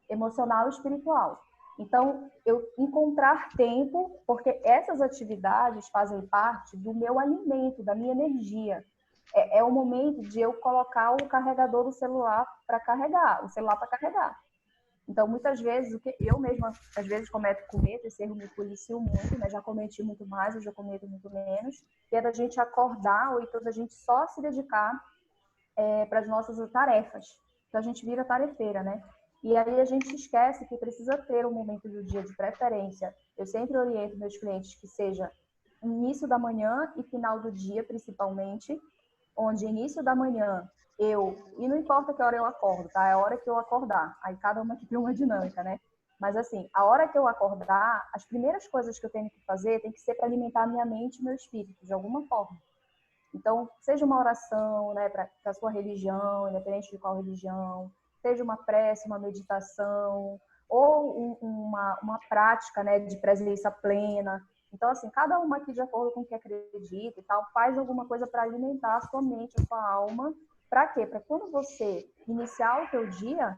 emocional e espiritual. Então, eu encontrar tempo, porque essas atividades fazem parte do meu alimento, da minha energia. É o momento de eu colocar o carregador do celular para carregar, o celular para carregar. Então, muitas vezes, o que eu mesma, às vezes, cometo esse erro me policio muito, né? Já cometi muito mais, eu já cometo muito menos, que é da gente acordar ou então da gente só se dedicar para as nossas tarefas. Então, a gente vira tarefeira, né? E aí a gente esquece que precisa ter um momento do dia de preferência. Eu sempre oriento meus clientes que seja início da manhã e final do dia, principalmente, onde início da manhã e não importa que hora eu acordo, tá? É a hora que eu acordar. Aí cada uma aqui tem uma dinâmica, né? Mas assim, a hora que eu acordar, as primeiras coisas que eu tenho que fazer tem que ser para alimentar a minha mente e meu espírito, de alguma forma. Então, seja uma oração, né, para a sua religião, independente de qual religião, seja uma prece, uma meditação, ou uma prática, né, de presença plena. Então, assim, cada uma aqui de acordo com o que acredita e tal, faz alguma coisa para alimentar a sua mente, a sua alma. Para quê? Para quando você iniciar o teu dia,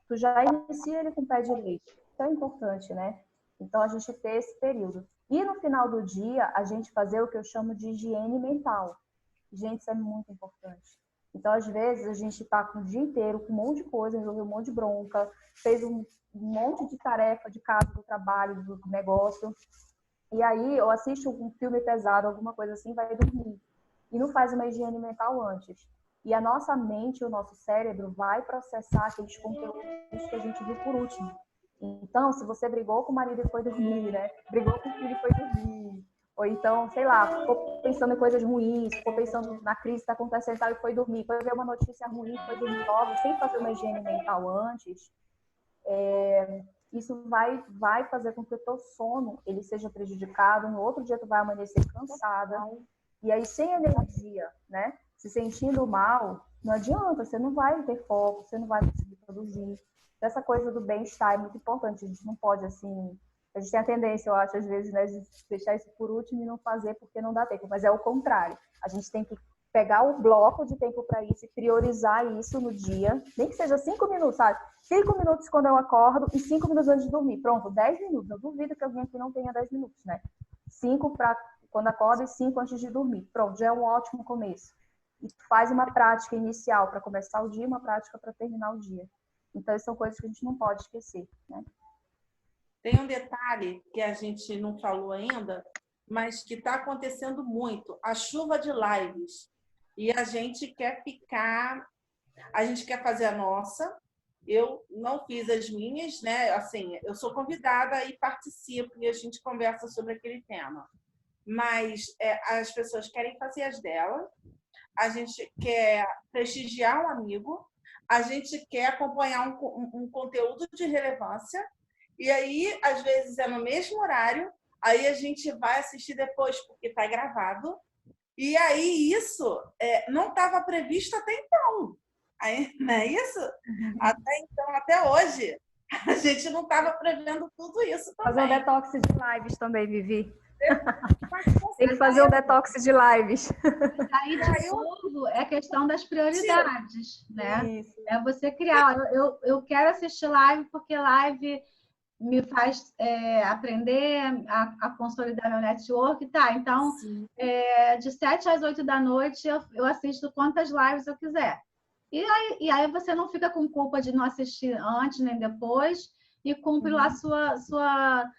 tu já inicia ele com o pé direito. Isso é importante, né? Então, a gente ter esse período. E no final do dia, a gente fazer o que eu chamo de higiene mental. Gente, isso é muito importante. Então, às vezes, a gente está com o dia inteiro com um monte de coisa, resolveu um monte de bronca, fez um monte de tarefa de casa, do trabalho, do negócio. E aí, eu assisto um filme pesado, alguma coisa assim, vai dormir. E não faz uma higiene mental antes. E a nossa mente, o nosso cérebro vai processar aqueles conteúdos que a gente viu por último. Então, se você brigou com o marido e foi dormir, né? Brigou com o filho e foi dormir. Ou então, sei lá, ficou pensando em coisas ruins, ficou pensando na crise que está acontecendo e foi dormir. Foi ver uma notícia ruim, foi dormir logo, sem fazer uma higiene mental antes. Isso vai fazer com que o teu sono ele seja prejudicado. No outro dia, tu vai amanhecer cansada. E aí, sem energia, né? se sentindo mal, não adianta, você não vai ter foco, você não vai conseguir produzir. Essa coisa do bem-estar é muito importante, a gente não pode, assim... A gente tem a tendência, eu acho, às vezes, né, de deixar isso por último e não fazer porque não dá tempo, mas é o contrário. A gente tem que pegar o bloco de tempo para isso e priorizar isso no dia, nem que seja 5 minutos, sabe? 5 minutos quando eu acordo e 5 minutos antes de dormir. Pronto, 10 minutos. Eu duvido que alguém aqui não tenha 10 minutos, né? 5 para quando acorda e 5 antes de dormir. Pronto, já é um ótimo começo. E faz uma prática inicial para começar o dia e uma prática para terminar o dia. Então, essas são coisas que a gente não pode esquecer, né? Tem um detalhe que a gente não falou ainda, mas que está acontecendo muito, a chuva de lives. E a gente quer fazer a nossa. Eu não fiz as minhas, né? Assim, eu sou convidada e participo e a gente conversa sobre aquele tema. Mas as pessoas querem fazer as delas, a gente quer prestigiar um amigo, a gente quer acompanhar um conteúdo de relevância, e aí, às vezes, é no mesmo horário, aí a gente vai assistir depois, porque está gravado, e aí isso não estava previsto até então. Aí, não é isso? Até então, até hoje, a gente não estava prevendo tudo isso também. Fazer um detox de lives também, Vivi. Tem que fazer um detox de lives. Aí, de novo, é questão das prioridades, né? Isso. É você criar. Eu quero assistir live porque live me faz aprender a consolidar meu network, tá? Então, de 7 às 8 da noite, eu assisto quantas lives eu quiser. E aí você não fica com culpa de não assistir antes nem depois e cumpre lá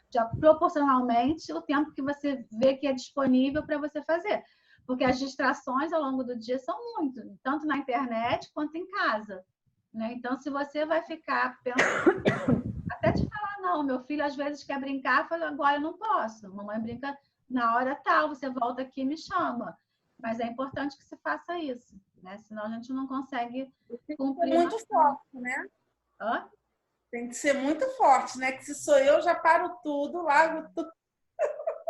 já proporcionalmente o tempo que você vê que é disponível para você fazer. Porque as distrações ao longo do dia são muito, tanto na internet quanto em casa, né? Então, se você vai ficar pensando... Até te falar, não, meu filho às vezes quer brincar, eu falo, agora eu não posso. Mamãe brinca na hora tal, você volta aqui e me chama. Mas é importante que se faça isso, né? Senão a gente não consegue cumprir. Tem que ser muito forte, né? Hã? Tem que ser muito forte, né? Que se sou eu, já paro tudo, largo tudo.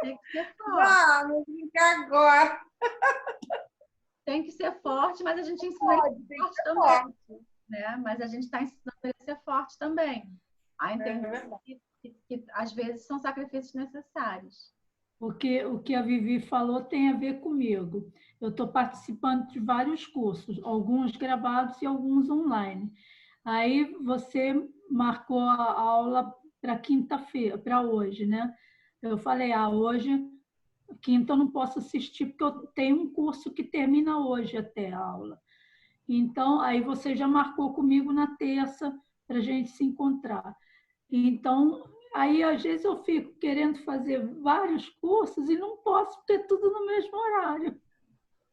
Tem que ser forte. Vamos brincar agora. Tem que ser forte, mas a gente ensina ele a ser forte também. Né? Mas a gente está ensinando ele a ser forte também. A entender que às vezes são sacrifícios necessários. Porque o que a Vivi falou tem a ver comigo. Eu estou participando de vários cursos, alguns gravados e alguns online. Aí você marcou a aula para quinta-feira, para hoje, né? Eu falei, hoje, quinta eu não posso assistir porque eu tenho um curso que termina hoje até a aula. Então, aí você já marcou comigo na terça para a gente se encontrar. Então, aí às vezes eu fico querendo fazer vários cursos e não posso ter tudo no mesmo horário.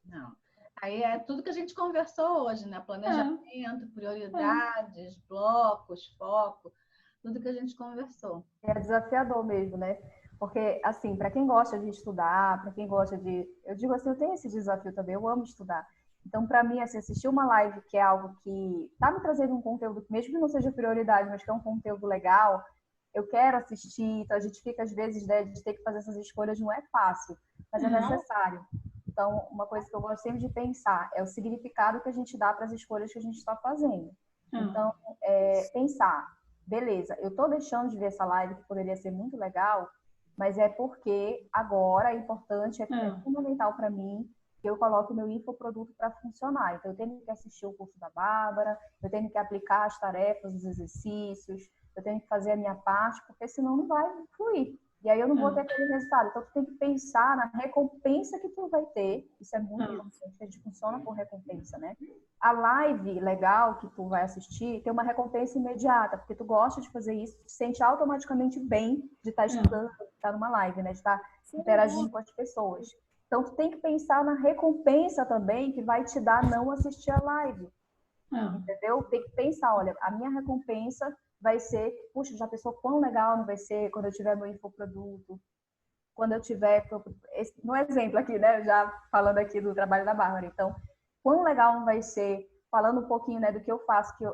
Não. Aí é tudo que a gente conversou hoje, né? Planejamento, prioridades, blocos, foco, tudo que a gente conversou. É desafiador mesmo, né? Porque, assim, para quem gosta de estudar, para quem gosta de... Eu digo assim, eu tenho esse desafio também, eu amo estudar. Então, para mim, assim, assistir uma live que é algo que está me trazendo um conteúdo, mesmo que não seja prioridade, mas que é um conteúdo legal, eu quero assistir. Então, a gente fica, às vezes, né, de ter que fazer essas escolhas, não é fácil, mas é necessário. Então, uma coisa que eu gosto sempre de pensar é o significado que a gente dá para as escolhas que a gente está fazendo. Então, pensar, beleza, eu estou deixando de ver essa live que poderia ser muito legal, mas é porque agora é importante, é fundamental para mim que eu coloque o meu infoproduto para funcionar. Então, eu tenho que assistir o curso da Bárbara, eu tenho que aplicar as tarefas, os exercícios, eu tenho que fazer a minha parte, porque senão não vai fluir. E aí eu não vou ter aquele resultado. Então, tu tem que pensar na recompensa que tu vai ter. Isso é muito importante, a gente funciona por recompensa, né? A live legal que tu vai assistir tem uma recompensa imediata, porque tu gosta de fazer isso, tu te sente automaticamente bem de estar estudando, de estar numa live, né? De estar interagindo com as pessoas. Então, tu tem que pensar na recompensa também que vai te dar não assistir a live. Entendeu? Tem que pensar, olha, a minha recompensa vai ser, puxa, já pensou quão legal não vai ser quando eu tiver meu infoproduto, quando eu tiver, no exemplo aqui, né, já falando aqui do trabalho da Bárbara, então, quão legal não vai ser, falando um pouquinho, né, do que eu faço, que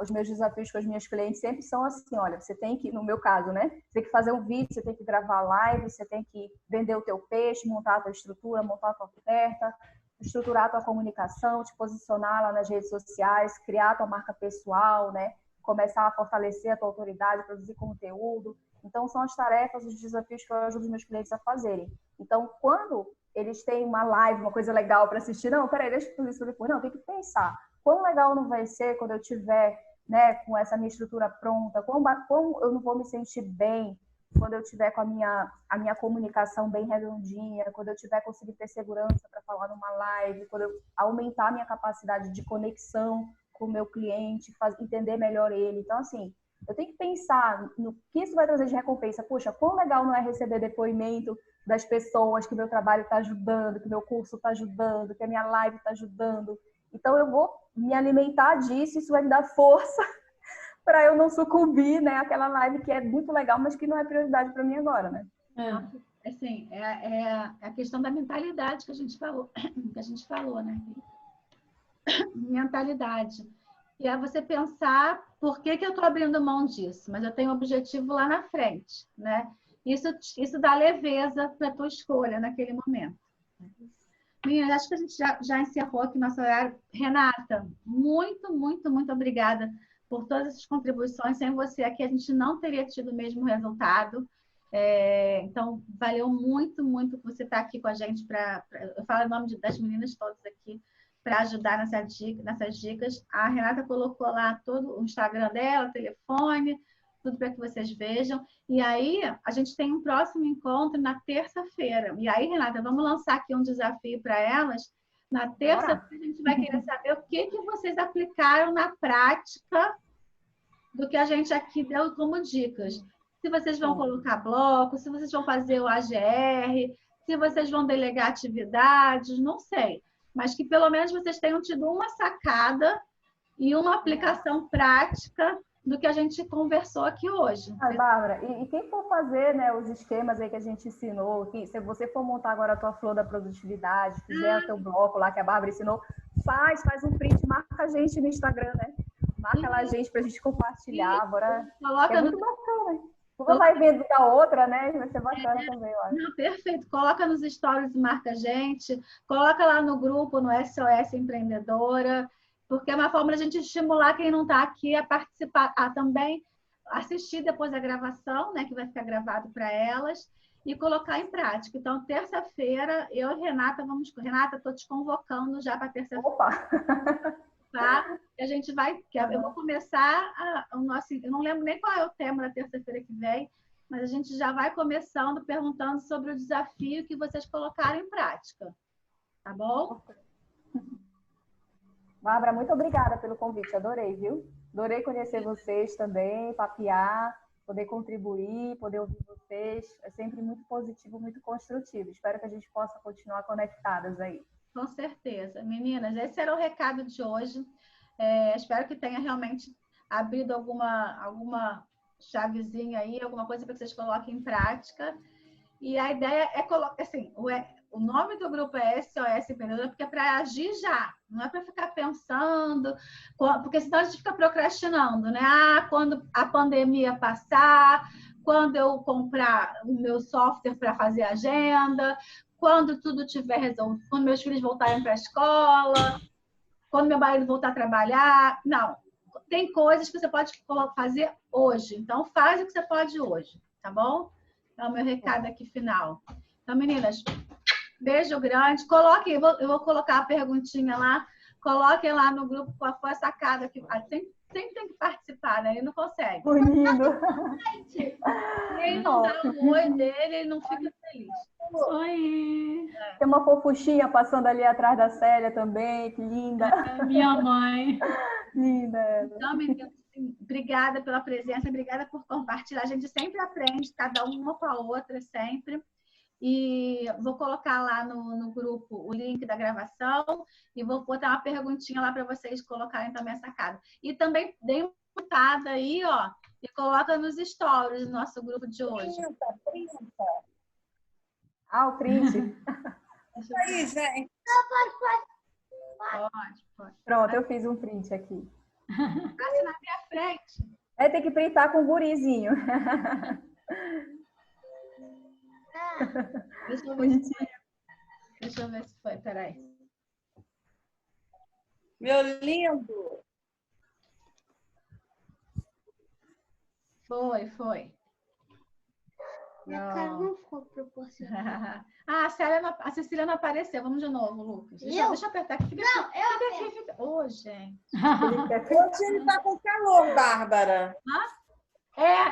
os meus desafios com as minhas clientes sempre são assim, olha, você tem que, no meu caso, né, você tem que fazer um vídeo, você tem que gravar live, você tem que vender o teu peixe, montar a tua estrutura, montar a tua oferta, estruturar a tua comunicação, te posicionar lá nas redes sociais, criar a tua marca pessoal, né? Começar a fortalecer a tua autoridade, produzir conteúdo. Então, são as tarefas, os desafios que eu ajudo os meus clientes a fazerem. Então, quando eles têm uma live, uma coisa legal para assistir, não, peraí, deixa eu fazer isso depois. Não, tem que pensar. Quão legal não vai ser quando eu tiver, né, com essa minha estrutura pronta? Como eu não vou me sentir bem quando eu tiver com a minha comunicação bem redondinha, quando eu tiver conseguindo ter segurança para falar numa live, quando eu aumentar a minha capacidade de conexão com o meu cliente, entender melhor ele. Então, assim, eu tenho que pensar no que isso vai trazer de recompensa. Poxa, quão legal não é receber depoimento das pessoas que o meu trabalho está ajudando, que o meu curso está ajudando, que a minha live está ajudando. Então, eu vou me alimentar disso, isso vai me dar força para eu não sucumbir, né? Aquela live que é muito legal, mas que não é prioridade para mim agora, né? Assim, é a questão da mentalidade que a gente falou, né? Mentalidade. E é você pensar por que eu estou abrindo mão disso, mas eu tenho um objetivo lá na frente, né? Isso dá leveza para a tua escolha naquele momento. Meninas, acho que a gente já encerrou aqui nosso horário. Renata, muito, muito, muito obrigada por todas essas contribuições. Sem você aqui, a gente não teria tido o mesmo resultado. Então, valeu muito, muito você estar aqui com a gente. Eu falo em nome das meninas todas aqui, para ajudar nessas dicas. A Renata colocou lá todo o Instagram dela, o telefone, tudo para que vocês vejam. E aí, a gente tem um próximo encontro na terça-feira. E aí, Renata, vamos lançar aqui um desafio para elas. Na terça-feira, a gente vai querer saber o que vocês aplicaram na prática do que a gente aqui deu como dicas. Se vocês vão colocar bloco, se vocês vão fazer o AGR, se vocês vão delegar atividades, não sei. Mas que pelo menos vocês tenham tido uma sacada e uma aplicação prática do que a gente conversou aqui hoje. Bárbara, e quem for fazer, né, os esquemas aí que a gente ensinou, que se você for montar agora a tua flor da produtividade, fizer o teu bloco lá que a Bárbara ensinou, faz um print, marca a gente no Instagram, né? Marca lá a gente pra gente compartilhar. Agora é muito bacana. Uma vai vendo da outra, né? Vai ser bacana também, eu acho. Não, perfeito. Coloca nos stories e marca a gente. Coloca lá no grupo, no SOS Empreendedora, porque é uma forma de a gente estimular quem não está aqui a participar, a também assistir depois a gravação, né? Que vai ficar gravado para elas, e colocar em prática. Então, terça-feira, eu e Renata vamos... Renata, estou te convocando já para terça-feira. Opa! Tá? E a gente vai... Eu vou começar o nosso... Eu não lembro nem qual é o tema da terça-feira que vem, mas a gente já vai começando perguntando sobre o desafio que vocês colocaram em prática. Tá bom? Bárbara, muito obrigada pelo convite. Adorei, viu? Adorei conhecer vocês também, papear, poder contribuir, poder ouvir vocês. É sempre muito positivo, muito construtivo. Espero que a gente possa continuar conectadas aí. Com certeza. Meninas, esse era o recado de hoje. Espero que tenha realmente abrido alguma chavezinha aí, alguma coisa para que vocês coloquem em prática. E a ideia é colocar, assim, o nome do grupo é SOS Empreendedora, porque é para agir já, não é para ficar pensando, porque senão a gente fica procrastinando, né? Quando a pandemia passar, quando eu comprar o meu software para fazer agenda, quando tudo tiver resolvido, quando meus filhos voltarem para a escola, quando meu marido voltar a trabalhar. Não, tem coisas que você pode fazer hoje. Então, faz o que você pode hoje, tá bom? É o meu recado aqui final. Então, meninas, beijo grande. Coloquem, eu vou colocar a perguntinha lá. Coloquem lá no grupo qual foi a sacada. Sempre tem que participar, né? Ele não consegue. Lindo. Ele não dá o oi dele, ele não fica feliz. Oi! Tem uma fofuchinha passando ali atrás da Célia também, que linda. É minha mãe. Linda. Então, meninas, obrigada pela presença, obrigada por compartilhar. A gente sempre aprende, cada uma com a outra, sempre. E vou colocar lá no grupo o link da gravação e vou botar uma perguntinha lá para vocês colocarem também a sacada. E também dê uma botada aí, ó, e coloca nos stories do nosso grupo de hoje. O print. Isso aí, gente. Pode. Pronto, eu fiz um print aqui. Passe na minha frente. Tem que printar com o gurizinho. Deixa eu ver se foi. Peraí. Meu lindo. Foi. Minha cara não ficou proporcional. A Cecília não apareceu. Vamos de novo, Lucas. Deixa eu apertar aqui. Não, eu Fica... Ô, gente. Hoje ele tá com calor, Bárbara.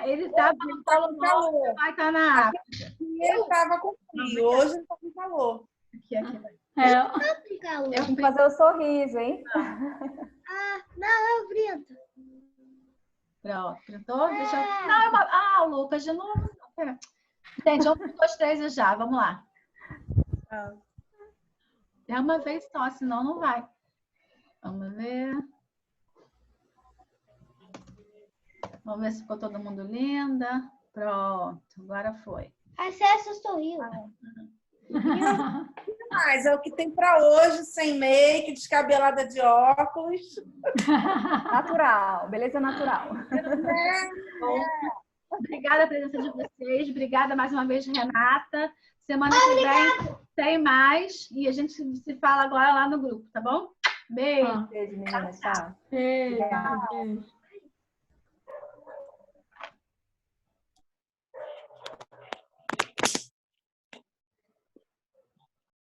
Ele estava no Polo Norte, vai estar na África. Ele estava com frio, hoje ele está com calor. Aqui. com calor. Tem que fazer o sorriso, hein? Não, eu brinco. Pronto, printou? Deixa eu... Não, o Lucas, de novo. Pera. Gente, 1, 2, 3 e já. Vamos lá. É uma vez só, senão não vai. Vamos ver. Vamos ver se ficou todo mundo linda. Pronto, agora foi. A César sorriu. Mas é o que tem para hoje, sem make, descabelada de óculos. Natural, beleza natural. Obrigada pela presença de vocês. Obrigada mais uma vez, Renata. Semana que vem tem mais. E a gente se fala agora lá no grupo, tá bom? Beijo. Beijo, meninas. Tchau. Beijo.